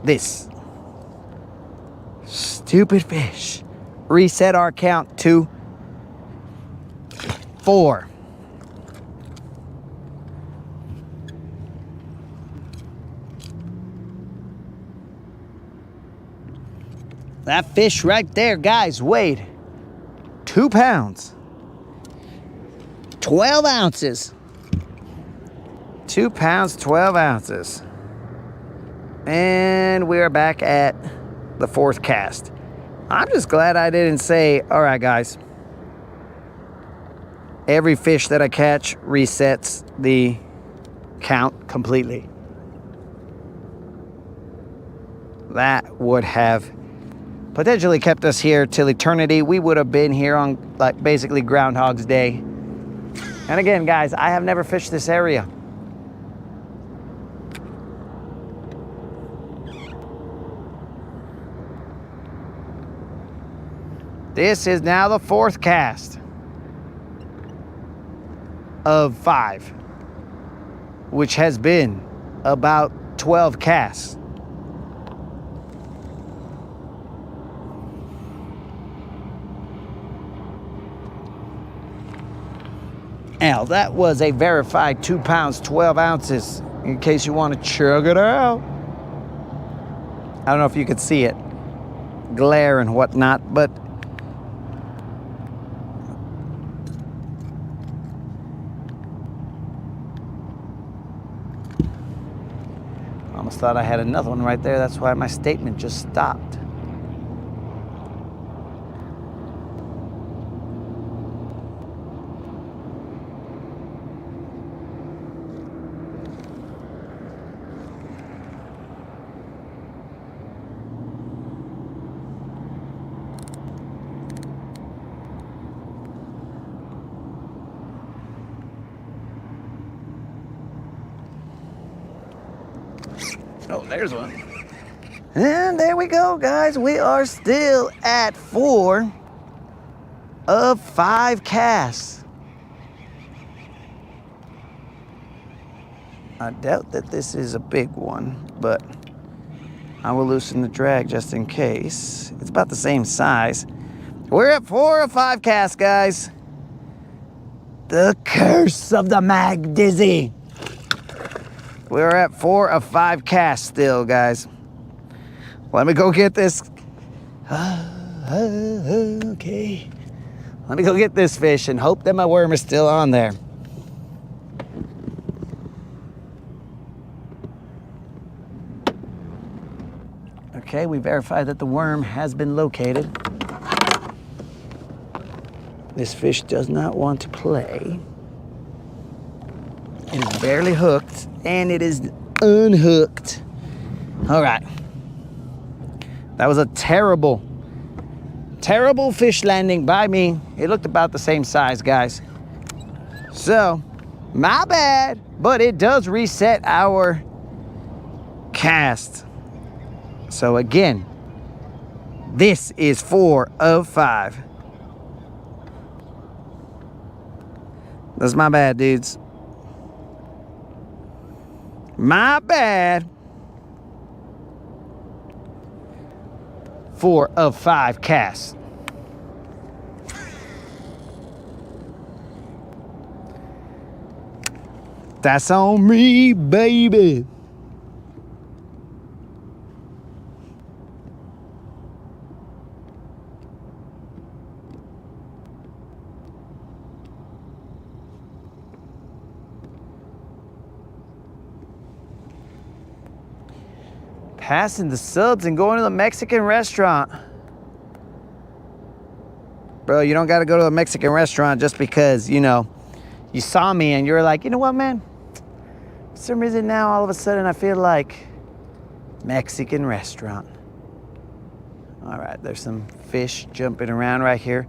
This stupid fish reset our count to 4. That fish right there, guys, weighed 2 pounds, 12 ounces. 2 pounds, 12 ounces. And we're back at the 4th cast. I'm just glad I didn't say, all right, guys, every fish that I catch resets the count completely. That would have potentially kept us here till eternity. We would have been here on like basically Groundhog's Day. And again, guys, I have never fished this area. This is now the 4th cast of 5, which has been about 12 casts. Now, that was a verified 2 pounds, 12 ounces, in case you want to chug it out. I don't know if you could see it, glare and whatnot, but I almost thought I had another one right there. That's why my statement just stopped. Oh, there's one. And there we go, guys. We are still at 4 of 5 casts. I doubt that this is a big one, but I will loosen the drag just in case. It's about the same size. We're at 4 of 5 casts, guys. The curse of the Mag Dizzy. We're at 4 of 5 casts still, guys. Let me go get this. Okay. Let me go get this fish and hope that my worm is still on there. Okay, we verified that the worm has been located. This fish does not want to play. It is barely hooked, and it is unhooked. All right. That was a terrible, terrible fish landing by me. It looked about the same size, guys. So, my bad, but it does reset our cast. So again, this is 4 of 5. That's my bad, dudes. My bad. 4 of 5 casts. That's on me, baby. Passing the subs and going to the Mexican restaurant. Bro, you don't got to go to a Mexican restaurant just because, you know, you saw me and you're like, you know what, man? For some reason now, all of a sudden, I feel like Mexican restaurant. All right, there's some fish jumping around right here.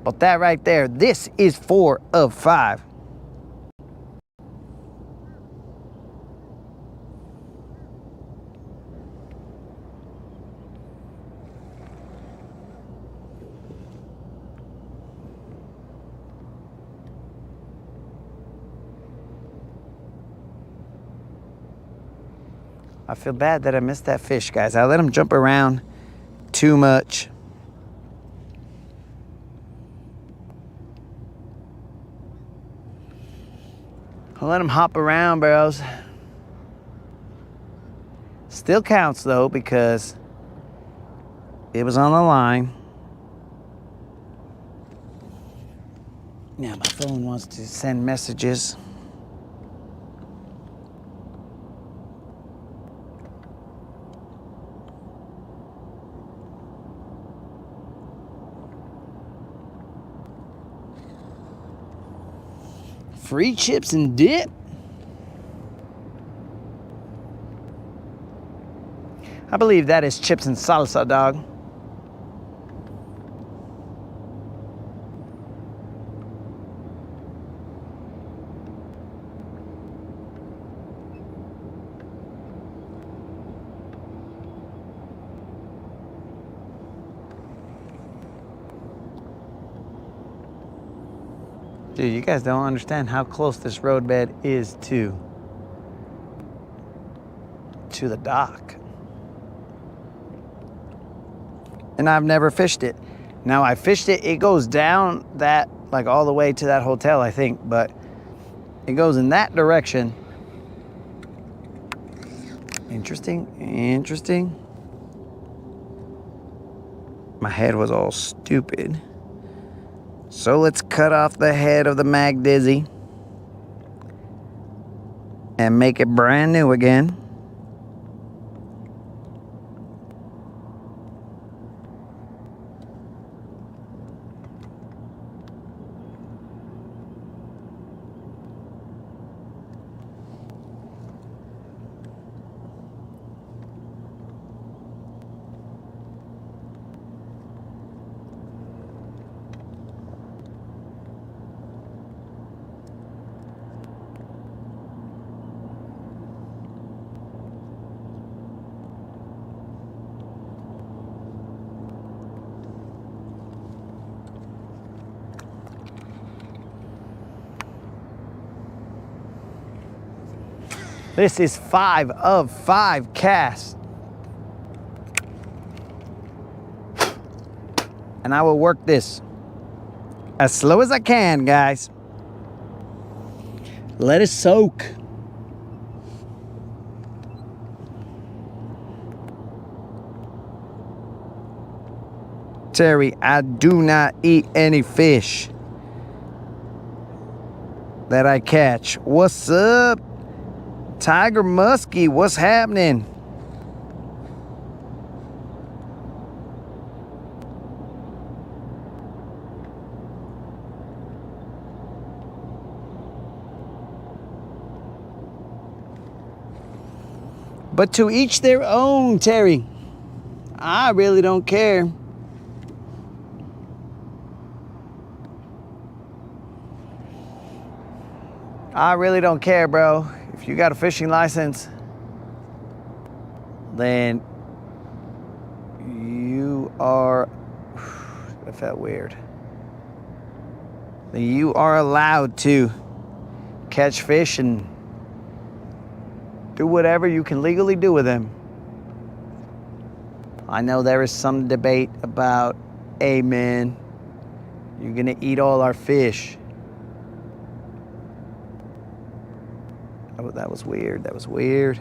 But that right there, this is 4 of 5. I feel bad that I missed that fish, guys. I let him jump around too much. I let him hop around, bros. Still counts, though, because it was on the line. Now my phone wants to send messages. Free chips and dip. I believe that is chips and salsa, dog. Dude, you guys don't understand how close this roadbed is to the dock. And I've never fished it. Now I fished it, it goes down that, like all the way to that hotel, I think, but it goes in that direction. Interesting, interesting. My head was all stupid. So let's cut off the head of the Mag Dizzy and make it brand new again. This is 5 of 5 casts. And I will work this as slow as I can, guys. Let it soak. Terry, I do not eat any fish that I catch. What's up? Tiger Muskie, what's happening? But to each their own, Terry. I really don't care. I really don't care, bro. If you got a fishing license, then you are, that felt weird. Then you are allowed to catch fish and do whatever you can legally do with them. I know there is some debate about, hey man, you're gonna eat all our fish. That was weird. That was weird.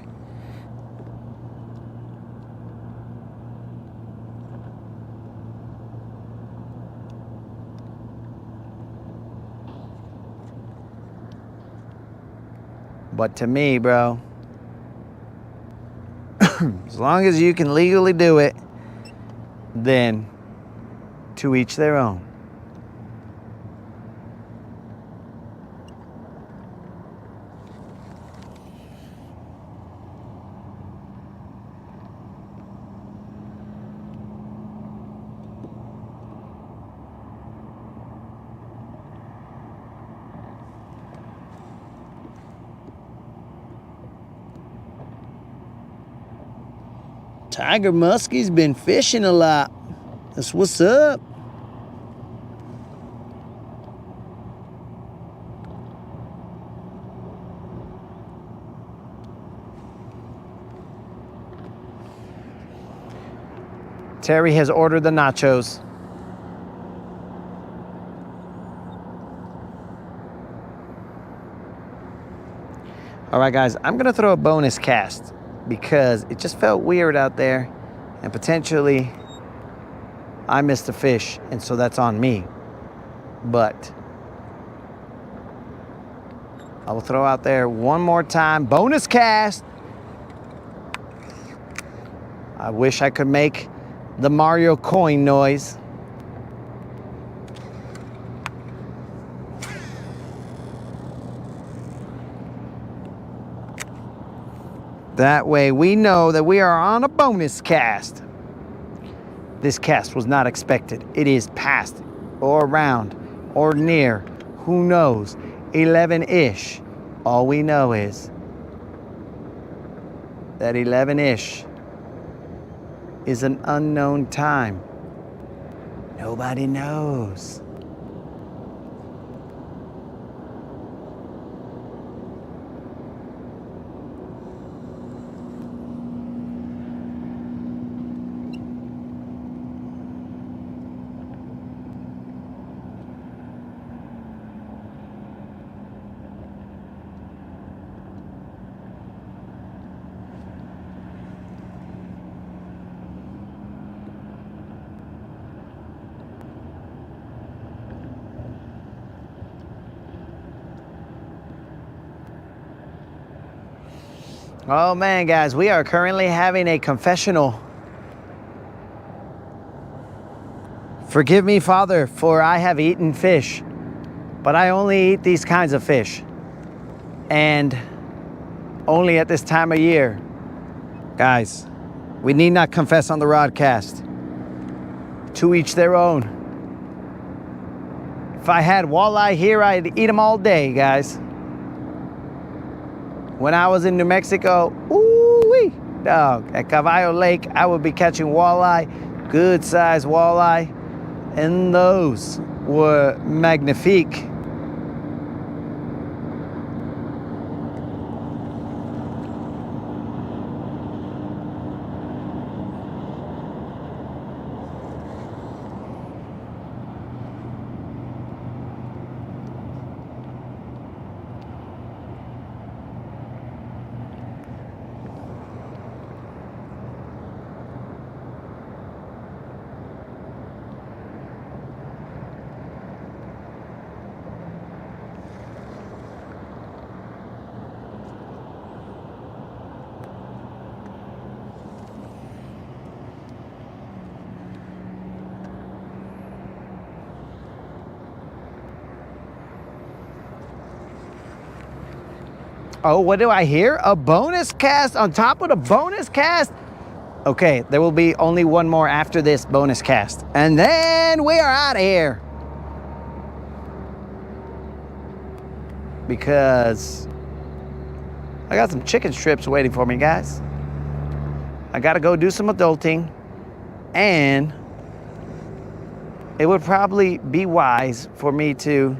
But to me, bro, as long as you can legally do it, then to each their own. Tiger Muskie's been fishing a lot. That's what's up. Terry has ordered the nachos. All right, guys, I'm gonna throw a bonus cast because it just felt weird out there and potentially I missed a fish, and so that's on me. But I will throw out there one more time, bonus cast. I wish I could make the Mario coin noise. That way we know that we are on a bonus cast. This cast was not expected. It is past or around or near. Who knows? 11-ish. All we know is that 11-ish is an unknown time. Nobody knows. Oh man, guys, we are currently having a confessional. Forgive me, Father, for I have eaten fish, but I only eat these kinds of fish. And only at this time of year. Guys, we need not confess on the Rodcast. To each their own. If I had walleye here, I'd eat them all day, guys. When I was in New Mexico, ooh-wee, dog, at Caballo Lake, I would be catching walleye, good sized walleye, and those were magnifique. Oh, what do I hear? A bonus cast on top of the bonus cast? Okay, there will be only one more after this bonus cast. And then we are out of here. Because I got some chicken strips waiting for me, guys. I gotta go do some adulting. And it would probably be wise for me to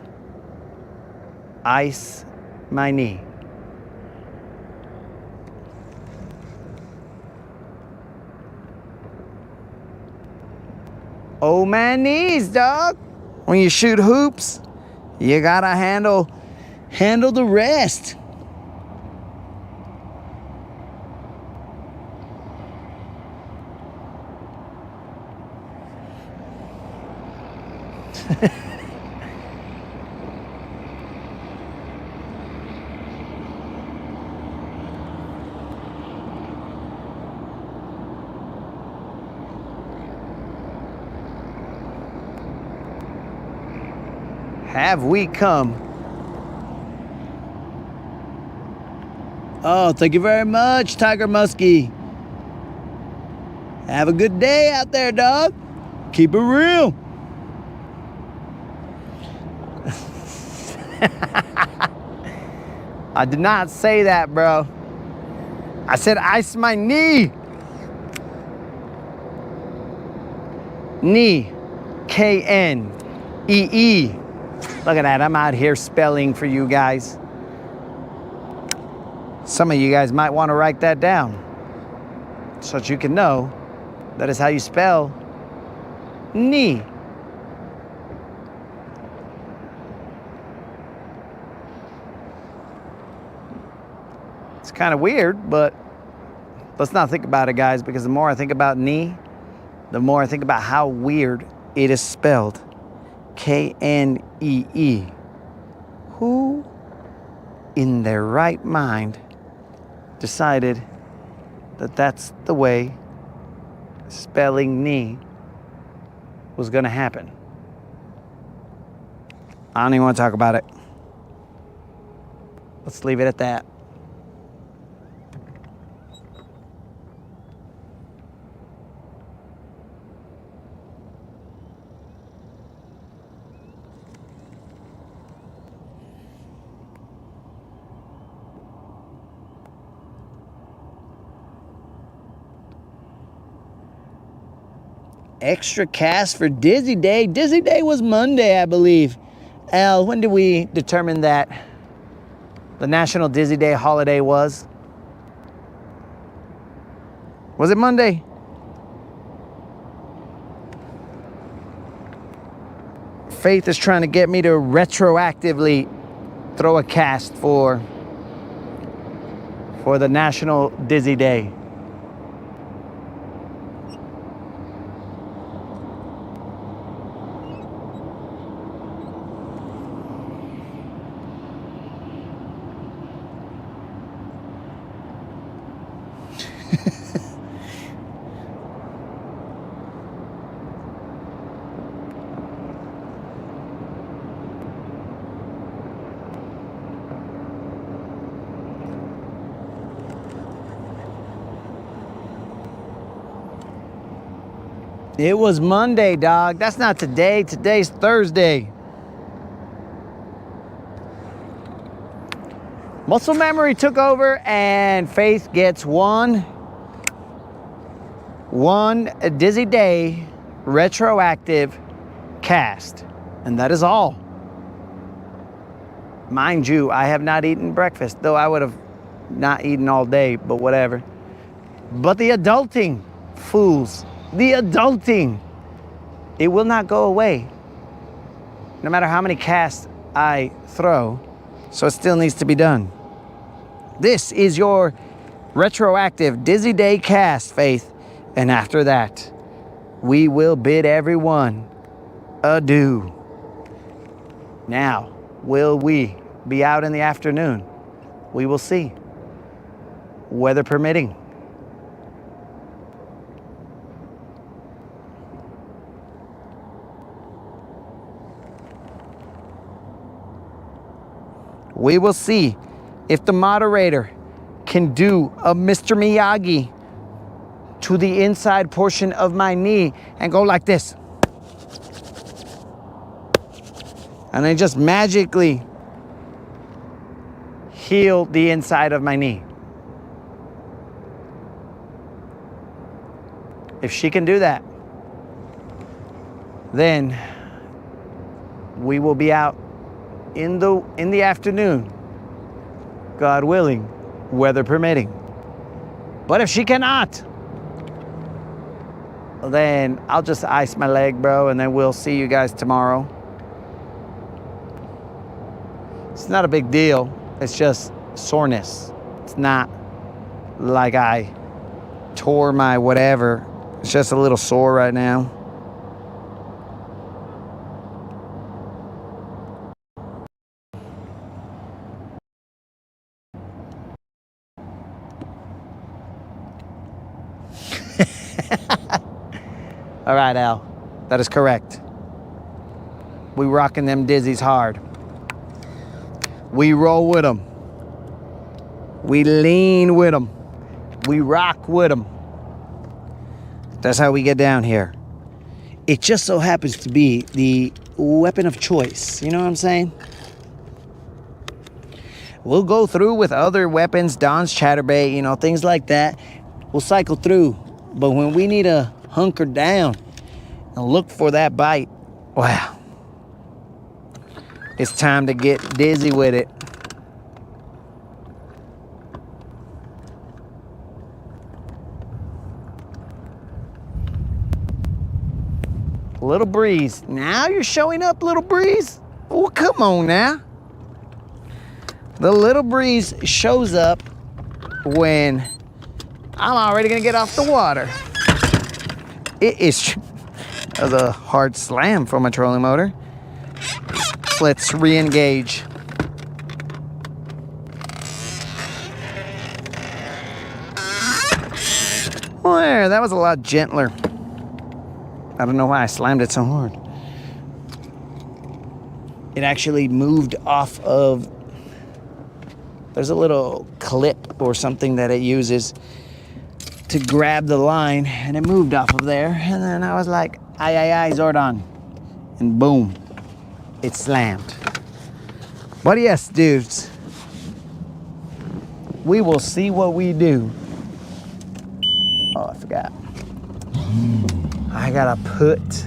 ice my knee. Oh man, knees, dog. When you shoot hoops, you gotta handle the rest. Have we come? Oh, thank you very much, Tiger Muskie. Have a good day out there, dog. Keep it real. I did not say that, bro. I said ice my knee. Knee. K-N-E-E. Look at that, I'm out here spelling for you guys. Some of you guys might want to write that down so that you can know that is how you spell knee. It's kind of weird, but let's not think about it, guys, because the more I think about knee, the more I think about how weird it is spelled. K-N-E-E. Who in their right mind decided that that's the way spelling knee was going to happen? I don't even want to talk about it. Let's leave it at that. Extra cast for Dizzy Day. Dizzy Day was Monday, I believe. Al, when did we determine that the National Dizzy Day holiday was? Was it Monday? Faith is trying to get me to retroactively throw a cast for the National Dizzy Day. It was Monday, dog. That's not today. Today's Thursday. Muscle memory took over and Faith gets one Dizzy Day retroactive cast. And that is all. Mind you, I have not eaten breakfast, though I would have not eaten all day, but whatever. But the adulting, fools. The adulting, it will not go away no matter how many casts I throw, so it still needs to be done. This is your retroactive Dizzy Day cast, Faith, and after that we will bid everyone adieu. Now, will we be out in the afternoon? We will see, weather permitting. We will see if the moderator can do a Mr. Miyagi to the inside portion of my knee and go like this. And then just magically heal the inside of my knee. If she can do that, then we will be out in the afternoon, God willing, weather permitting. But if she cannot, then I'll just ice my leg, bro, and then we'll see you guys tomorrow. It's not a big deal. It's just soreness. It's not like I tore my whatever. It's just a little sore right now. All right, Al, that is correct. We rocking them dizzies hard. We roll with them. We lean with them. We rock with them. That's how we get down here. It just so happens to be the weapon of choice. You know what I'm saying? We'll go through with other weapons, Don's Chatterbait, you know, things like that. We'll cycle through. But when we need to hunker down and look for that bite, wow, it's time to get dizzy with it. Little breeze. Now you're showing up, little breeze. Oh, come on now. The little breeze shows up when I'm already gonna get off the water. It is, that was a hard slam from a trolling motor. Let's re-engage. There, that was a lot gentler. I don't know why I slammed it so hard. It actually moved off of, there's a little clip or something that it uses to grab the line, and it moved off of there, and then I was like, aye, Zordon, and boom, it slammed. But yes, dudes, we will see what we do. Oh, I forgot. I gotta put.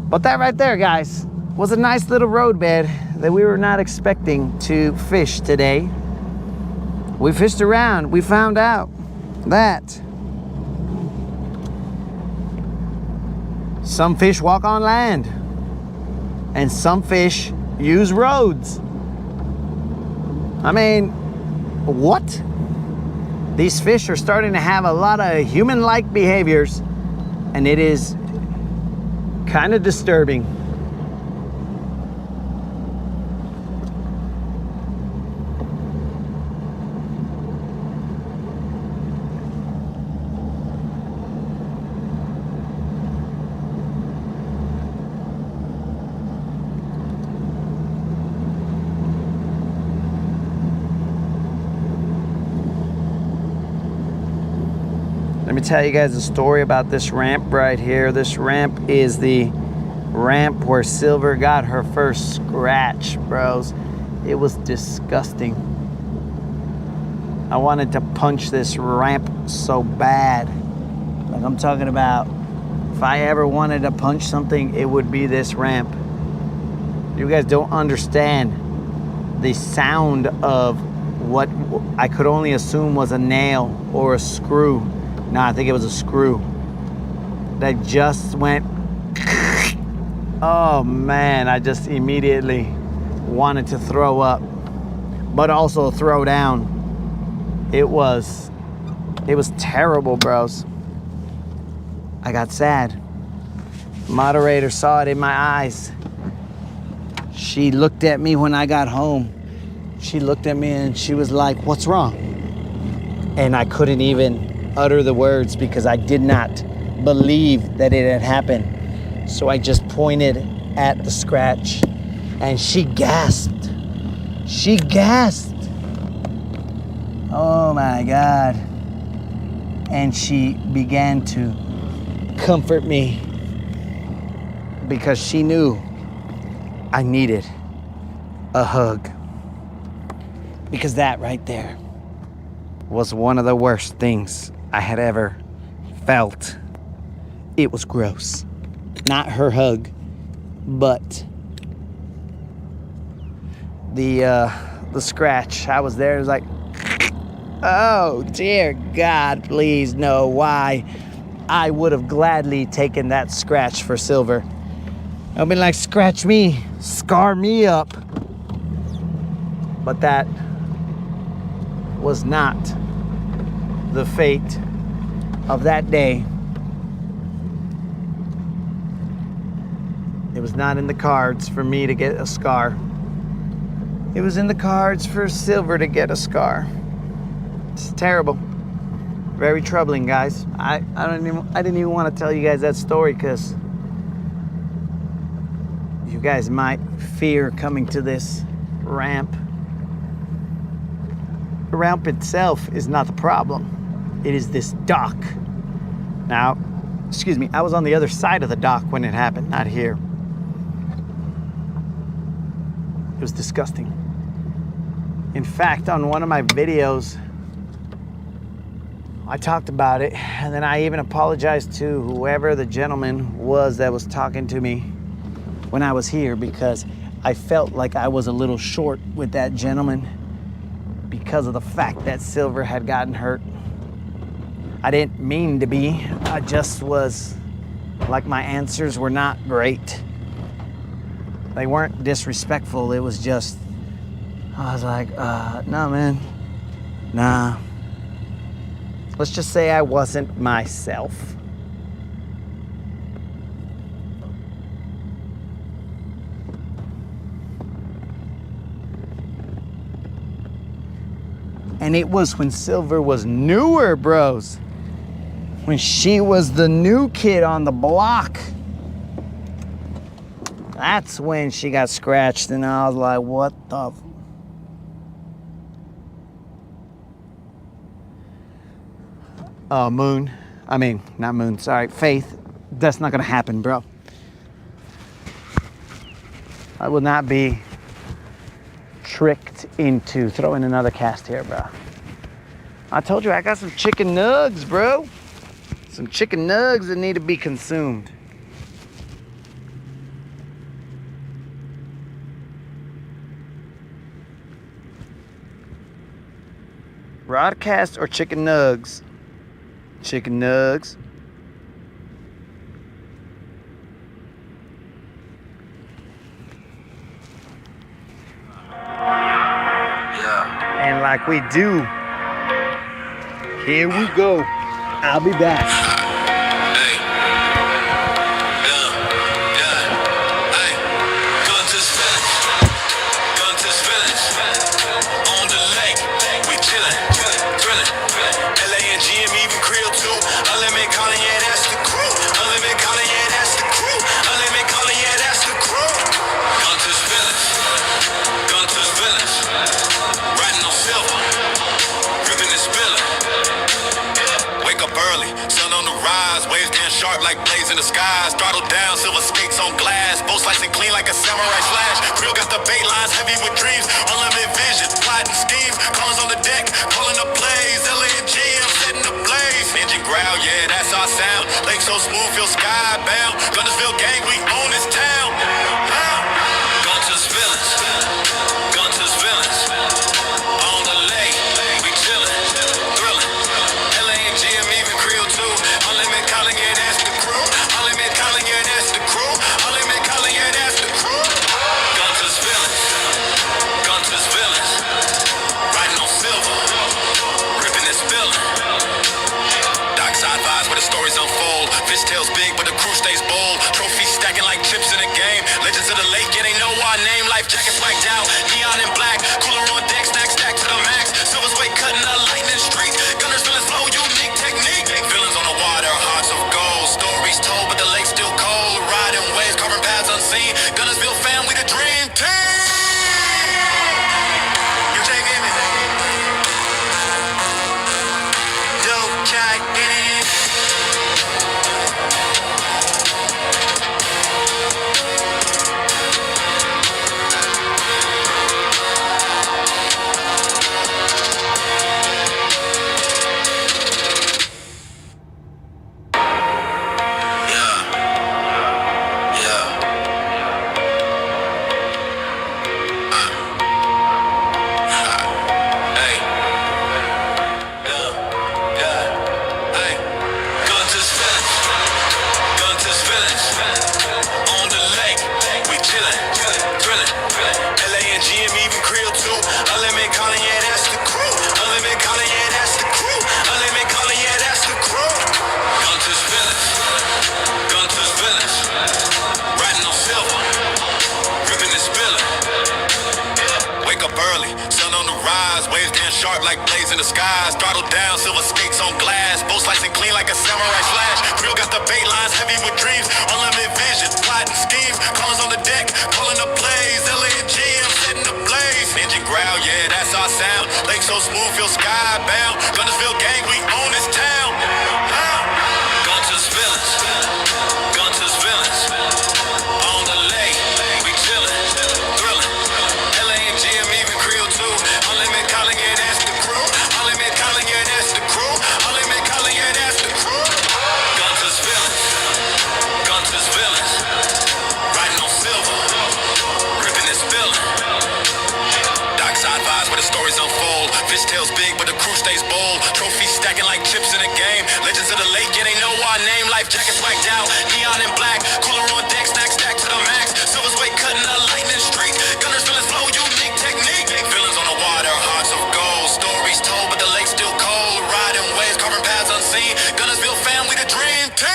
But that right there, guys, was a nice little roadbed that we were not expecting to fish today. We fished around, we found out that some fish walk on land and some fish use roads. I mean, what? These fish are starting to have a lot of human-like behaviors, and it is kind of disturbing. Let me tell you guys a story about this ramp right here. This ramp is the ramp where Silver got her first scratch, bros. It was disgusting. I wanted to punch this ramp so bad. Like, I'm talking about, if I ever wanted to punch something, it would be this ramp. You guys don't understand the sound of what I could only assume was a nail or a screw. No, I think it was a screw that just went. Oh man, I just immediately wanted to throw up, but also throw down. It was terrible, bros. I got sad. Moderator saw it in my eyes. She looked at me when I got home. She looked at me and she was like, "What's wrong?" And I couldn't even utter the words because I did not believe that it had happened. So I just pointed at the scratch and she gasped. She gasped. Oh my God. And she began to comfort me because she knew I needed a hug. Because that right there was one of the worst things I had ever felt. It was gross. Not her hug, but the scratch. I was there, it was like, oh dear God, please no, why? I would have gladly taken that scratch for Silver. I've been like, scratch me, scar me up. But that was not the fate of that day. It was not in the cards for me to get a scar. It was in the cards for Silver to get a scar. It's terrible. Very troubling, guys. I didn't even want to tell you guys that story because you guys might fear coming to this ramp. The ramp itself is not the problem. It is this dock. Now, excuse me, I was on the other side of the dock when it happened, not here. It was disgusting. In fact, on one of my videos, I talked about it, and then I even apologized to whoever the gentleman was that was talking to me when I was here, because I felt like I was a little short with that gentleman because of the fact that Silver had gotten hurt. I didn't mean to be. I just was like, my answers were not great. They weren't disrespectful. It was just, I was like, no, man. Nah. Let's just say I wasn't myself. And it was when Silver was newer, bros. When she was the new kid on the block. That's when she got scratched, and I was like, what the? Moon. I mean, not Moon, sorry, Faith. That's not gonna happen, bro. I will not be tricked into throwing another cast here, bro. I told you I got some chicken nugs, bro. Some chicken nugs that need to be consumed. Rodcast or chicken nugs? Chicken nugs. Yeah. And like we do, here we go. I'll be back. Sharp like blades in the skies, throttle down, silver skates on glass, boat slicing clean like a samurai slash. Grill got the bait lines heavy with dreams, unlimited vision, plotting schemes, callers on the deck, calling the plays, LA&G, I'm setting the blaze. Engine growl, yeah, that's our sound. Lake so smooth, feel skybound. Guntersville gang, we own this town. Gunter's villains, Gunter's villains. On the lake, we chillin', thrillin'. LA&G, I'm even Creole too. Unlimited calling, yeah, that's the crew. Unlimited calling, yeah, that's the crew. Unlimited calling, yeah, that's the crew. Gunter's villains, Gunter's villains. Riding on silver, ripping and spillin'. Dockside vibes where the stories unfold. Fish tails big, but the crew stays bold. Trophies stacking like chips in a game. Legends of the lake, yeah, they know our name. Life jackets wiped out, neon and black. Cooler on deck, snack stack to the max. Silver's way cutting a lightning streak. Guntersville is flow, unique technique. Villains on the water, hearts of gold. Stories told, but the lake's still cold. Riding waves, carving paths unseen. Guntersville family, the dream team. You taking me? Dope, check in. Sharp like blades in the skies, throttle down, silver skates on glass, boat slicing clean like a samurai slash. Grill got the bait lines heavy with dreams, unlimited vision, plotting schemes, callers on the deck, calling the plays, LA&G, I'm setting the blaze. Engine growl, yeah, that's our sound. Lake so smooth, feel skybound. Guntersville gang, we own this town. Gunter's villains, Gunter's villains. On the lake, we chillin', thrillin'. LA&G, I'm even Creole too. Unlimited calling, yeah, that's the crew. Unlimited calling, yeah, that's the crew. Unlimited calling, yeah, that's the crew. Gunter's villains, Gunter's villains. Riding on silver, ripping and spillin'. Dockside vibes where the stories unfold. Fish tails big, but the crew stays bold. Trophies stacking like chips in a game. Legends of the lake, yeah, they know our name. Life jackets wiped out, neon and black. Cooler on deck, snack stack to the max. Silver's way cutting a lightning streak. Guntersville is flow, unique technique. Villains on the water, hearts of gold. Stories told, but the lake's still cold. Riding waves, carving paths unseen. Guntersville family, the dream team.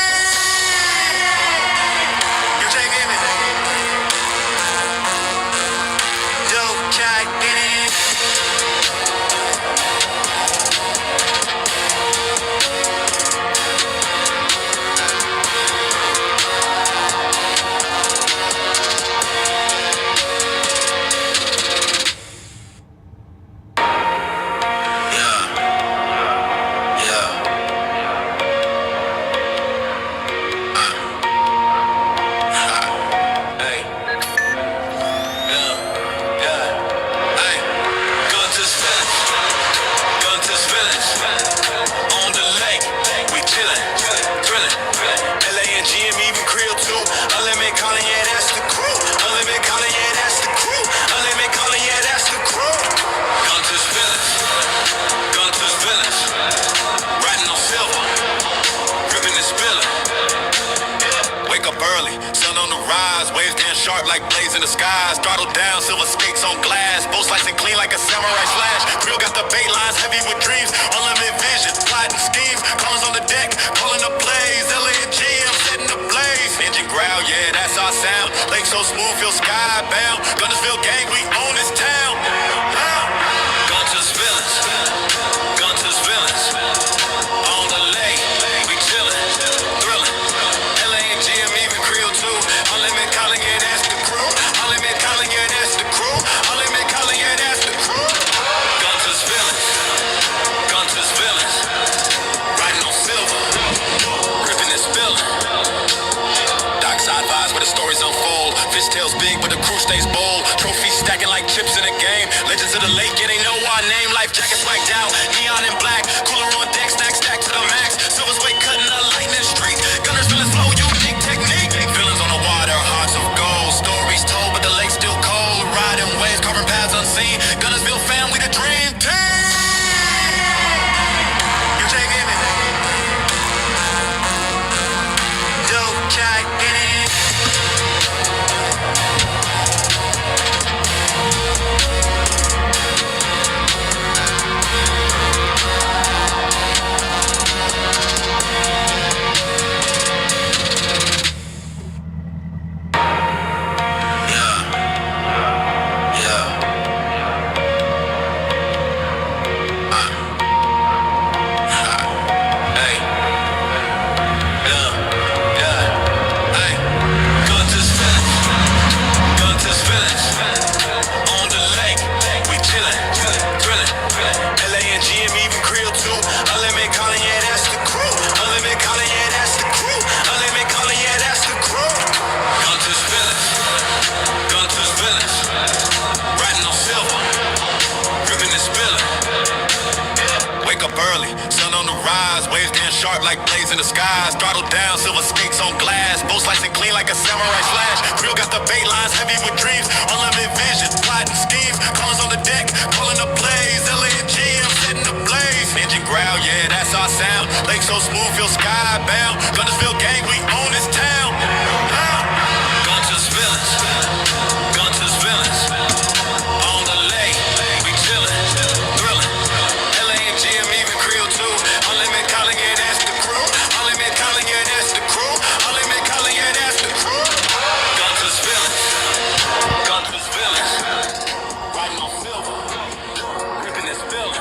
You taking me? Dope, check in. sharp like blades in the skies. Throttle down, silver skates on glass. Both slicing clean like a samurai slash. Real got the bait lines heavy with dreams. Unlimited vision, plotting schemes. Callers on the deck, calling the plays. LA and G, I'm setting the blaze. Engine growl, yeah, that's our sound. Lake so smooth, feel skybound. Guntersville gang, we own this town. Guntersville, Guntersville. On the lake, we chillin', thrillin'. LA and G, I'm even Creole too. Unlimited calling, yeah, that's the crew. Unlimited calling, yeah, that's the crew. Unlimited calling, yeah, that's the crew. Guntersville, Guntersville. Riding on silver, ripping and spillin'. Dockside vibes where the stories unfold. Fish tails big, but the crew stays bold. Trophies stacking like chips in a game. Legends of the lake, yeah, they know our name. Life jackets wiped out, neon and black. Cooler on deck, stack to the max. Silver's weight cutting the lightning streak. Guntersville is flow, unique technique. Villains on the water, hearts of gold. Stories told, but the lake's still cold. Riding waves, carving paths unseen. Guntersville family, the dream team. You taking it? Dope, check in it. Sharp like blades in the skies. Throttle down, silver skates on glass. Both slicing clean like a samurai slash. Real got the bait lines heavy with dreams. Unlimited vision, plotting schemes. Callers on the deck, calling the plays. LA and G, I'm setting the blaze. Engine growl, yeah, that's our sound. Lake so smooth, feel skybound. Guntersville gang, we own this town. Guntersville, Guntersville. On the lake, we chillin', thrillin'. LA and G, I'm even Creole too. Unlimited calling, yeah, that's the crew. Unlimited calling, yeah, that's the crew. Unlimited calling, yeah, that's the crew. Guntersville, Guntersville. Riding on silver, ripping and spillin'.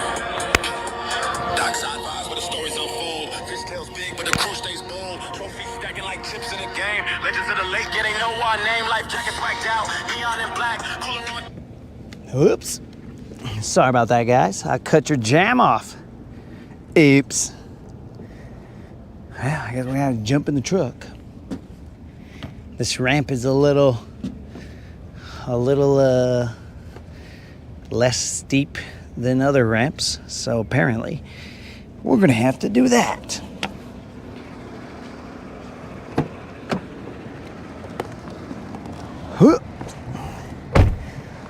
Dockside vibes where the stories unfold. Fish tails big, but the crew stays bold. Trophies stacking like chips in a game. Legends of the lake, yeah, they know our name. Life jackets wiped out, neon and black. Cooler on. Oops. Sorry about that, guys. I cut your jam off. Oops. Well, I guess we gotta jump in the truck. This ramp is a little less steep than other ramps, so apparently we're gonna have to do that.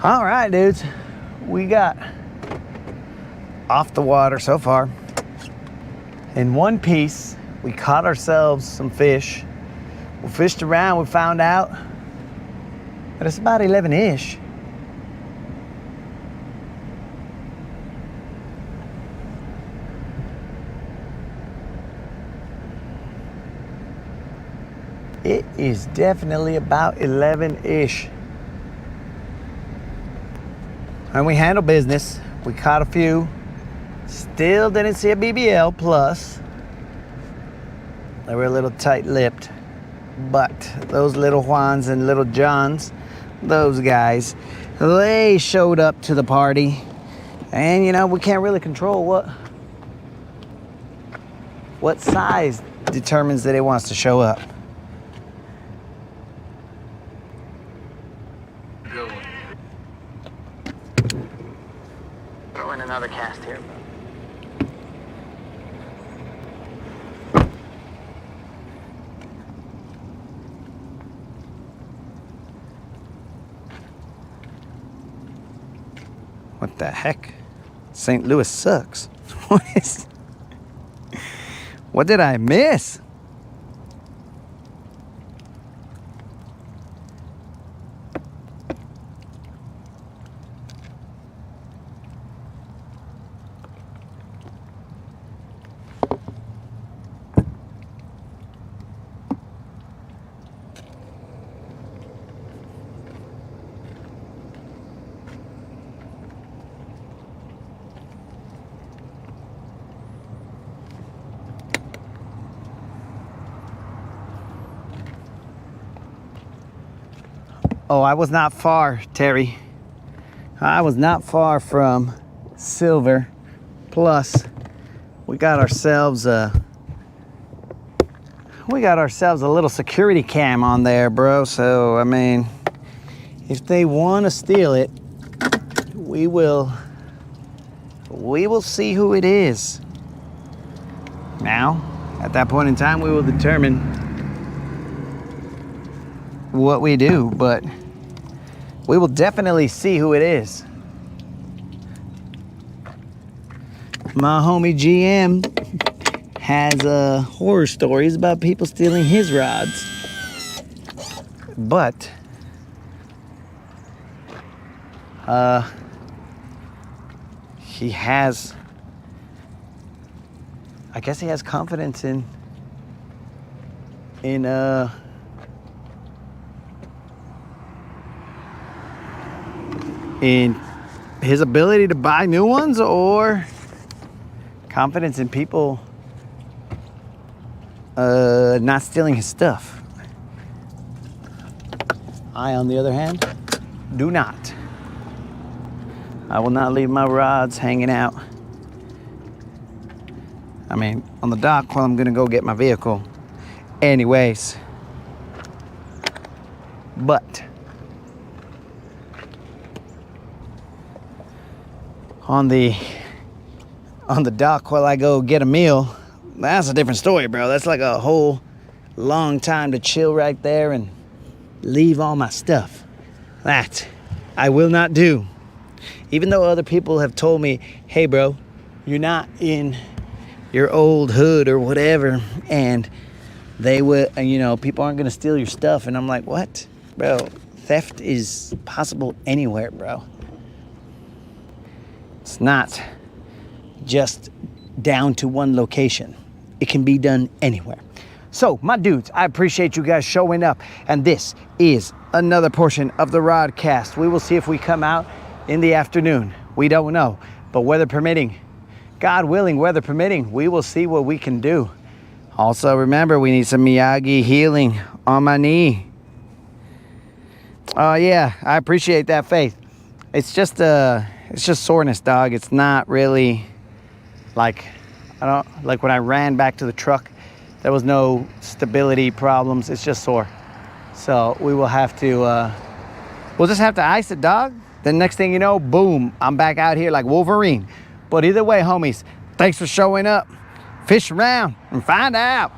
All right, dudes, we got off the water so far. In one piece, we caught ourselves some fish. We fished around, we found out that it's about 11-ish. It is definitely about 11-ish. And we handled business. We caught a few. Still didn't see a BBL plus. They were a little tight-lipped. But those little Juans and little Johns, those guys, they showed up to the party. And you know, we can't really control what size determines that it wants to show up. Throw in another cast here. What the heck? St. Louis sucks. What did I miss? Oh, I was not far, Terry. I was not far from silver. Plus, we got ourselves a little security cam on there, bro. So, I mean, if they want to steal it, we will see who it is. Now, at that point in time, we will determine what we do, but we will definitely see who it is. My homie GM has horror stories about people stealing his rods, but he has, I guess he has confidence in his ability to buy new ones, or confidence in people not stealing his stuff. I, on the other hand, do not. I will not leave my rods hanging out. I mean, on the dock while I'm gonna go get my vehicle. Anyways, but on the dock while I go get a meal, that's a different story, bro. That's like a whole long time to chill right there and leave all my stuff. That I will not do. Even though other people have told me, hey, bro, you're not in your old hood or whatever, and they would, you know, people aren't gonna steal your stuff. And I'm like, what? Bro, theft is possible anywhere, bro. It's not just down to one location. It can be done anywhere. So, my dudes, I appreciate you guys showing up. And this is another portion of the Rodcast. We will see if we come out in the afternoon. We don't know. But weather permitting, God willing, weather permitting, we will see what we can do. Also, remember, we need some Miyagi healing on my knee. Oh, yeah, I appreciate that, Faith. It's just soreness, dog. It's not really like, like when I ran back to the truck, there was no stability problems. It's just sore. So we will have to, we'll just have to ice it, dog. Then next thing you know, boom, I'm back out here like Wolverine. But either way, homies, thanks for showing up. Fish around and find out.